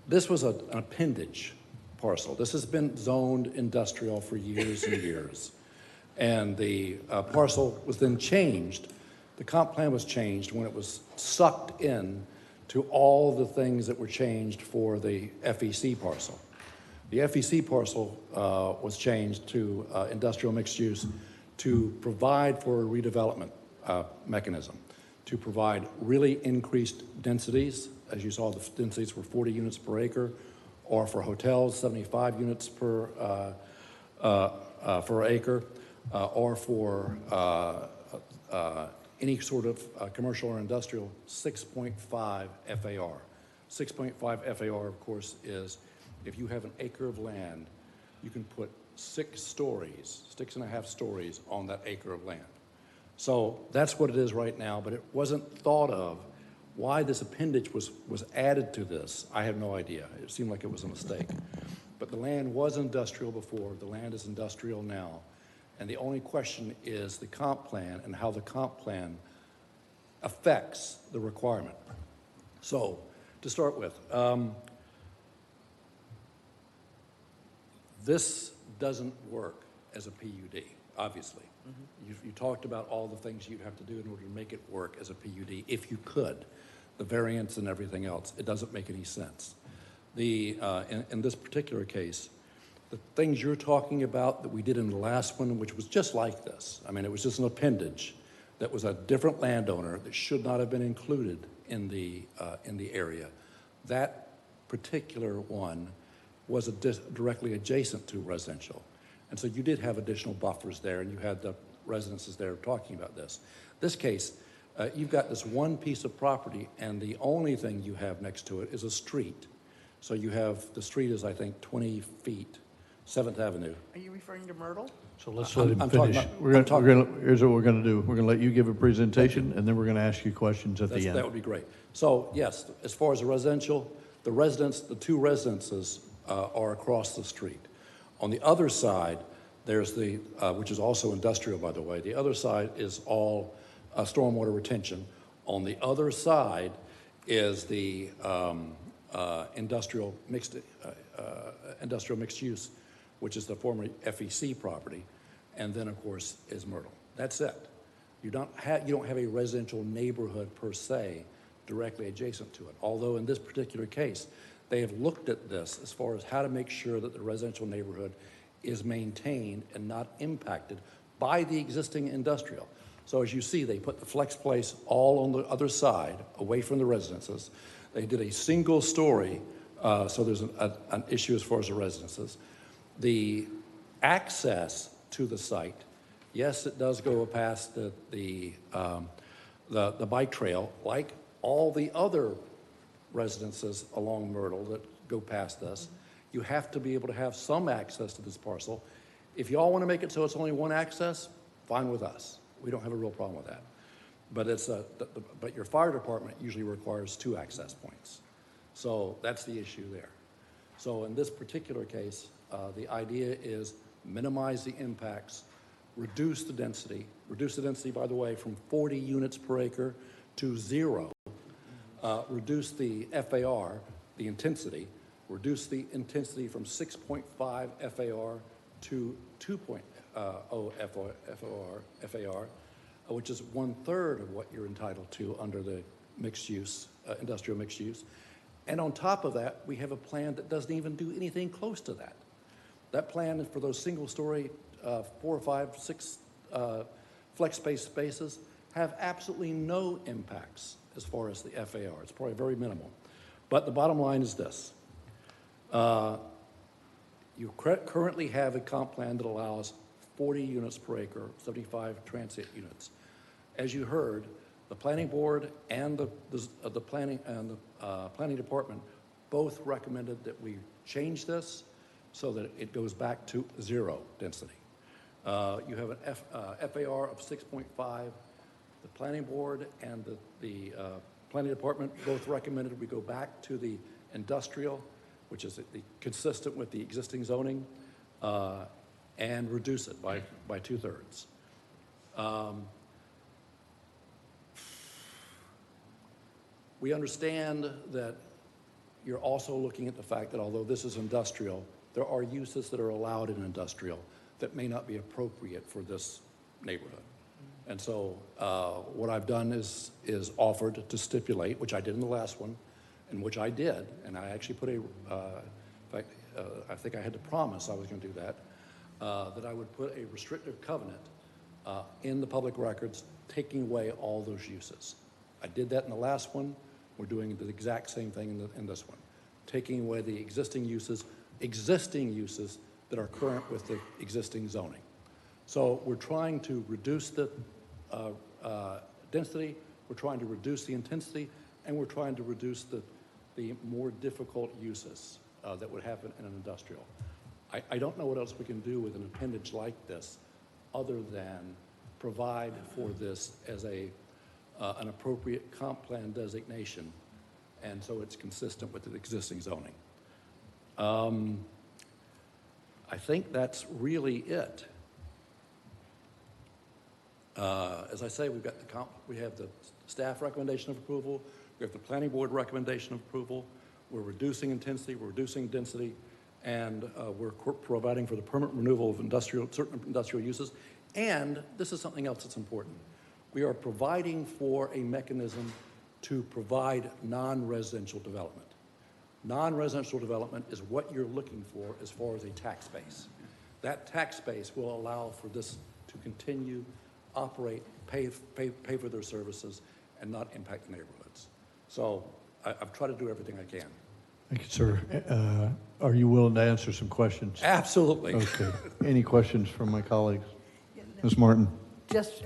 this was an appendage parcel. This has been zoned industrial for years and years. And the parcel was then changed. The comp plan was changed when it was sucked in to all the things that were changed for the FEC parcel. The FEC parcel was changed to industrial mixed use to provide for a redevelopment mechanism, to provide really increased densities. As you saw, the densities were 40 units per acre, or for hotels, 75 units per acre, or for any sort of commercial or industrial, 6.5 FAR. 6.5 FAR, of course, is if you have an acre of land, you can put 6 stories, 6.5 stories on that acre of land. So that's what it is right now, but it wasn't thought of. Why this appendage was added to this, I have no idea. It seemed like it was a mistake. But the land was industrial before, the land is industrial now. And the only question is the comp plan and how the comp plan affects the requirement. So, to start with, this doesn't work as a PUD, obviously. You talked about all the things you'd have to do in order to make it work as a PUD, if you could. The variance and everything else, it doesn't make any sense. In this particular case, the things you're talking about that we did in the last one, which was just like this, I mean, it was just an appendage that was a different landowner that should not have been included in the area. That particular one was directly adjacent to residential. And so you did have additional buffers there, and you had the residences there talking about this. This case, you've got this one piece of property, and the only thing you have next to it is a street. So you have, the street is, I think, 20 feet, 7th Avenue. Are you referring to Myrtle? So let's let him I'm talking finish. about- Here's what we're going to do. We're going to let you give a presentation, and then we're going to ask you questions at the end. That would be great. So, yes, as far as the residential, the 2 residences are across the street. On the other side, there's which is also industrial, by the way. The other side is all stormwater retention. On the other side is the industrial mixed use, which is the former FEC property, and then, of course, is Myrtle. That's it. You don't have a residential neighborhood per se directly adjacent to it. Although in this particular case, they have looked at this as far as how to make sure that the residential neighborhood is maintained and not impacted by the existing industrial. So as you see, they put the flex place all on the other side, away from the residences. They did a single story, so there's an issue as far as the residences. The access to the site, yes, it does go past the bike trail, like all the other residences along Myrtle that go past this. You have to be able to have some access to this parcel. If you all want to make it so it's only one access, fine with us. We don't have a real problem with that. But but your fire department usually requires 2 access points. So that's the issue there. So in this particular case, the idea is minimize the impacts, reduce the density, by the way, from 40 units per acre to 0, reduce the FAR, the intensity, reduce the intensity from 6.5 FAR to 2.0 FAR, which is 1/3 of what you're entitled to under the mixed use, industrial mixed use. And on top of that, we have a plan that doesn't even do anything close to that. That plan is for those single-story, 4, 5, 6 flex space spaces have absolutely no impacts as far as the FAR. It's probably very minimal. But the bottom line is this. You currently have a comp plan that allows 40 units per acre, 75 transient units. As you heard, the planning board and the planning department both recommended that we change this so that it goes back to 0 density. You have an FAR of 6.5. The planning board and the planning department both recommended we go back to the industrial, which is consistent with the existing zoning, and reduce it by 2/3. We understand that you're also looking at the fact that although this is industrial, there are uses that are allowed in industrial that may not be appropriate for this neighborhood. And so what I've done is offered to stipulate, which I did in the last one, and which I did, and I actually put in fact, I think I had to promise I was going to do that, that I would put a restrictive covenant in the public records taking away all those uses. I did that in the last one. We're doing the exact same thing in this one, taking away the existing uses that are current with the existing zoning. So we're trying to reduce the density, we're trying to reduce the intensity, and we're trying to reduce the more difficult uses that would happen in an industrial. I don't know what else we can do with an appendage like this other than provide for this as an appropriate comp plan designation, and so it's consistent with the existing zoning. I think that's really it. As I say, we have the staff recommendation of approval, we have the planning board recommendation of approval, we're reducing intensity, we're reducing density, and we're providing for the permanent removal of certain industrial uses. And this is something else that's important. We are providing for a mechanism to provide non-residential development. Non-residential development is what you're looking for as far as a tax base. That tax base will allow for this to continue, operate, pay for their services, and not impact the neighborhoods. So I've tried to do everything I can. Thank you, sir. Are you willing to answer some questions? Absolutely. Okay. Any questions from my colleagues? Ms. Martin? Just,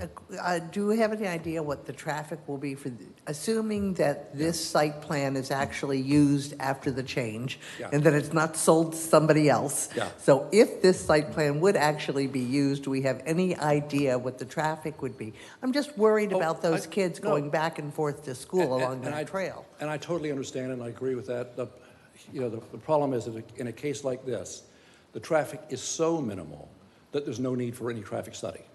do we have any idea what the traffic will be for, assuming that this site plan is actually used after the change, and that it's not sold to somebody else? Yeah. So if this site plan would actually be used, do we have any idea what the traffic would be? I'm just worried about those kids going back and forth to school along that trail. And I totally understand, and I agree with that. The problem is that in a case like this, the traffic is so minimal that there's no need for any traffic study.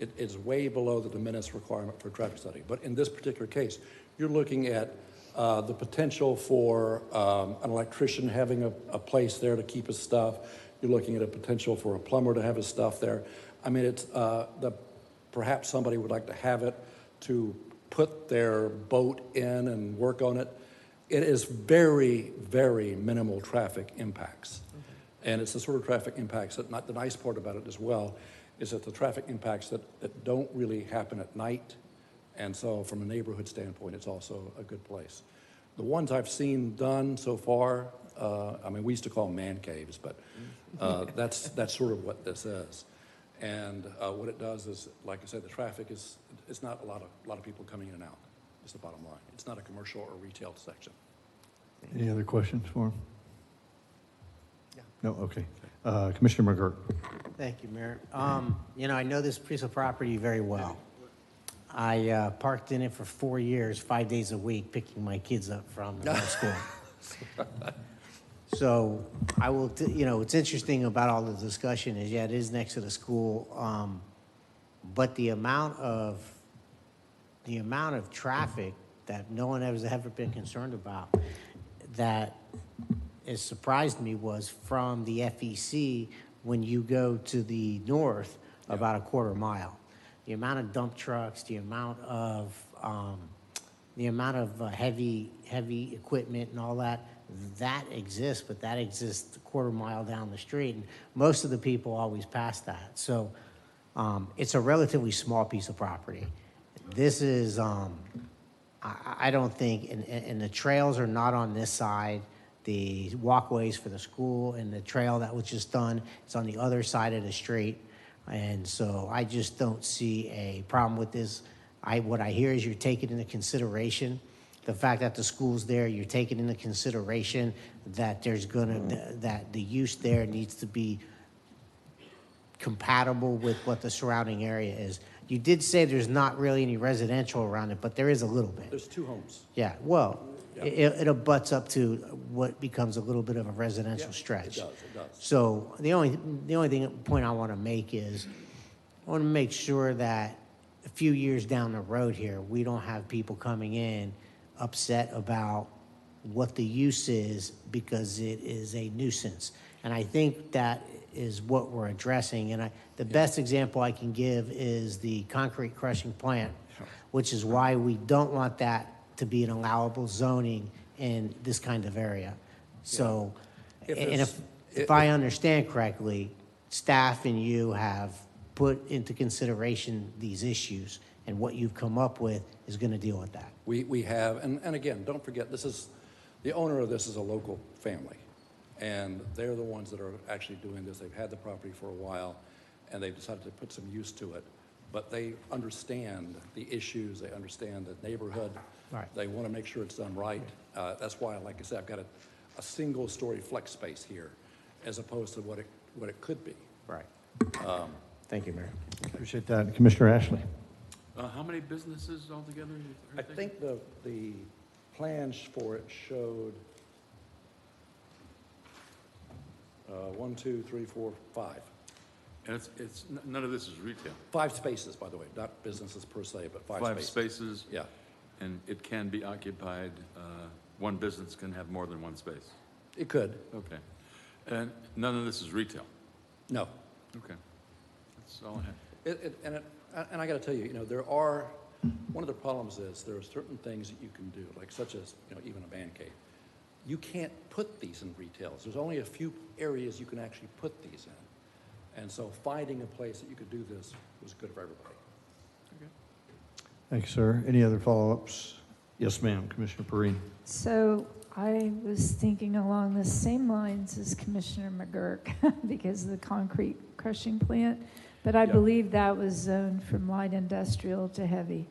It is way below the de minimis requirement for a traffic study. But in this particular case, you're looking at the potential for an electrician having a place there to keep his stuff. You're looking at a potential for a plumber to have his stuff there. I mean, it's perhaps somebody would like to have it to put their boat in and work on it. It is very, very minimal traffic impacts. And it's the sort of traffic impacts that, not the nice part about it as well, is that the traffic impacts that don't really happen at night. And so from a neighborhood standpoint, it's also a good place. The ones I've seen done so far, I mean, we used to call them man caves, but that's sort of what this is. And what it does is, like I said, the traffic it's not a lot of people coming in and out. Is the bottom line. It's not a commercial or retail section. Any other questions for him? No? Okay. Commissioner McGurk. Thank you, Mayor. I know this piece of property very well. I parked in it for 4 years, 5 days a week, picking my kids up from school. So I will, you know, what's interesting about all the discussion is, yeah, it is next to the school, but the amount of traffic that no one has ever been concerned about that has surprised me was from the FEC when you go to the north about a quarter mile. The amount of dump trucks, the amount of heavy equipment and all that exists, but that exists a quarter mile down the street, and most of the people always pass that. So it's a relatively small piece of property. This is, I don't think, and the trails are not on this side. The walkways for the school and the trail that was just done is on the other side of the street. And so I just don't see a problem with this. What I hear is you're taking into consideration the fact that the school's there. You're taking into consideration that that the use there needs to be compatible with what the surrounding area is. You did say there's not really any residential around it, but there is a little bit. There's 2 homes. Yeah, well, it abuts up to what becomes a little bit of a residential stretch. It does. So the only point I want to make is I want to make sure that a few years down the road here, we don't have people coming in upset about what the use is because it is a nuisance. And I think that is what we're addressing. And the best example I can give is the concrete crushing plant, which is why we don't want that to be an allowable zoning in this kind of area. So, if I understand correctly, staff and you have put into consideration these issues, and what you've come up with is going to deal with that. We have, and again, don't forget, the owner of this is a local family, and they're the ones that are actually doing this. They've had the property for a while, and they've decided to put some use to it. But they understand the issues, they understand the neighborhood. Right. They want to make sure it's done right. That's why, like I said, I've got a single-story flex space here, as opposed to what it could be. Right. Thank you, Mayor. Appreciate that. Commissioner Ashley. How many businesses altogether? I think the plans for it showed 1, 2, 3, 4, 5. And none of this is retail. 5 spaces, by the way, not businesses per se, but 5 5 spaces. spaces? Yeah. And it can be occupied, one business can have more than one space? It could. Okay. And none of this is retail? No. Okay. That's all I have. And I got to tell you, one of the problems is there are certain things that you can do, like such as, even a man cave. You can't put these in retails. There's only a few areas you can actually put these in. And so finding a place that you could do this was good for everybody. Okay. Thank you, sir. Any other follow-ups? Yes, ma'am. Commissioner Perrine. So I was thinking along the same lines as Commissioner McGurk because of the concrete crushing plant, but I believe that was zoned from light industrial to heavy.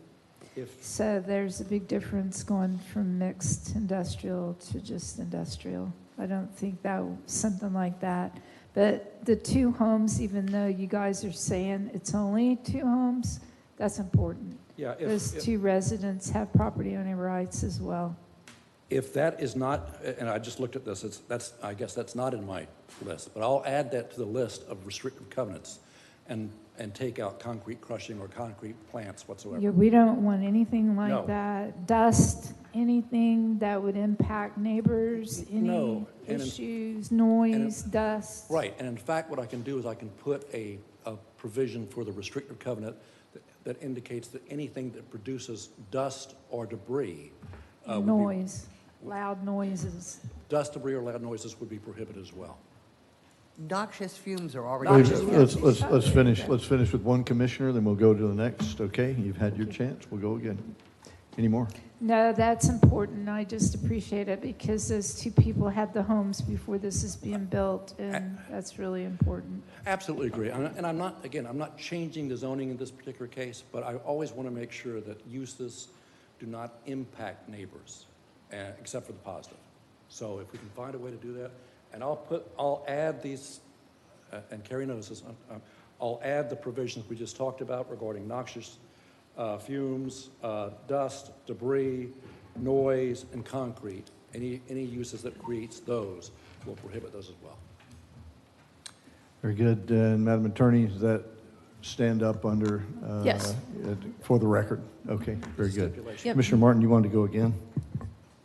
So there's a big difference going from mixed industrial to just industrial. I don't think something like that. But the 2 homes, even though you guys are saying it's only 2 homes, that's important. Yeah, Those 2 residents have property owner rights as well. If that is not, and I just looked at this, I guess that's not in my list, but I'll add that to the list of restrictive covenants and take out concrete crushing or concrete plants whatsoever. Yeah, we don't want anything like No. that. Dust, anything that would impact neighbors, any No. issues, noise, dust. Right, and in fact, what I can do is I can put a provision for the restrictive covenant that indicates that anything that produces dust or debris Noise, loud noises. dust, debris, or loud noises would be prohibited as well. Noxious fumes are already. Let's finish with one commissioner, then we'll go to the next. Okay, you've had your chance. We'll go again. Any more? No, that's important. I just appreciate it because those 2 people had the homes before this is being built, and that's really important. Absolutely agree. And I'm not changing the zoning in this particular case, but I always want to make sure that uses do not impact neighbors, except for the positive. So if we can find a way to do that, and I'll add these, and Carrie notices, I'll add the provisions we just talked about regarding noxious fumes, dust, debris, noise, and concrete Any uses that creates those, will prohibit those as well. Very good. Madam Attorney, does that stand up under? Yes. For the record? Okay, very good. Stipulation. Yep. Commissioner Martin, you wanted to go again?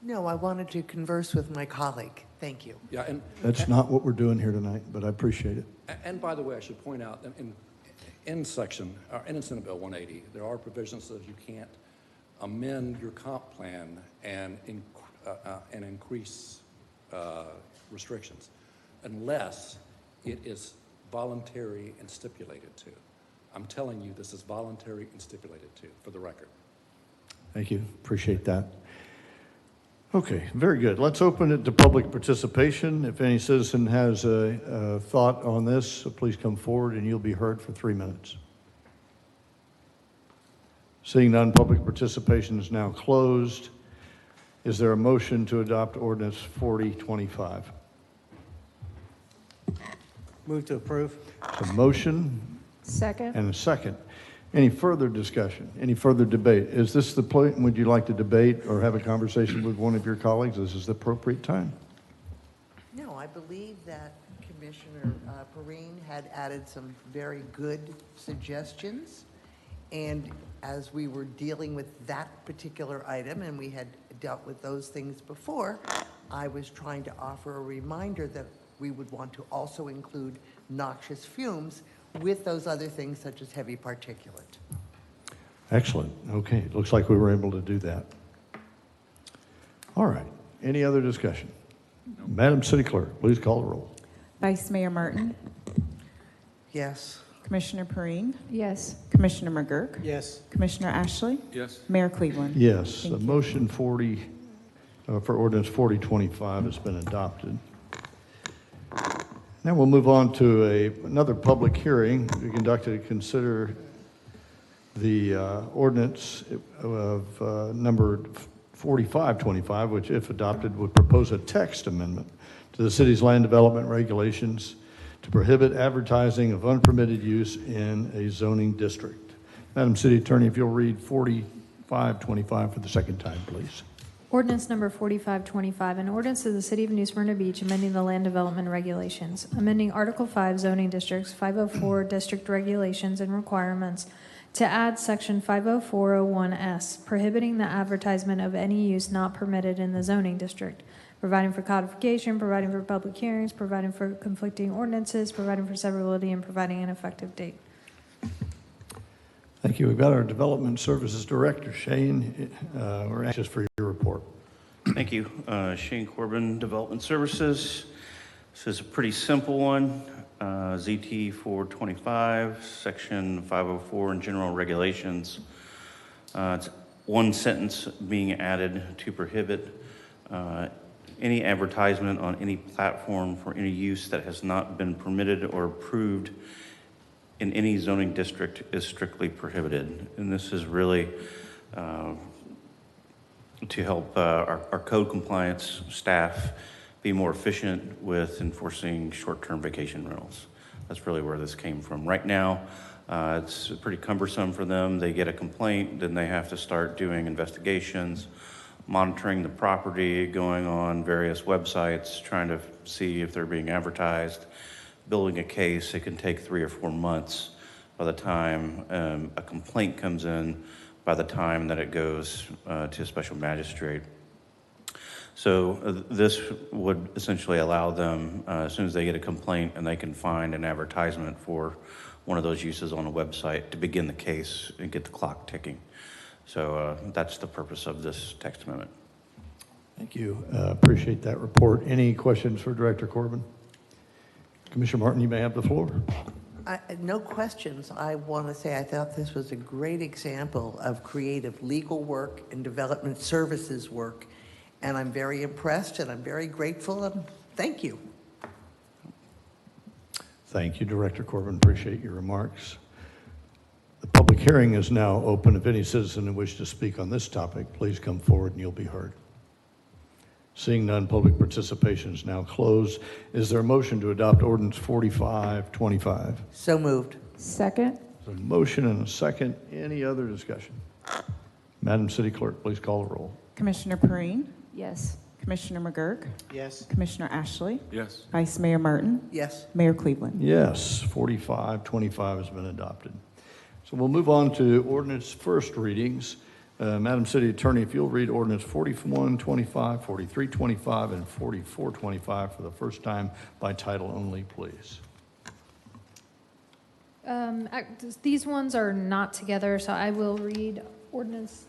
No, I wanted to converse with my colleague. Thank you. Yeah, and That's not what we're doing here tonight, but I appreciate it. And by the way, I should point out, that in Senate Bill 180, there are provisions that you can't amend your comp plan and increase restrictions unless it is voluntary and stipulated to. I'm telling you, this is voluntary and stipulated to, for the record. Thank you. Appreciate that. Okay, very good. Let's open it to public participation. If any citizen has a thought on this, please come forward and you'll be heard for 3 minutes. Seeing none, public participation is now closed. Is there a motion to adopt ordinance 4025? Move to approve. A motion Second. and a second. Any further discussion? Any further debate? Is this the point? Would you like to debate or have a conversation with one of your colleagues? This is the appropriate time. No, I believe that Commissioner Perrine had added some very good suggestions. And as we were dealing with that particular item, and we had dealt with those things before, I was trying to offer a reminder that we would want to also include noxious fumes with those other things such as heavy particulate. Excellent. Okay, it looks like we were able to do that. All right. Any other discussion? Madam City Clerk, please call the roll. Vice Mayor Martin, Yes. Commissioner Perrine, Yes. Commissioner McGurk, Yes. Commissioner Ashley, Yes. Mayor Cleveland. Yes, the Thank you. motion 40 for ordinance 4025 has been adopted. Now we'll move on to another public hearing to be conducted to consider the ordinance of number 4525, which if adopted would propose a text amendment to the city's land development regulations to prohibit advertising of unpermitted use in a zoning district. Madam City Attorney, if you'll read 4525 for the second time, please. Ordinance number 4525, an ordinance of the City of New Smyrna Beach amending the land development regulations, amending Article 5 zoning districts, 504 district regulations and requirements to add section 50401S, prohibiting the advertisement of any use not permitted in the zoning district, providing for codification, providing for public hearings, providing for conflicting ordinances, providing for severability, and providing an effective date. Thank you. We've got our Development Services Director, Shane. We're anxious for your report. Thank you. Shane Corbin, Development Services. This is a pretty simple one. ZT 425, Section 504 in General Regulations. It's one sentence being added to prohibit any advertisement on any platform for any use that has not been permitted or approved in any zoning district is strictly prohibited. And this is really to help our code compliance staff be more efficient with enforcing short-term vacation rentals. That's really where this came from. Right now, it's pretty cumbersome for them. They get a complaint, then they have to start doing investigations, monitoring the property, going on various websites, trying to see if they're being advertised, building a case. It can take 3 or 4 months by the time a complaint comes in, by the time that it goes to a special magistrate. So this would essentially allow them, as soon as they get a complaint and they can find an advertisement for one of those uses on a website, to begin the case and get the clock ticking. So that's the purpose of this text amendment. Thank you. Appreciate that report. Any questions for Director Corbin? Commissioner Martin, you may have the floor. No questions. I want to say I thought this was a great example of creative legal work and development services work. And I'm very impressed and I'm very grateful and thank you. Thank you, Director Corbin. Appreciate your remarks. The public hearing is now open. If any citizen who wishes to speak on this topic, please come forward and you'll be heard. Seeing none, public participation is now closed. Is there a motion to adopt ordinance 4525? So moved. Second. There's a motion and a second. Any other discussion? Madam City Clerk, please call the roll. Commissioner Perrine, Yes. Commissioner McGurk? Yes. Commissioner Ashley? Yes. Vice Mayor Martin? Yes. Mayor Cleveland? Yes, 4525 has been adopted. So we'll move on to ordinance first readings. Madam City Attorney, if you'll read ordinance 4125, 4325, and 4425 for the first time by title only, please. These ones are not together, so I will read ordinance.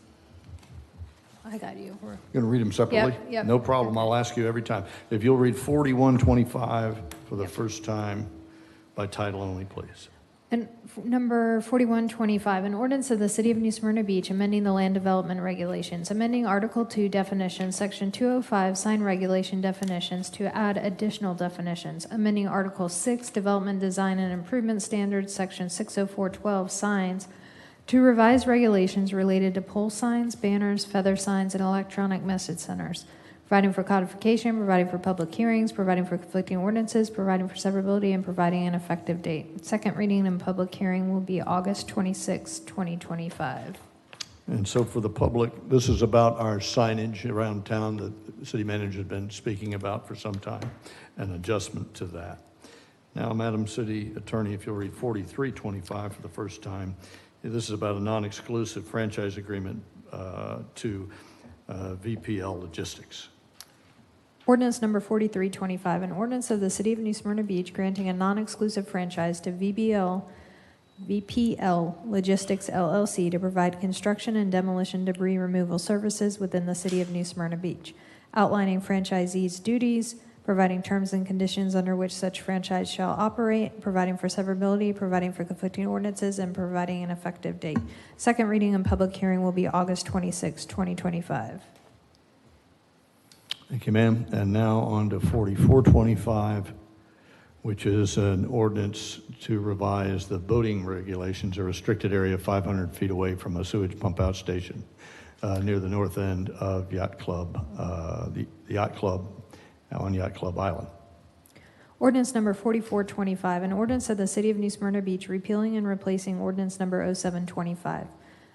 I got you. You're going to read them separately? Yep. No problem. I'll ask you every time. If you'll read 4125 for the first time by title only, please. And number 4125, an ordinance of the City of New Smyrna Beach amending the land development regulations, amending Article 2 definitions, Section 205 sign regulation definitions to add additional definitions, amending Article 6 development design and improvement standards, Section 60412 signs to revise regulations related to pole signs, banners, feather signs, and electronic message centers, providing for codification, providing for public hearings, providing for conflicting ordinances, providing for severability, and providing an effective date. Second reading and public hearing will be August 26, 2025. And so for the public, this is about our signage around town that the city manager has been speaking about for some time, an adjustment to that. Now, Madam City Attorney, if you'll read 4325 for the first time, this is about a non-exclusive franchise agreement to VPL Logistics. Ordinance number 4325, an ordinance of the City of New Smyrna Beach granting a non-exclusive franchise to VPL Logistics LLC to provide construction and demolition debris removal services within the City of New Smyrna Beach, outlining franchisees' duties, providing terms and conditions under which such franchise shall operate, providing for severability, providing for conflicting ordinances, and providing an effective date. Second reading and public hearing will be August 26, 2025. Thank you, ma'am. And now on to 4425, which is an ordinance to revise the boating regulations, a restricted area 500 feet away from a sewage pump out station near the north end of Yacht Club, the Yacht Club on Yacht Club Island. Ordinance number 4425, an ordinance of the City of New Smyrna Beach repealing and replacing ordinance number 0725.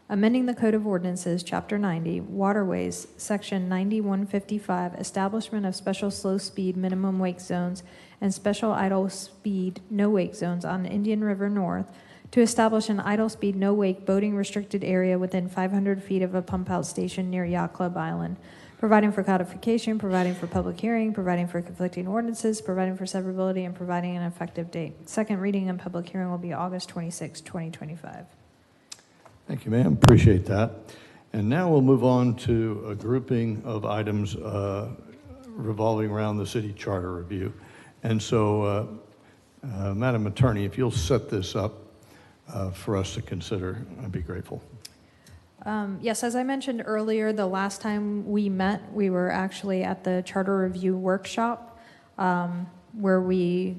Amending the Code of Ordinances, Chapter 90, Waterways, Section 9155, Establishment of Special Slow Speed Minimum Wake Zones and Special Idle Speed No Wake Zones on Indian River North to establish an idle speed no wake boating restricted area within 500 feet of a pump out station near Yacht Club Island, providing for codification, providing for public hearing, providing for conflicting ordinances, providing for severability, and providing an effective date. Second reading and public hearing will be August 26, 2025. Thank you, ma'am. Appreciate that. And now we'll move on to a grouping of items revolving around the city charter review. And so, Madam Attorney, if you'll set this up for us to consider, I'd be grateful. Yes, as I mentioned earlier, the last time we met, we were actually at the Charter Review Workshop, where we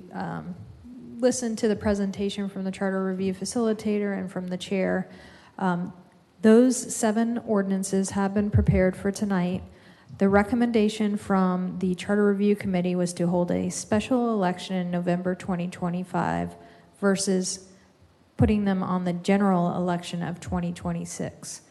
listened to the presentation from the Charter Review Facilitator and from the Chair. Those 7 ordinances have been prepared for tonight. The recommendation from the Charter Review Committee was to hold a special election in November 2025 versus putting them on the general election of 2026.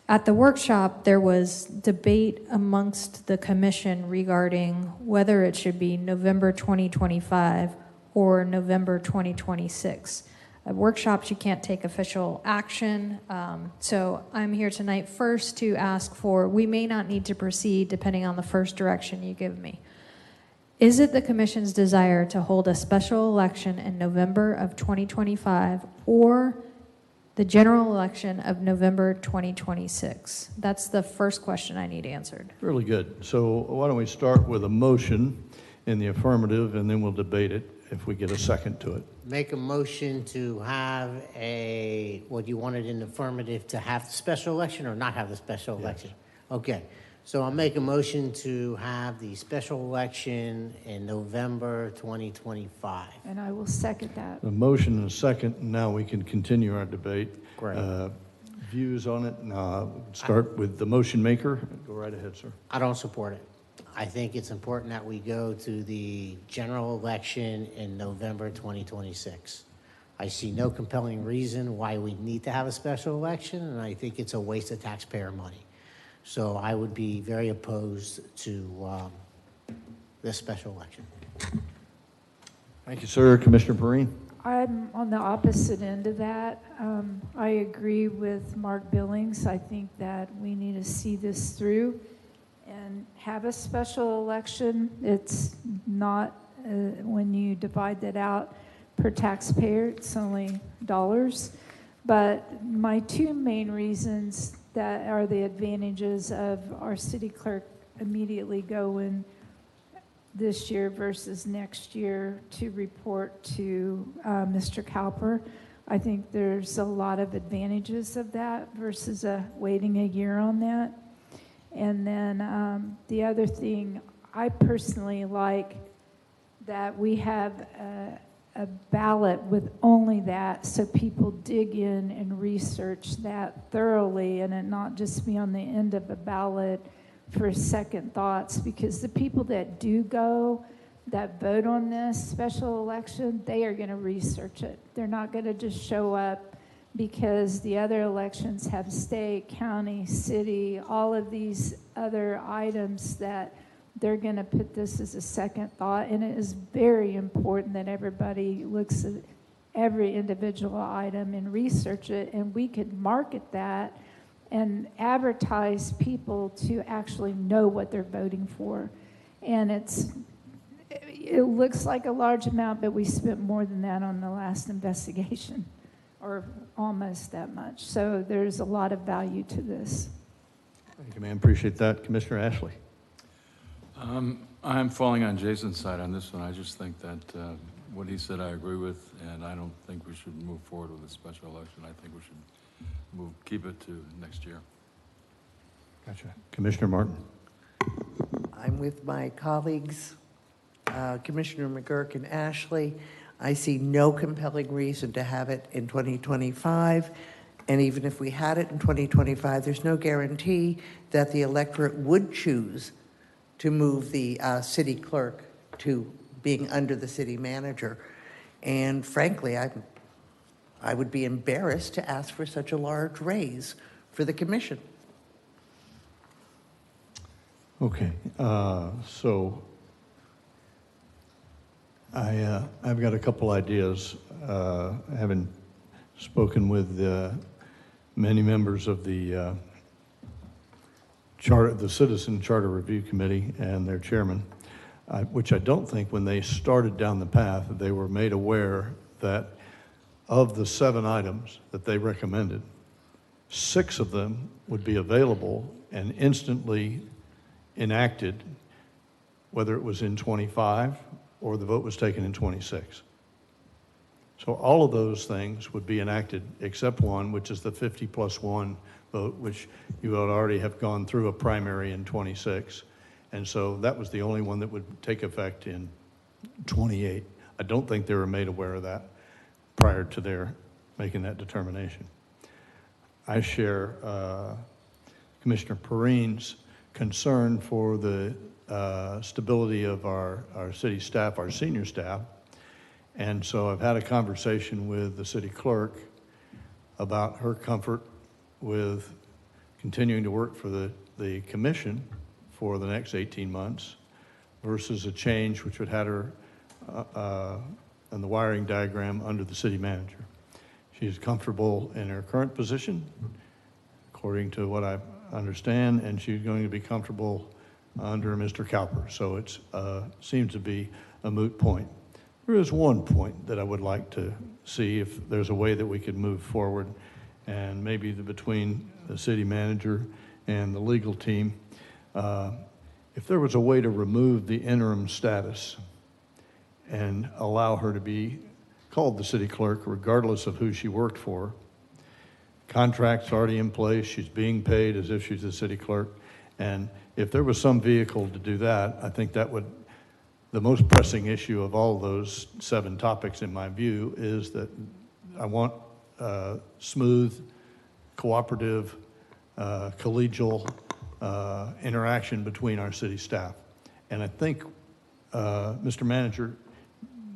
At the workshop, there was debate amongst the commission regarding whether it should be November 2025 or November 2026. At workshops, you can't take official action. So I'm here tonight first to ask for, we may not need to proceed depending on the first direction you give me. Is it the commission's desire to hold a special election in November of 2025 or the general election of November 2026? That's the first question I need answered. Really good. So why don't we start with a motion in the affirmative, and then we'll debate it if we get a second to it. Make a motion to have what you wanted in the affirmative, to have the special election or not have the special election? Okay. So I'll make a motion to have the special election in November 2025. And I will second that. A motion and a second, and now we can continue our debate. Great. Views on it? Start with the motion maker. Go right ahead, sir. I don't support it. I think it's important that we go to the general election in November 2026. I see no compelling reason why we need to have a special election, and I think it's a waste of taxpayer money. So I would be very opposed to this special election. Thank you, sir. Commissioner Perrine? I'm on the opposite end of that. I agree with Mark Billings. I think that we need to see this through and have a special election. It's not, when you divide that out per taxpayer, it's only dollars. But my two main reasons that are the advantages of our city clerk immediately going this year versus next year to report to Mr. Cowper. I think there's a lot of advantages of that versus waiting a year on that. And then the other thing, I personally like that we have a ballot with only that, so people dig in and research that thoroughly and it not just be on the end of a ballot for second thoughts, because the people that do go, that vote on this special election, they are going to research it. They're not going to just show up because the other elections have state, county, city, all of these other items that they're going to put this as a second thought. And it is very important that everybody looks at every individual item and research it, and we could market that and advertise people to actually know what they're voting for. And it looks like a large amount, but we spent more than that on the last investigation, or almost that much. So there's a lot of value to this. Thank you, ma'am. Appreciate that. Commissioner Ashley? I'm falling on Jason's side on this one. I just think that what he said I agree with, and I don't think we should move forward with a special election. I think we should keep it to next year. Gotcha. Commissioner Martin? I'm with my colleagues, Commissioner McGurk and Ashley. I see no compelling reason to have it in 2025. And even if we had it in 2025, there's no guarantee that the electorate would choose to move the city clerk to being under the city manager. And frankly, I would be embarrassed to ask for such a large raise for the commission. Okay, so I've got a couple ideas. Having spoken with many members of the Citizen Charter Review Committee and their chairman, which I don't think when they started down the path, they were made aware that of the 7 items that they recommended, 6 of them would be available and instantly enacted, whether it was in 25 or the vote was taken in 26. So all of those things would be enacted except one, which is the 50+1 vote, which you would already have gone through a primary in 26. And so that was the only one that would take effect in 28. I don't think they were made aware of that prior to their making that determination. I share Commissioner Perrine's concern for the stability of our city staff, our senior staff. And so I've had a conversation with the city clerk about her comfort with continuing to work for the commission for the next 18 months versus a change which would have her on the wiring diagram under the city manager. She's comfortable in her current position, according to what I understand, and she's going to be comfortable under Mr. Cowper. So it seems to be a moot point. There is one point that I would like to see if there's a way that we could move forward, and maybe between the city manager and the legal team, if there was a way to remove the interim status and allow her to be called the city clerk regardless of who she worked for. Contract's already in place, she's being paid as if she's the city clerk, and if there was some vehicle to do that, I think that would, the most pressing issue of all of those 7 topics in my view is that I want smooth, cooperative, collegial interaction between our city staff. And I think, Mr. Manager,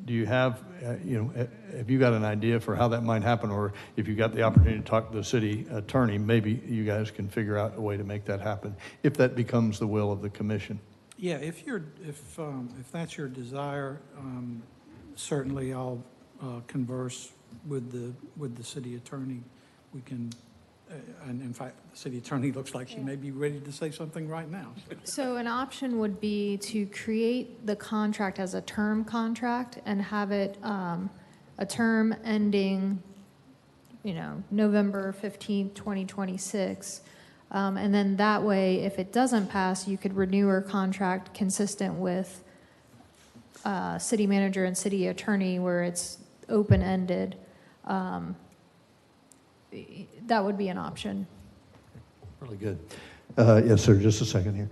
do you have, have you got an idea for how that might happen? Or if you got the opportunity to talk to the city attorney, maybe you guys can figure out a way to make that happen, if that becomes the will of the commission. Yeah, if that's your desire, certainly I'll converse with the city attorney. We can, and in fact, the city attorney looks like she may be ready to say something right now. So an option would be to create the contract as a term contract and have it a term ending, November 15th, 2026. And then that way, if it doesn't pass, you could renew her contract consistent with city manager and city attorney where it's open-ended. That would be an option. Really good. Yes, sir, just a second here.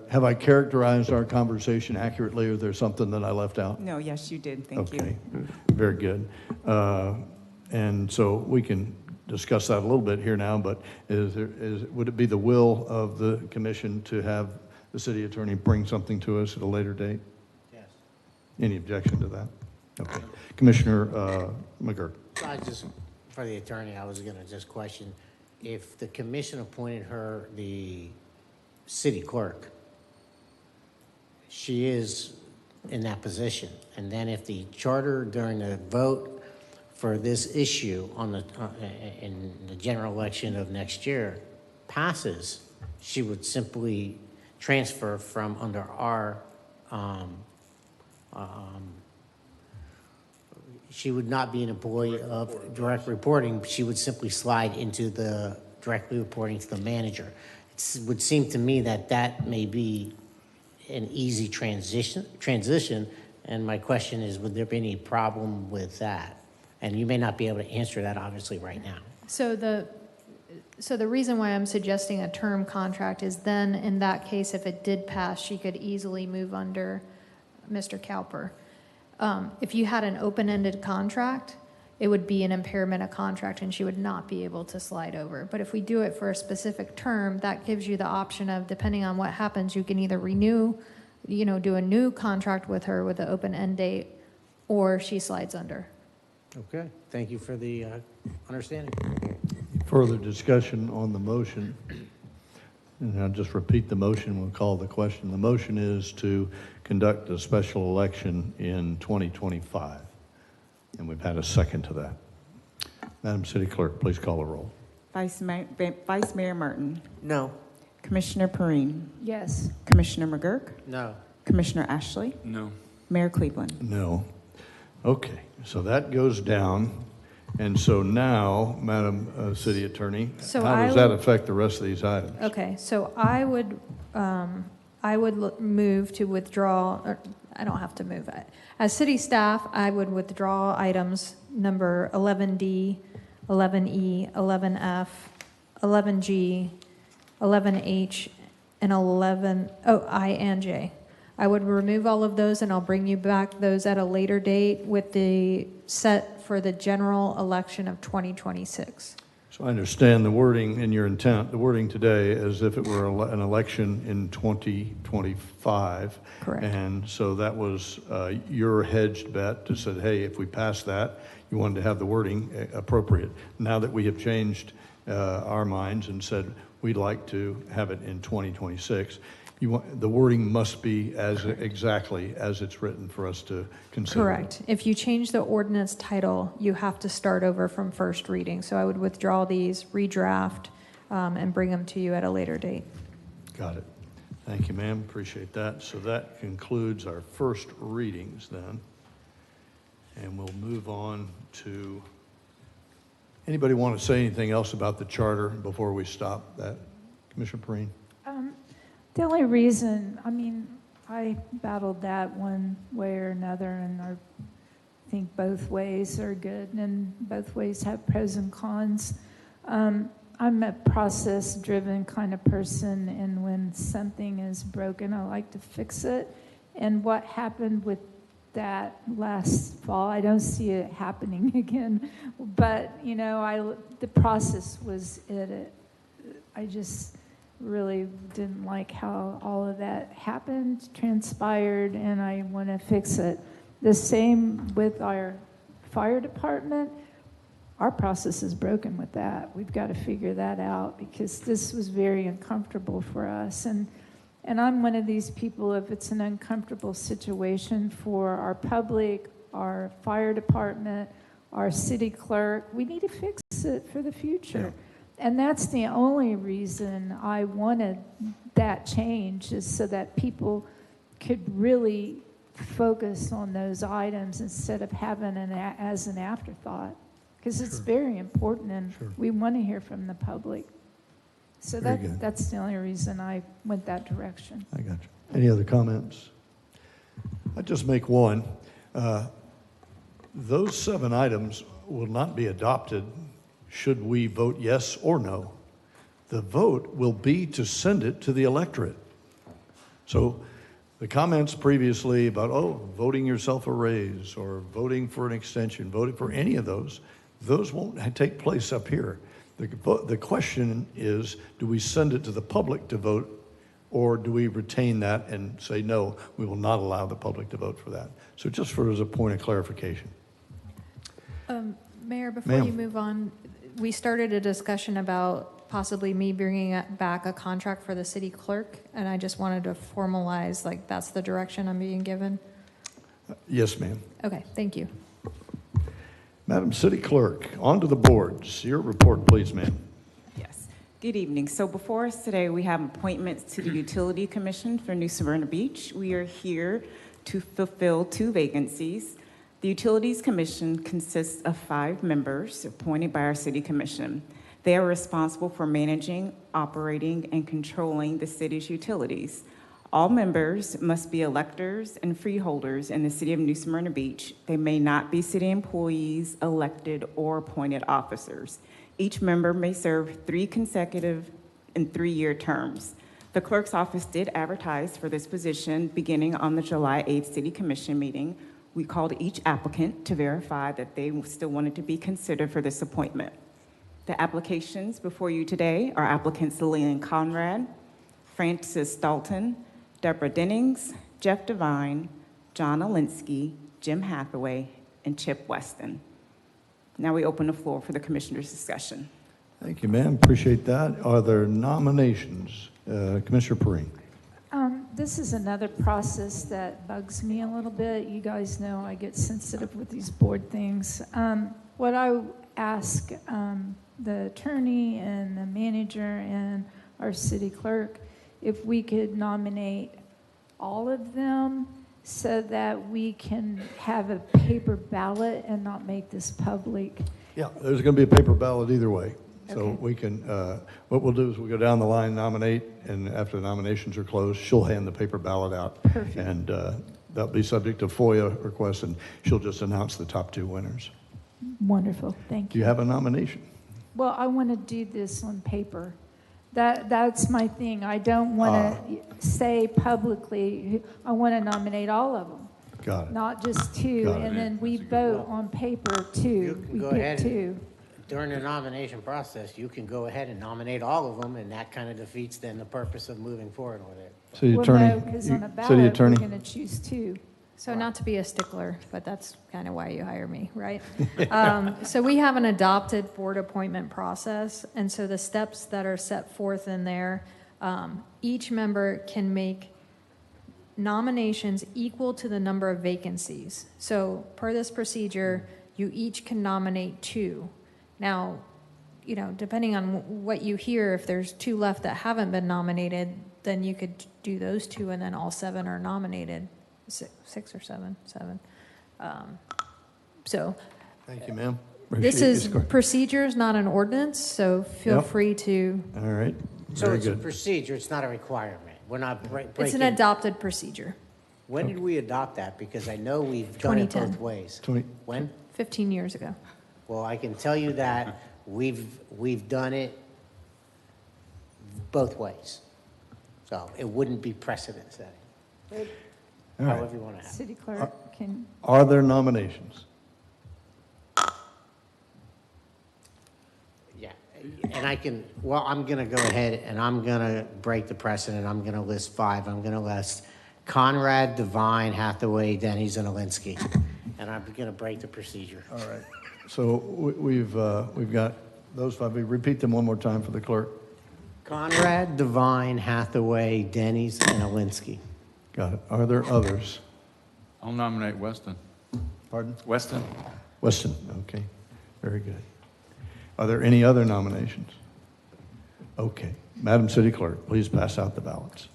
Have I characterized our conversation accurately, or is there something that I left out? No, yes, you did. Thank you. Okay, very good. And so we can discuss that a little bit here now, but would it be the will of the commission to have the city attorney bring something to us at a later date? Yes. Any objection to that? Okay. Commissioner McGurk. For the attorney, I was going to just question, if the commission appointed her the city clerk, she is in that position. And then if the charter during the vote for this issue in the general election of next year passes, she would simply transfer from under our she would not be an employee of direct reporting. She would simply slide into the directly reporting to the manager. It would seem to me that may be an easy transition. And my question is, would there be any problem with that? And you may not be able to answer that, obviously, right now. So the reason why I'm suggesting a term contract is then, in that case, if it did pass, she could easily move under Mr. Cowper. If you had an open-ended contract, it would be an impairment of contract and she would not be able to slide over. But if we do it for a specific term, that gives you the option of, depending on what happens, you can either renew, do a new contract with her with an open end date, or she slides under. Okay, thank you for the understanding. Further discussion on the motion. And I'll just repeat the motion, we'll call the question. The motion is to conduct a special election in 2025. And we've had a second to that. Madam City Clerk, please call the roll. Vice Mayor Martin. No. Commissioner Perrine. Yes. Commissioner McGurk. No. Commissioner Ashley. No. Mayor Cleveland. No. Okay, so that goes down. And so now, Madam City Attorney, So how does that affect the rest of these items? Okay, so I would move to withdraw, or I don't have to move it. As city staff, I would withdraw items number 11D, 11E, 11F, 11G, 11H, and I and J. I would remove all of those, and I'll bring you back those at a later date with the set for the general election of 2026. So I understand the wording and your intent. The wording today as if it were an election in 2025. Correct. And so that was your hedged bet to say, hey, if we pass that, you wanted to have the wording appropriate. Now that we have changed our minds and said we'd like to have it in 2026, the wording must be exactly as it's written for us to consider. Correct. If you change the ordinance title, you have to start over from first reading. So I would withdraw these, redraft, and bring them to you at a later date. Got it. Thank you, ma'am. Appreciate that. So that concludes our first readings then. And we'll move on to, anybody want to say anything else about the charter before we stop that? Commissioner Perrine? The only reason, I battled that one way or another, and I think both ways are good, and both ways have pros and cons. I'm a process-driven kind of person, and when something is broken, I like to fix it. And what happened with that last fall, I don't see it happening again. But, the process was it. I just really didn't like how all of that happened, transpired, and I want to fix it. The same with our fire department. Our process is broken with that. We've got to figure that out because this was very uncomfortable for us. And I'm one of these people, if it's an uncomfortable situation for our public, our fire department, our city clerk, we need to fix it for the future. And that's the only reason I wanted that change, is so that people could really focus on those items instead of having it as an afterthought. Because it's very important, and we want to hear from the public. So that's the only reason I went that direction. I got you. Any other comments? I'd just make one. Those 7 items will not be adopted should we vote yes or no. The vote will be to send it to the electorate. So the comments previously about, voting yourself a raise or voting for an extension, voting for any of those won't take place up here. The question is, do we send it to the public to vote, or do we retain that and say, no, we will not allow the public to vote for that? So just as a point of clarification. Mayor, before you move on, we started a discussion about possibly me bringing back a contract for the city clerk, and I just wanted to formalize, like, that's the direction I'm being given. Yes, ma'am. Okay, thank you. Madam City Clerk, on to the boards. Your report, please, ma'am. Yes. Good evening. So before us today, we have appointments to the Utility Commission for New Smyrna Beach. We are here to fulfill 2 vacancies. The Utilities Commission consists of 5 members appointed by our City Commission. They are responsible for managing, operating, and controlling the city's utilities. All members must be electors and freeholders in the city of New Smyrna Beach. They may not be city employees, elected, or appointed officers. Each member may serve 3 consecutive and 3-year terms. The clerk's office did advertise for this position beginning on the July 8th City Commission meeting. We called each applicant to verify that they still wanted to be considered for this appointment. The applications before you today are applicants Lillian Conrad, Francis Dalton, Deborah Dennings, Jeff Devine, John Alinsky, Jim Hathaway, and Chip Weston. Now we open the floor for the commissioner's discussion. Thank you, ma'am. Appreciate that. Are there nominations? Commissioner Perrine. This is another process that bugs me a little bit. You guys know I get sensitive with these board things. What I ask the attorney and the manager and our city clerk, if we could nominate all of them so that we can have a paper ballot and not make this public. Yeah, there's going to be a paper ballot either way. So Okay. we can, what we'll do is we'll go down the line, nominate, and after the nominations are closed, she'll hand the paper ballot out. Perfect. And that'll be subject to FOIA requests, and she'll just announce the top 2 winners. Wonderful, thank Do you. you have a nomination? Well, I want to do this on paper. That's my thing. I don't want to say publicly, I want to nominate all of them. Got it. Not just 2, Got it. and then we vote on paper 2. We go pick ahead 2. During the nomination process, you can go ahead and nominate all of them, and that kind of defeats then the purpose of moving forward with it. City Well, Attorney. no, because on a City ballot, we're Attorney. going to choose 2. So not to be a stickler, but that's kind of why you hire me, right? So we have an adopted board appointment process, and so the steps that are set forth in there, each member can make nominations equal to the number of vacancies. So per this procedure, you each can nominate 2. Now, you know, depending on what you hear, if there's 2 left that haven't been nominated, then you could do those 2 and then all 7 are nominated. 6 or 7. So Thank you, ma'am. this Appreciate is your score. procedures, not an ordinance, so feel Yep. free to, All right. So Very it's a good. procedure, it's not a requirement. We're not breaking. it's an adopted procedure, When did we adopt that? Because I know we've done it 2010. both ways. 20 When? 15 years ago. Well, I can tell you that we've done it both ways. So it wouldn't be precedent setting. All right. However you want to have it. City clerk can, Are there nominations? Yeah, and I can, well, I'm going to go ahead and I'm going to break the precedent. I'm going to list 5. I'm going to list Conrad, Devine, Hathaway, Denny's, and Alinsky. And I'm going to break the procedure. All right. So we've got those five. Repeat them one more time for the clerk. Conrad, Devine, Hathaway, Denny's, and Alinsky. Got it. Are there others? I'll nominate Weston. Pardon? Weston. Weston, okay. Very good. Are there any other nominations? Okay. Madam City Clerk, please pass out the ballots.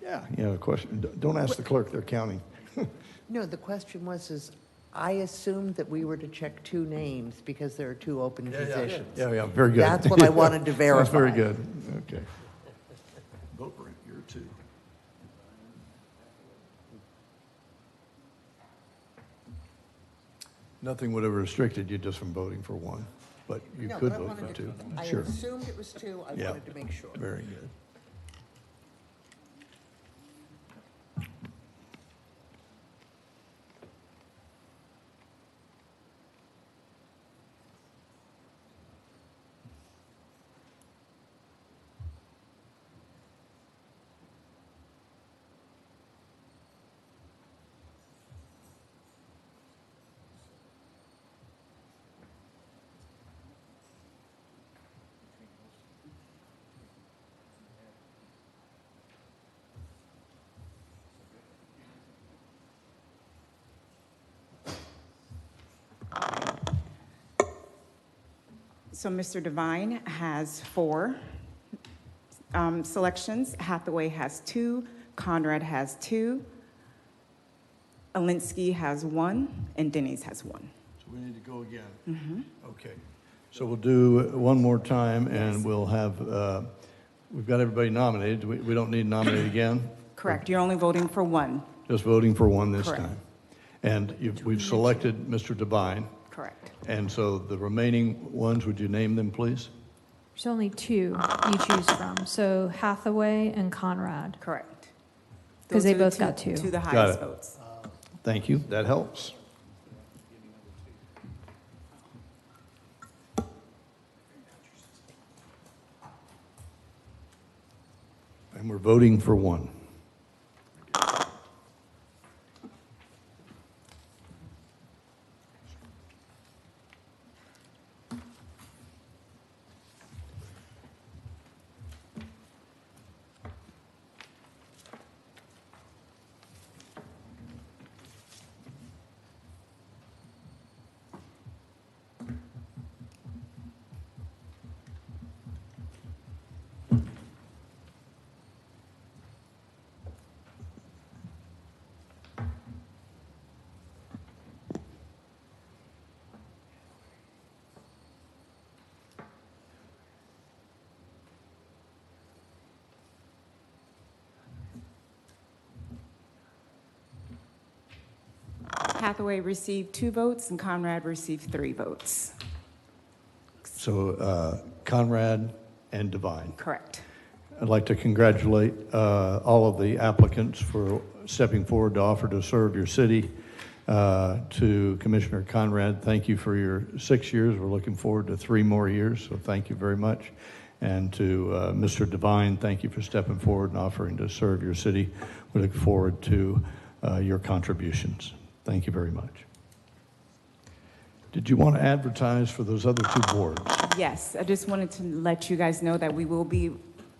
Yeah, you have a question. Don't ask the clerk, they're counting. No, the question was, I assumed that we were to check 2 names because there are 2 open positions. Yeah, very good. That's what I wanted to verify. That's very good. Okay. Vote for you're 2. Nothing would have restricted you just from voting for 1, but you No, could but I vote wanted for to- 2. I Sure. assumed it was 2. I Yeah. wanted to make sure. Very good. So Mr. Devine has 4 selections. Hathaway has 2. Conrad has 2. Alinsky has 1. And Denny's has 1. So we need to go again. Okay. So we'll do one more time, and we'll have, we've got everybody nominated. We don't need to nominate again? Correct. You're only voting for 1. Just voting for 1 this Correct. time. And we've selected Mr. Devine. Correct. And so the remaining ones, would you name them, please? There's only 2 you choose from, so Hathaway and Conrad. Correct. Because Those they are both got 2. To the Got highest it. votes. Thank you. That helps. And we're voting for 1. Hathaway received 2 votes and Conrad received 3 votes. So Conrad and Devine. Correct. I'd like to congratulate all of the applicants for stepping forward to offer to serve your city. To Commissioner Conrad, thank you for your 6 years. We're looking forward to 3 more years, so thank you very much. And to Mr. Devine, thank you for stepping forward and offering to serve your city. We look forward to your contributions. Thank you very much. Did you want to advertise for those other 2 boards? Yes, I just wanted to let you guys know that we will be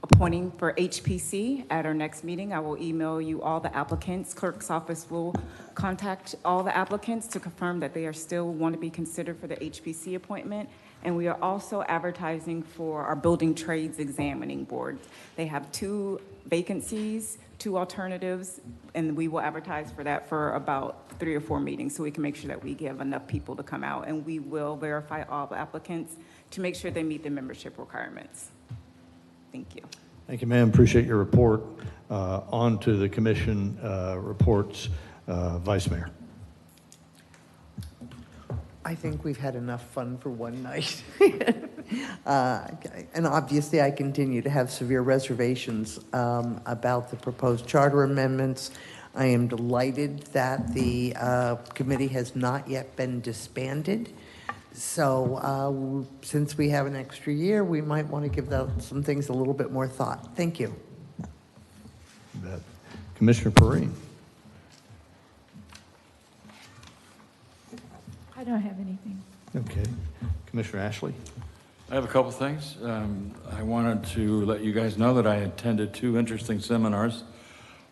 appointing for HPC at our next meeting. I will email you all the applicants. Clerk's office will contact all the applicants to confirm that they are still want to be considered for the HPC appointment. And we are also advertising for our building trades examining board. They have 2 vacancies, 2 alternatives, and we will advertise for that for about 3 or 4 meetings so we can make sure that we give enough people to come out. And we will verify all applicants to make sure they meet the membership requirements. Thank you. Thank you, ma'am. Appreciate your report. On to the commission reports. Vice Mayor. I think we've had enough fun for one night. And obviously, I continue to have severe reservations about the proposed charter amendments. I am delighted that the committee has not yet been disbanded. So since we have an extra year, we might want to give some things a little bit more thought. Thank you. Commissioner Perrine. I don't have anything. Okay. Commissioner Ashley. I have a couple things. I wanted to let you guys know that I attended 2 interesting seminars.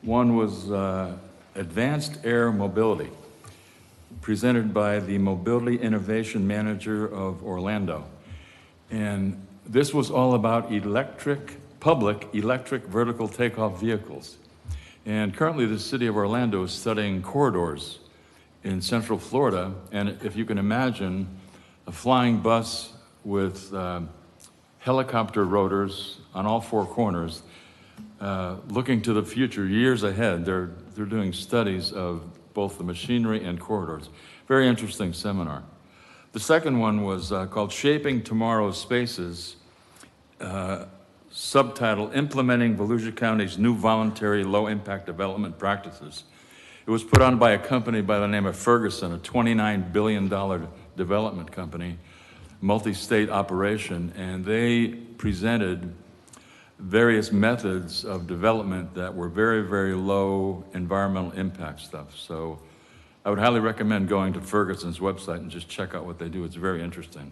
One was Advanced Air Mobility, presented by the Mobility Innovation Manager of Orlando. And this was all about public electric vertical takeoff vehicles. And currently the city of Orlando is studying corridors in Central Florida, and if you can imagine a flying bus with helicopter rotors on all 4 corners, looking to the future, years ahead, they're doing studies of both the machinery and corridors. Very interesting seminar. The second one was called Shaping Tomorrow's Spaces, subtitle, Implementing Volusia County's New Voluntary Low-Impact Development Practices. It was put on by a company by the name of Ferguson, a $29 billion development company, multi-state operation, and they presented various methods of development that were very, very low environmental impact stuff. So I would highly recommend going to Ferguson's website and just check out what they do. It's very interesting.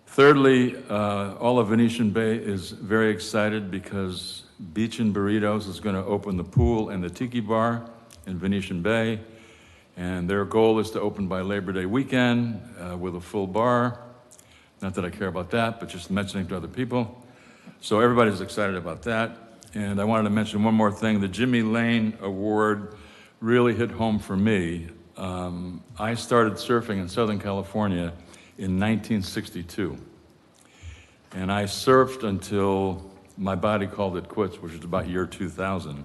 Thirdly, all of Venetian Bay is very excited because Beach and Burritos is going to open the pool and the tiki bar in Venetian Bay, and their goal is to open by Labor Day weekend with a full bar. Not that I care about that, but just mentioning to other people. So everybody's excited about that. And I wanted to mention one more thing. The Jimmy Lane Award really hit home for me. I started surfing in Southern California in 1962. And I surfed until my body called it quits, which was about year 2000.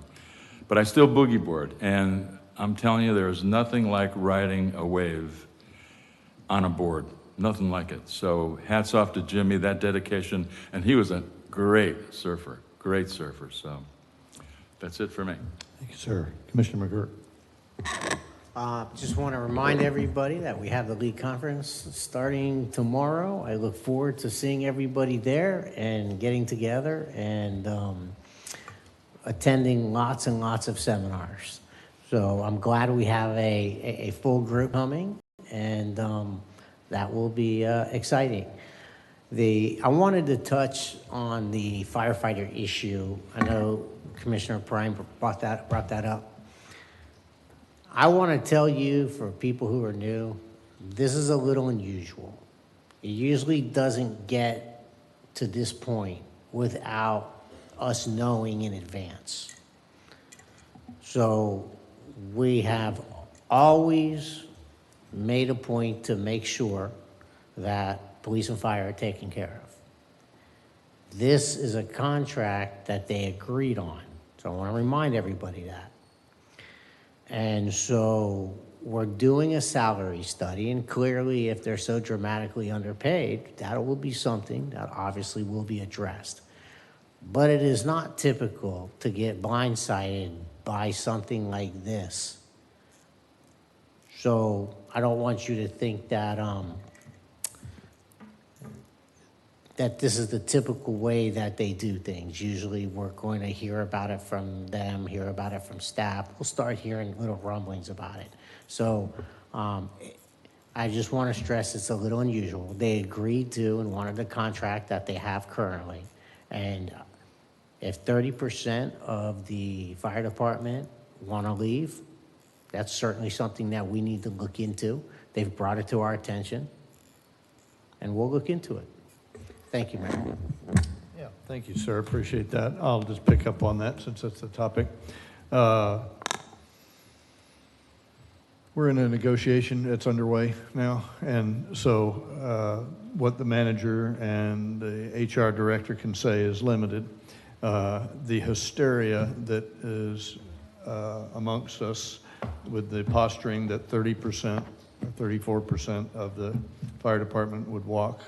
But I still boogie board, and I'm telling you, there is nothing like riding a wave on a board. Nothing like it. So hats off to Jimmy, that dedication, and he was a great surfer. So that's it for me. Thank you, sir. Commissioner McGirt. Just want to remind everybody that we have the league conference starting tomorrow. I look forward to seeing everybody there and getting together and attending lots and lots of seminars. So I'm glad we have a full group coming, and that will be exciting. I wanted to touch on the firefighter issue. I know Commissioner Prime brought that up. I want to tell you, for people who are new, this is a little unusual. It usually doesn't get to this point without us knowing in advance. So we have always made a point to make sure that police and fire are taken care of. This is a contract that they agreed on. So I want to remind everybody that. And so we're doing a salary study, and clearly if they're so dramatically underpaid, that will be something that obviously will be addressed. But it is not typical to get blindsided by something like this. So I don't want you to think that that this is the typical way that they do things. Usually we're going to hear about it from them, hear about it from staff. We'll start hearing little rumblings about it. So I just want to stress it's a little unusual. They agreed to and wanted the contract that they have currently. And if 30% of the fire department want to leave, that's certainly something that we need to look into. They've brought it to our attention. and we'll look into it. Thank you, Mayor. Yeah, thank you, sir. Appreciate that. I'll just pick up on that since that's the topic. We're in a negotiation that's underway now, and so what the manager and the HR director can say is limited. The hysteria that is amongst us with the posturing that 30% or 34% of the fire department would walk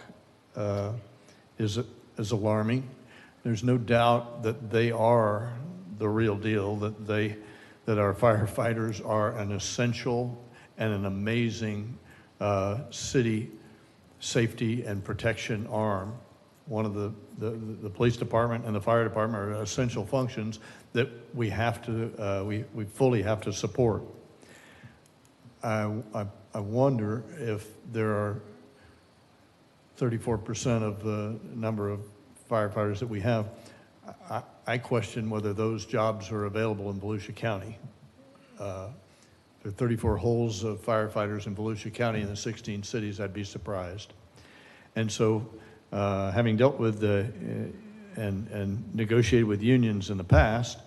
is alarming. There's no doubt that they are the real deal, that our firefighters are an essential and an amazing city safety and protection arm. One of the police department and the fire department are essential functions that we have to we fully have to support. I wonder if there are 34% of the number of firefighters that we have. I question whether those jobs are available in Volusia County. There are 34 holes of firefighters in Volusia County in the 16 cities. I'd be surprised. And so, having dealt with and negotiated with unions in the past,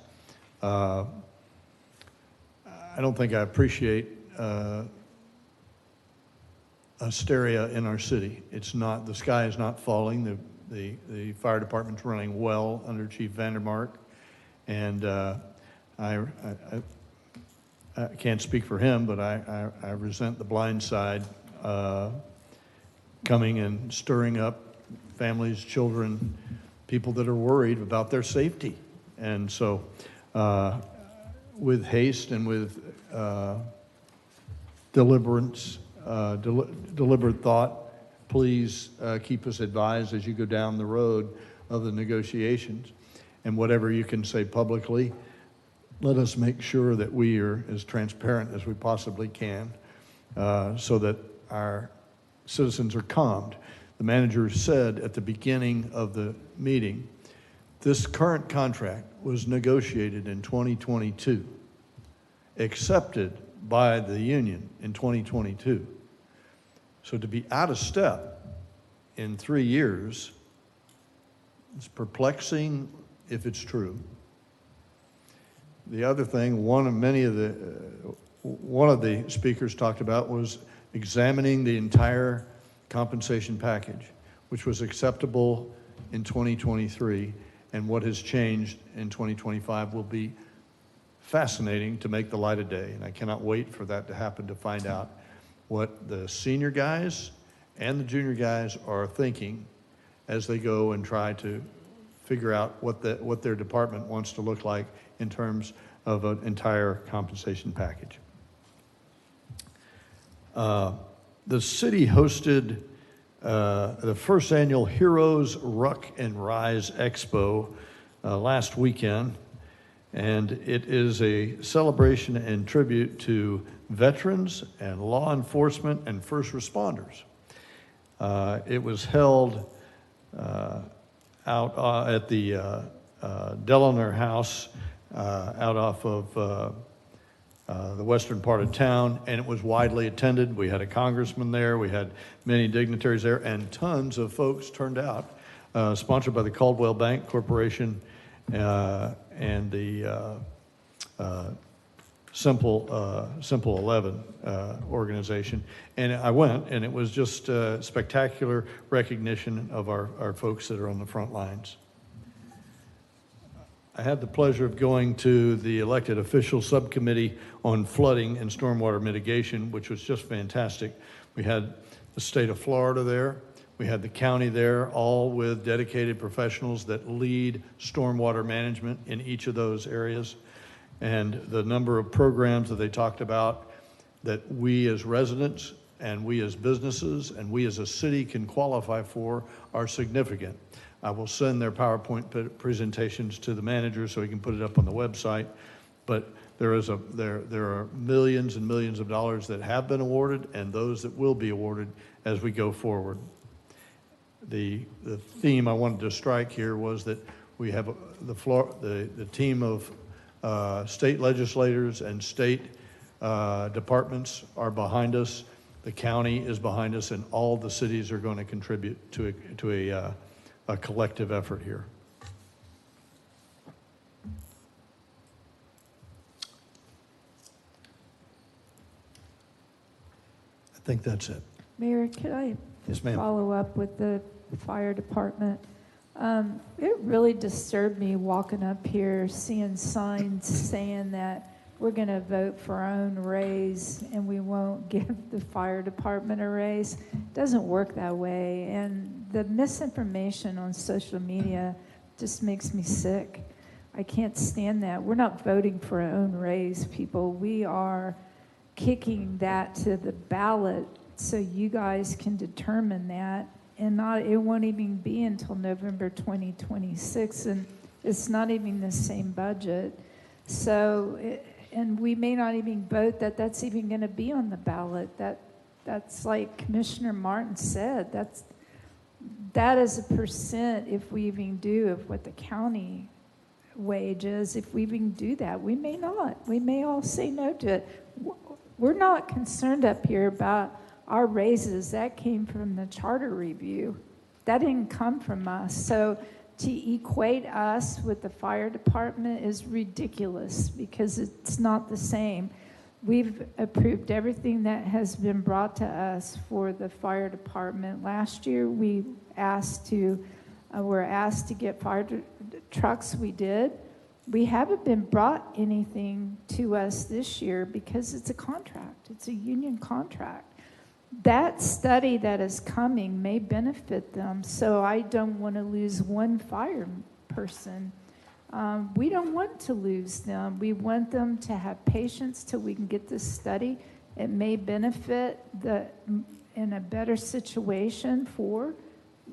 I don't think I appreciate hysteria in our city. It's not, the sky is not falling. The fire department's running well under Chief Vandermark, and I can't speak for him, but I resent the blind side coming and stirring up families, children, people that are worried about their safety. And so with haste and with deliberate thought, please keep us advised as you go down the road of the negotiations. And whatever you can say publicly, let us make sure that we are as transparent as we possibly can so that our citizens are calmed. The manager said at the beginning of the meeting, this current contract was negotiated in 2022, accepted by the union in 2022. So to be out of step in 3 years is perplexing if it's true. The other thing, one of the speakers talked about was examining the entire compensation package, which was acceptable in 2023, and what has changed in 2025 will be fascinating to make the light of day. And I cannot wait for that to happen, to find out what the senior guys and the junior guys are thinking as they go and try to figure out what their department wants to look like in terms of an entire compensation package. The city hosted the first annual Heroes Ruck and Rise Expo last weekend, and it is a celebration and tribute to veterans and law enforcement and first responders. It was held out at the Delaware House out off of the western part of town, and it was widely attended. We had a congressman there, we had many dignitaries there, and tons of folks turned out, sponsored by the Caldwell Bank Corporation and the Simple 11 organization. And I went, and it was just spectacular recognition of our folks that are on the front lines. I had the pleasure of going to the elected official subcommittee on flooding and stormwater mitigation, which was just fantastic. We had the state of Florida there. We had the county there, all with dedicated professionals that lead stormwater management in each of those areas. And the number of programs that they talked about that we as residents and we as businesses and we as a city can qualify for are significant. I will send their PowerPoint presentations to the manager so he can put it up on the website. But there are millions and millions of dollars that have been awarded and those that will be awarded as we go forward. The theme I wanted to strike here was that we have the team of state legislators and state departments are behind us. The county is behind us, and all the cities are going to contribute to a collective effort here. I think that's it. Mayor, could I Yes, ma'am. follow up with the fire department? It really disturbed me walking up here, seeing signs saying that we're going to vote for our own raise and we won't give the fire department a raise. It doesn't work that way. And the misinformation on social media just makes me sick. I can't stand that. We're not voting for our own raise, people. We are kicking that to the ballot so you guys can determine that. And it won't even be until November 2026, and it's not even the same budget. So, and we may not even vote that's even going to be on the ballot. That's like Commissioner Martin said, that is a percent if we even do of what the county wage is. If we even do that, we may not. We may all say no to it. We're not concerned up here about our raises. That came from the charter review. That didn't come from us. So to equate us with the fire department is ridiculous because it's not the same. We've approved everything that has been brought to us for the fire department. Last year, we were asked to get fire trucks. We did. We haven't been brought anything to us this year because it's a contract. It's a union contract. That study that is coming may benefit them, so I don't want to lose one fire person. We don't want to lose them. We want them to have patience till we can get this study. It may benefit in a better situation for,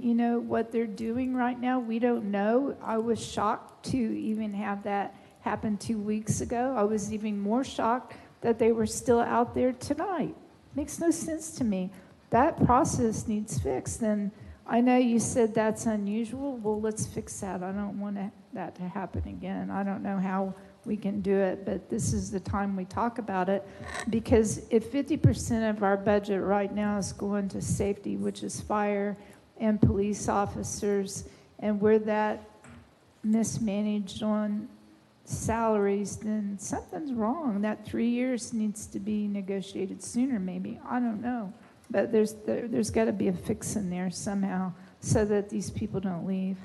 what they're doing right now. We don't know. I was shocked to even have that happen 2 weeks ago. I was even more shocked that they were still out there tonight. Makes no sense to me. That process needs fixed. And I know you said that's unusual. Well, let's fix that. I don't want that to happen again. I don't know how we can do it, but this is the time we talk about it. Because if 50% of our budget right now is going to safety, which is fire and police officers, and we're that mismanaged on salaries, then something's wrong. That 3 years needs to be negotiated sooner, maybe. I don't know. But there's got to be a fix in there somehow so that these people don't leave.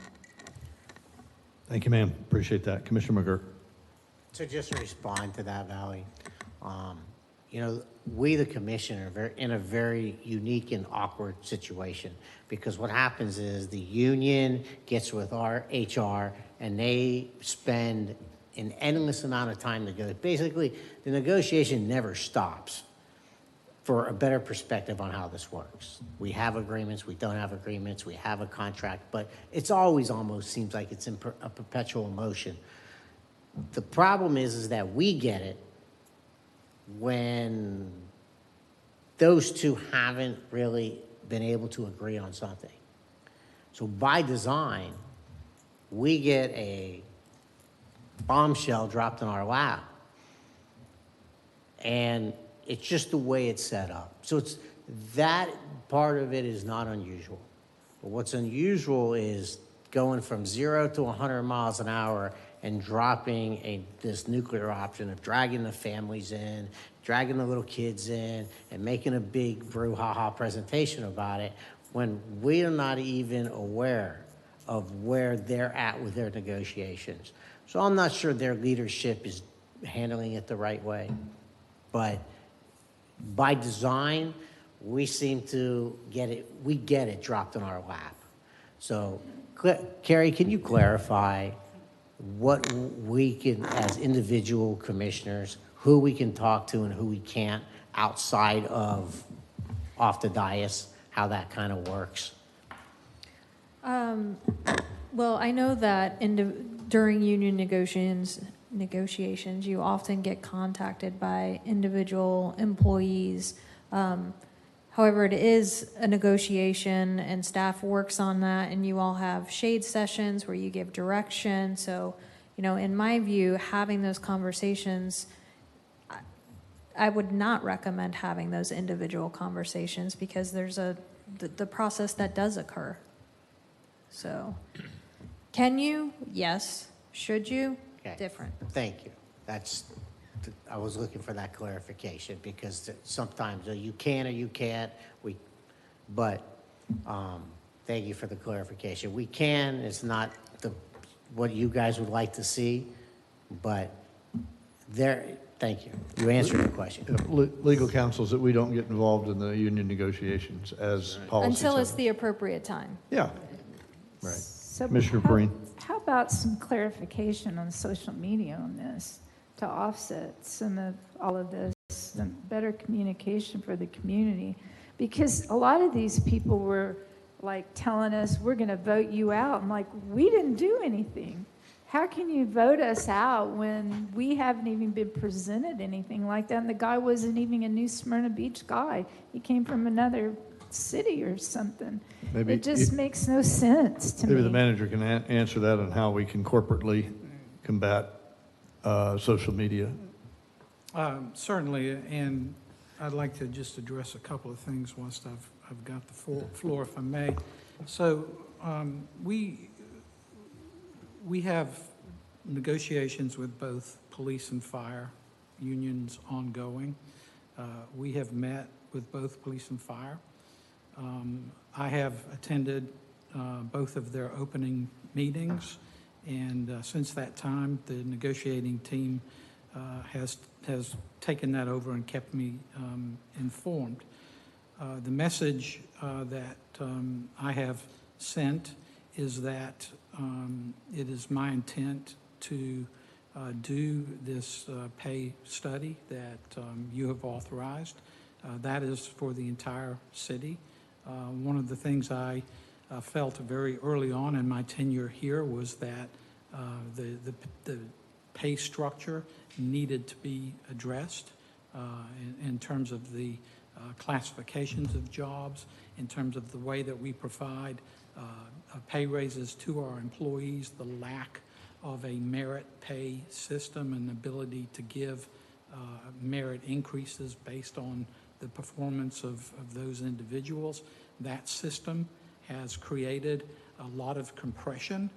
Thank you, ma'am. Appreciate that. Commissioner McGurk. So just to respond to that, Valley, we, the commission, are in a very unique and awkward situation because what happens is the union gets with our HR and they spend an endless amount of time to go. Basically, the negotiation never stops for a better perspective on how this works. We have agreements, we don't have agreements, we have a contract, but it's always almost seems like it's in a perpetual motion. The problem is that we get it when those two haven't really been able to agree on something. So by design, we get a bombshell dropped in our lap. And it's just the way it's set up. So it's that part of it is not unusual. But what's unusual is going from 0 to 100 miles an hour and dropping this nuclear option of dragging the families in, dragging the little kids in, and making a big brouhaha presentation about it when we are not even aware of where they're at with their negotiations. So I'm not sure their leadership is handling it the right way. But by design, we seem to get it dropped in our lap. So, Carrie, can you clarify what we can, as individual commissioners, who we can talk to and who we can't outside of off the dais, how that kind of works? Well, I know that during union negotiations, you often get contacted by individual employees. However, it is a negotiation and staff works on that, and you all have shade sessions where you give direction. So, in my view, having those conversations, I would not recommend having those individual conversations because there's the process that does occur. So, can you? Yes. Should you? Okay. Different. Thank you. I was looking for that clarification because sometimes you can or you can't. Thank you for the clarification. We can, it's not what you guys would like to see, but thank you. You answered the question. Legal counsel is that we don't get involved in the union negotiations as policy. Until it's the appropriate time. Yeah. Right. So Commissioner Perrine. How about some clarification on social media on this to offset some of all of this, some better communication for the community? Because a lot of these people were like telling us, we're going to vote you out. I'm like, we didn't do anything. How can you vote us out when we haven't even been presented anything like that? And the guy wasn't even a New Smyrna Beach guy. He came from another city or something. It just makes no sense to me. Maybe the manager can answer that on how we can corporately combat social media. Certainly, and I'd like to just address a couple of things once I've got the floor, if I may. So we have negotiations with both police and fire unions ongoing. We have met with both police and fire. I have attended both of their opening meetings, and since that time, the negotiating team has taken that over and kept me informed. The message that I have sent is that it is my intent to do this pay study that you have authorized. That is for the entire city. One of the things I felt very early on in my tenure here was that the pay structure needed to be addressed in terms of the classifications of jobs, in terms of the way that we provide pay raises to our employees, the lack of a merit pay system and ability to give merit increases based on the performance of those individuals. That system has created a lot of compression.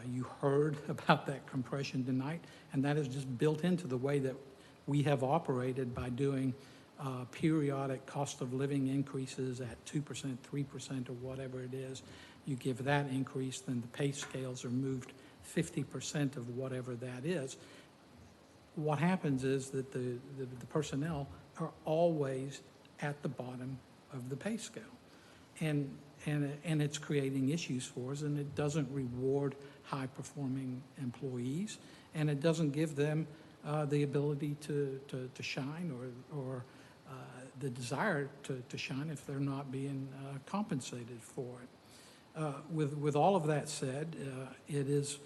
You heard about that compression tonight, and that is just built into the way that we have operated by doing periodic cost of living increases at 2%, 3%, or whatever it is. You give that increase, then the pay scales are moved 50% of whatever that is. What happens is that the personnel are always at the bottom of the pay scale. And it's creating issues for us, and it doesn't reward high-performing employees, and it doesn't give them the ability to shine or the desire to shine if they're not being compensated for it. With all of that said, it is,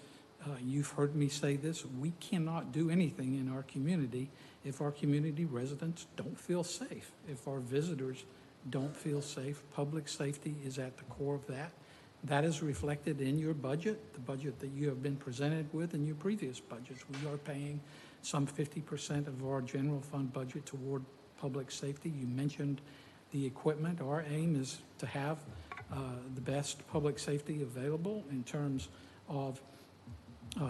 you've heard me say this, we cannot do anything in our community if our community residents don't feel safe, if our visitors don't feel safe. Public safety is at the core of that. That is reflected in your budget, the budget that you have been presented with in your previous budgets. We are paying some 50% of our general fund budget toward public safety. You mentioned the equipment. Our aim is to have the best public safety available in terms of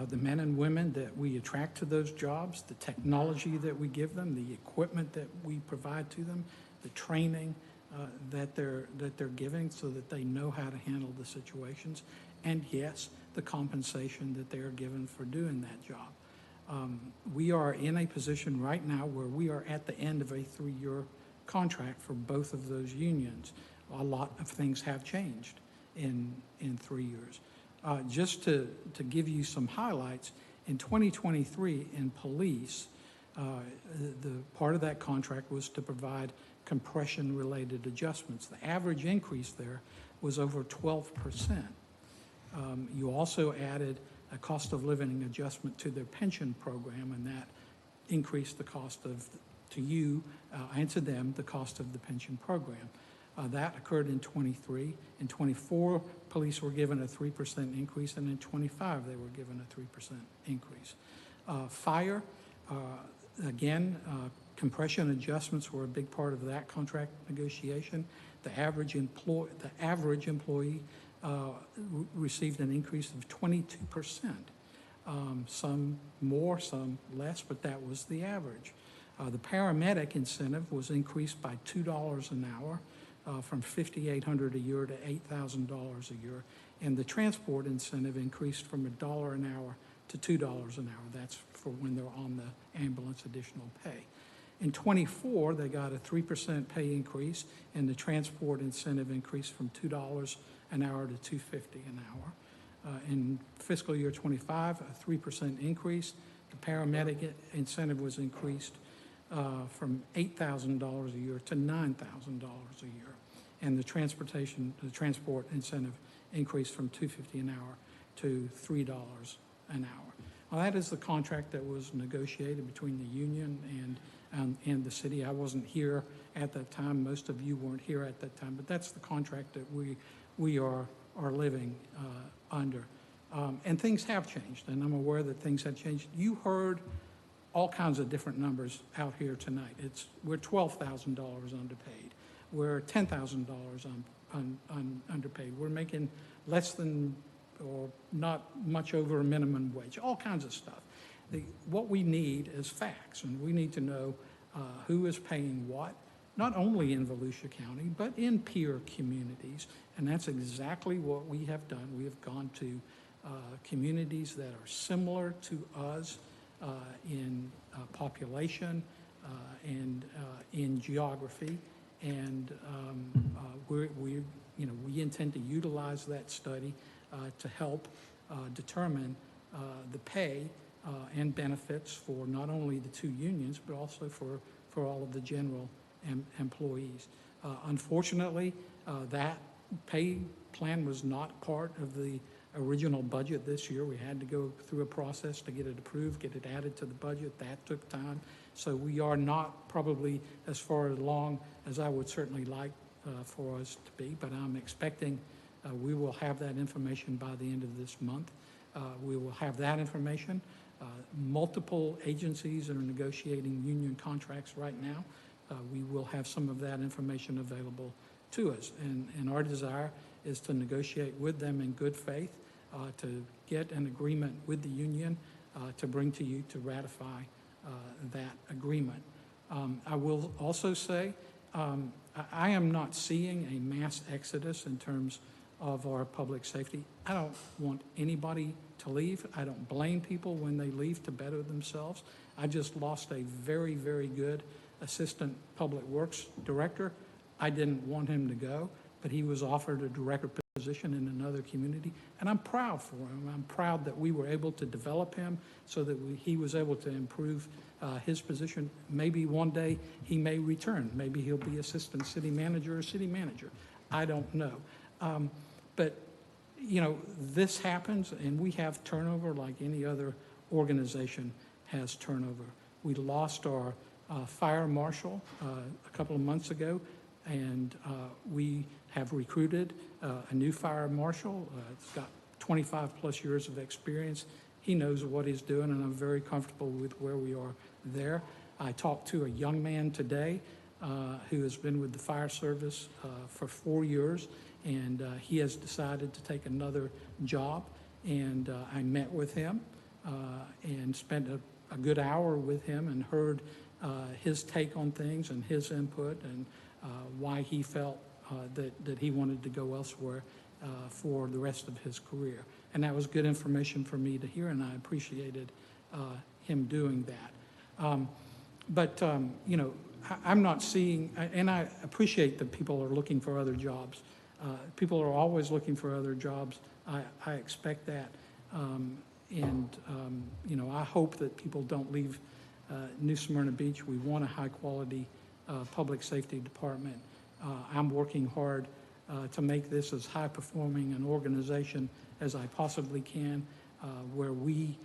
the men and women that we attract to those jobs, the technology that we give them, the equipment that we provide to them, the training that they're giving so that they know how to handle the situations, and yes, the compensation that they are given for doing that job. We are in a position right now where we are at the end of a 3-year contract for both of those unions. A lot of things have changed in 3 years. Just to give you some highlights, in 2023 in police, the part of that contract was to provide compression-related adjustments. The average increase there was over 12%. You also added a cost of living adjustment to their pension program, and that increased the cost of, to you and to them, the cost of the pension program. That occurred in 23. In 24, police were given a 3% increase, and in 25, they were given a 3% increase. Fire, again, Compression adjustments were a big part of that contract negotiation. The average employee received an increase of 22%. Some more, some less, but that was the average. The paramedic incentive was increased by $2 an hour, from $5,800 a year to $8,000 a year. And the transport incentive increased from $1 an hour to $2 an hour. That's for when they're on the ambulance additional pay. In '24, they got a 3% pay increase, and the transport incentive increased from $2 an hour to $2.50 an hour. In fiscal year '25, a 3% increase. The paramedic incentive was increased from $8,000 a year to $9,000 a year. And the transport incentive increased from $2.50 an hour to $3 an hour. Well, that is the contract that was negotiated between the union and the city. I wasn't here at that time. Most of you weren't here at that time, but that's the contract that we are living under. And things have changed, and I'm aware that things have changed. You heard all kinds of different numbers out here tonight. We're $12,000 underpaid. We're $10,000 underpaid. We're making less than or not much over a minimum wage, all kinds of stuff. What we need is facts, and we need to know who is paying what, not only in Volusia County, but in peer communities. And that's exactly what we have done. We have gone to communities that are similar to us in population and in geography, and we intend to utilize that study to help determine the pay and benefits for not only the two unions, but also for all of the general employees. Unfortunately, that pay plan was not part of the original budget this year. We had to go through a process to get it approved, get it added to the budget. That took time. So we are not probably as far along as I would certainly like for us to be, but I'm expecting we will have that information by the end of this month. We will have that information. Multiple agencies are negotiating union contracts right now. We will have some of that information available to us. And our desire is to negotiate with them in good faith, to get an agreement with the union, to bring to you to ratify that agreement. I will also say I am not seeing a mass exodus in terms of our public safety. I don't want anybody to leave. I don't blame people when they leave to better themselves. I just lost a very, very good assistant public works director. I didn't want him to go, but he was offered a director position in another community, and I'm proud for him. I'm proud that we were able to develop him so that he was able to improve his position. Maybe one day he may return. Maybe he'll be assistant city manager or city manager. I don't know. But, you know, this happens, and we have turnover like any other organization has turnover. We lost our fire marshal a couple of months ago, and we have recruited a new fire marshal. He's got 25 plus years of experience. He knows what he's doing, and I'm very comfortable with where we are there. I talked to a young man today who has been with the fire service for 4 years, and he has decided to take another job. And I met with him and spent a good hour with him and heard his take on things and his input and why he felt that he wanted to go elsewhere for the rest of his career. And that was good information for me to hear, and I appreciated him doing that. You know, I'm not seeing, and I appreciate that people are looking for other jobs. People are always looking for other jobs. I expect that. You know, I hope that people don't leave New Smyrna Beach. We want a high-quality public safety department. I'm working hard to make this as high-performing an organization as I possibly can, where we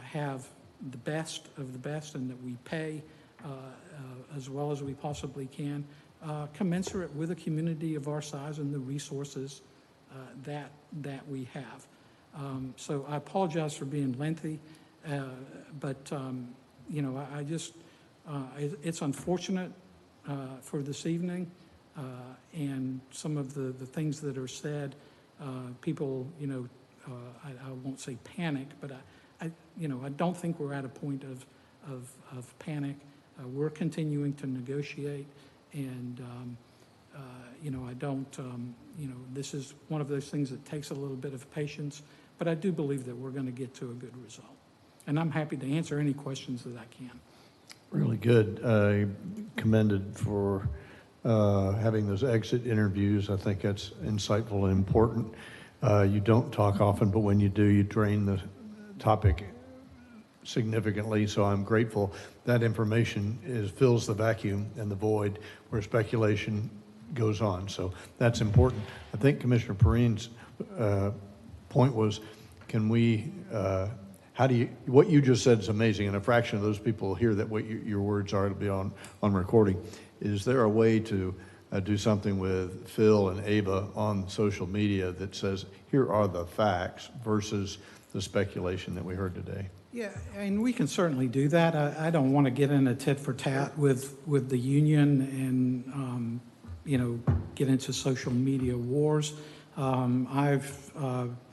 have the best of the best and that we pay as well as we possibly can, commensurate with a community of our size and the resources that we have. So I apologize for being lengthy, but you know, I just It's unfortunate for this evening, and some of the things that are said, people, I won't say panic, but I don't think we're at a point of panic. We're continuing to negotiate, and I don't, this is one of those things that takes a little bit of patience, but I do believe that we're going to get to a good result. And I'm happy to answer any questions that I can. Really good. Commended for having those exit interviews. I think that's insightful and important. You don't talk often, but when you do, you drain the topic significantly. So I'm grateful that information fills the vacuum and the void where speculation goes on. So that's important. I think Commissioner Perrine's point was, can we, what you just said is amazing, and a fraction of those people hear that what your words are to be on recording. Is there a way to do something with Phil and Ava on social media that says, here are the facts versus the speculation that we heard today? Yeah, and we can certainly do that. I don't want to get in a tit for tat with the union and, get into social media wars. I've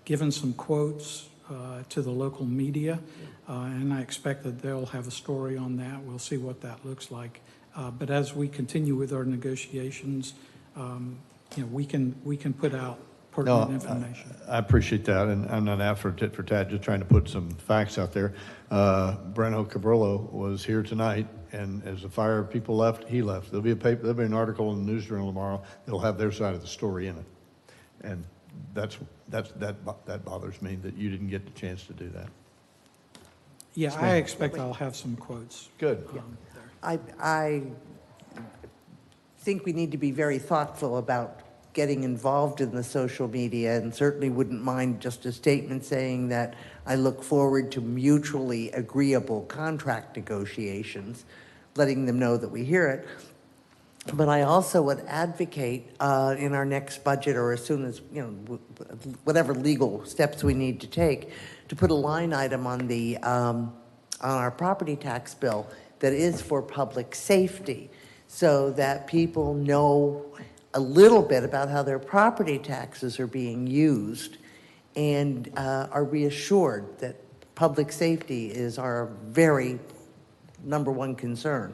given some quotes to the local media, and I expect that they'll have a story on that. We'll see what that looks like. But as we continue with our negotiations, we can put out pertinent information. I appreciate that, and I'm not after tit for tat, just trying to put some facts out there. Breno Cabrillo was here tonight, and as the fire people left, he left. There'll be an article in the News Journal tomorrow that'll have their side of the story in it, and that bothers me that you didn't get the chance to do that. Yeah, Yes, I ma'am. expect I'll have some quotes. Good. I think we need to be very thoughtful about getting involved in the social media, and certainly wouldn't mind just a statement saying that I look forward to mutually agreeable contract negotiations, letting them know that we hear it. But I also would advocate in our next budget, or as soon as, whatever legal steps we need to take, to put a line item on our property tax bill that is for public safety, so that people know a little bit about how their property taxes are being used, and are reassured that public safety is our very number one concern.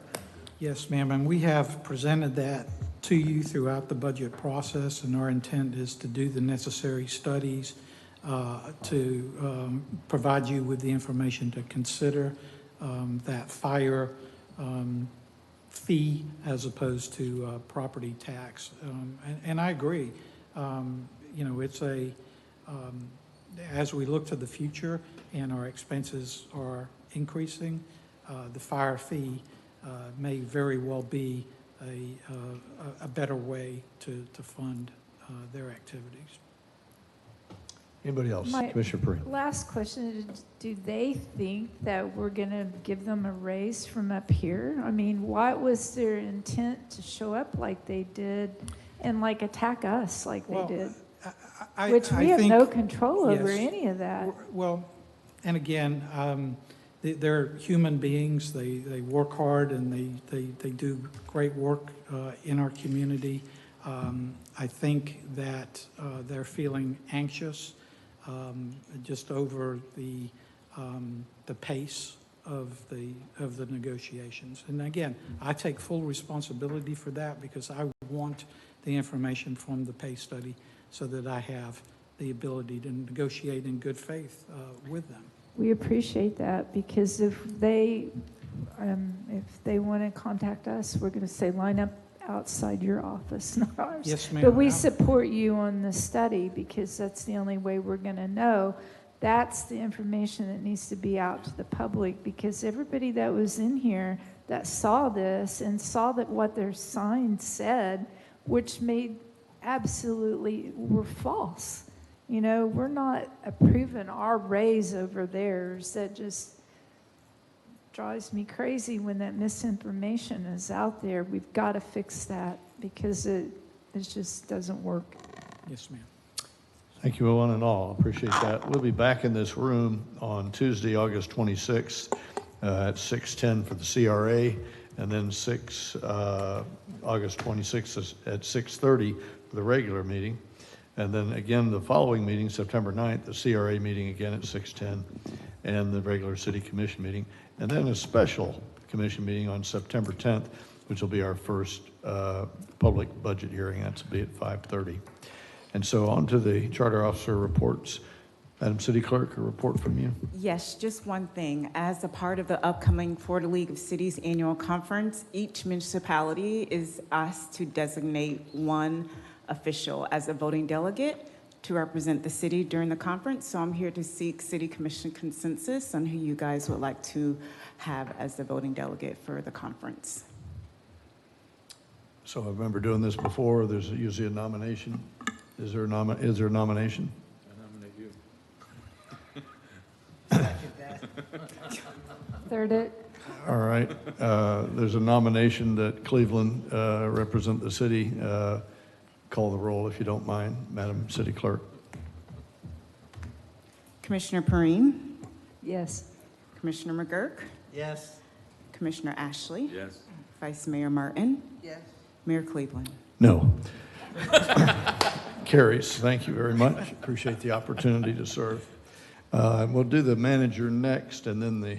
Yes, ma'am, and we have presented that to you throughout the budget process, and our intent is to do the necessary studies to provide you with the information to consider that fire fee as opposed to property tax. And I agree. It's as we look to the future and our expenses are increasing, the fire fee may very well be a better way to fund their activities. Anybody else? My Commissioner Perrine. last question, do they think that we're going to give them a raise from up here? I mean, what was their intent to show up like they did and attack us like they did? Which we have no control over any of that. Well, and again, they're human beings. They work hard and they do great work in our community. I think that they're feeling anxious just over the pace of the negotiations. And again, I take full responsibility for that because I want the information from the pay study so that I have the ability to negotiate in good faith with them. We appreciate that, because if they want to contact us, we're going to say line up outside your office, not ours. Yes, ma'am. But we support you on the study, because that's the only way we're going to know. That's the information that needs to be out to the public, because everybody that was in here that saw this and saw that what their sign said, which were false. We're not approving our raise over theirs. That just drives me crazy when that misinformation is out there. We've got to fix that, because it just doesn't work. Yes, ma'am. Thank you, one and all. Appreciate that. We'll be back in this room on Tuesday, August 26th at 6:10 for the CRA, and then August 26th at 6:30 for the regular meeting. And then again, the following meeting, September 9th, the CRA meeting again at 6:10, and the regular city commission meeting. And then a special commission meeting on September 10th, which will be our first public budget hearing. That's be at 5:30. And so on to the charter officer reports. Madam City Clerk, a report from you. Yes, just one thing. As a part of the upcoming Florida League of Cities annual conference, each municipality is asked to designate one official as a voting delegate to represent the city during the conference. So I'm here to seek City Commission consensus on who you guys would like to have as the voting delegate for the conference. So I remember doing this before. There's usually a nomination. Is there a nomination? Third it. All right. There's a nomination that Cleveland represent the city. Call the roll if you don't mind, Madam City Clerk. Commissioner Perrine? Yes. Commissioner McGurk? Yes. Commissioner Ashley? Yes. Vice Mayor Martin? Yes. Mayor Cleveland? No. Carries. Thank you very much. Appreciate the opportunity to serve. We'll do the manager next and then the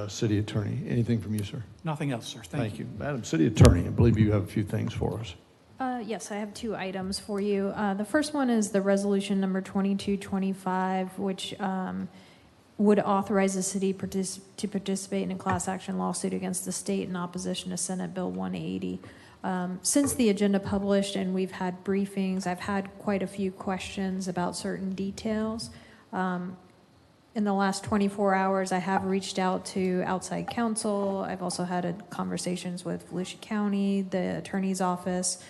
city attorney. Anything from you, sir? Nothing else, sir. Thank you. Madam City Attorney, I believe you have a few things for us. Yes, I have two items for you. The first one is the resolution number 2225, which would authorize the city to participate in a class action lawsuit against the state in opposition to Senate Bill 180. Since the agenda published and we've had briefings, I've had quite a few questions about certain details. In the last 24 hours, I have reached out to outside counsel. I've also had conversations with Volusia County, the attorney's office.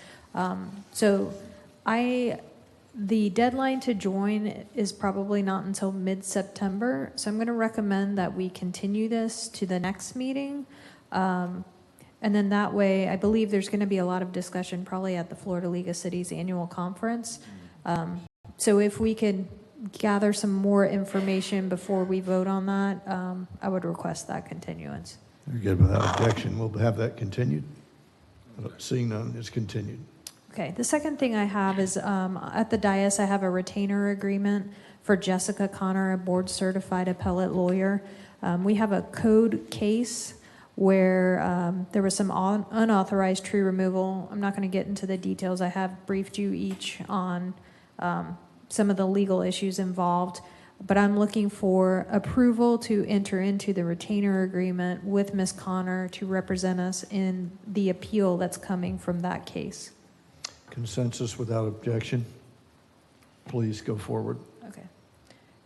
The deadline to join is probably not until mid-September. So I'm going to recommend that we continue this to the next meeting. And then that way, I believe there's going to be a lot of discussion probably at the Florida League of Cities annual conference. So if we could gather some more information before we vote on that, I would request that continuance. Very good. Without objection, we'll have that continued. Seeing none, it's continued. Okay, the second thing I have is at the dais, I have a retainer agreement for Jessica Connor, a board certified appellate lawyer. We have a code case where there was some unauthorized tree removal. I'm not going to get into the details. I have briefed you each on some of the legal issues involved, but I'm looking for approval to enter into the retainer agreement with Ms. Connor to represent us in the appeal that's coming from that case. Consensus without objection. Please go forward. Okay.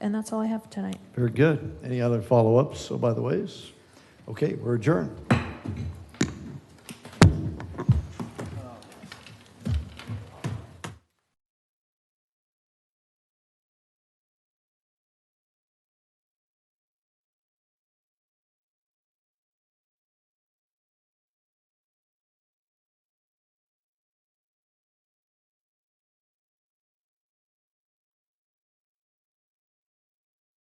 And that's all I have tonight. Very good. Any other follow-ups? So by the ways? Okay, we're adjourned.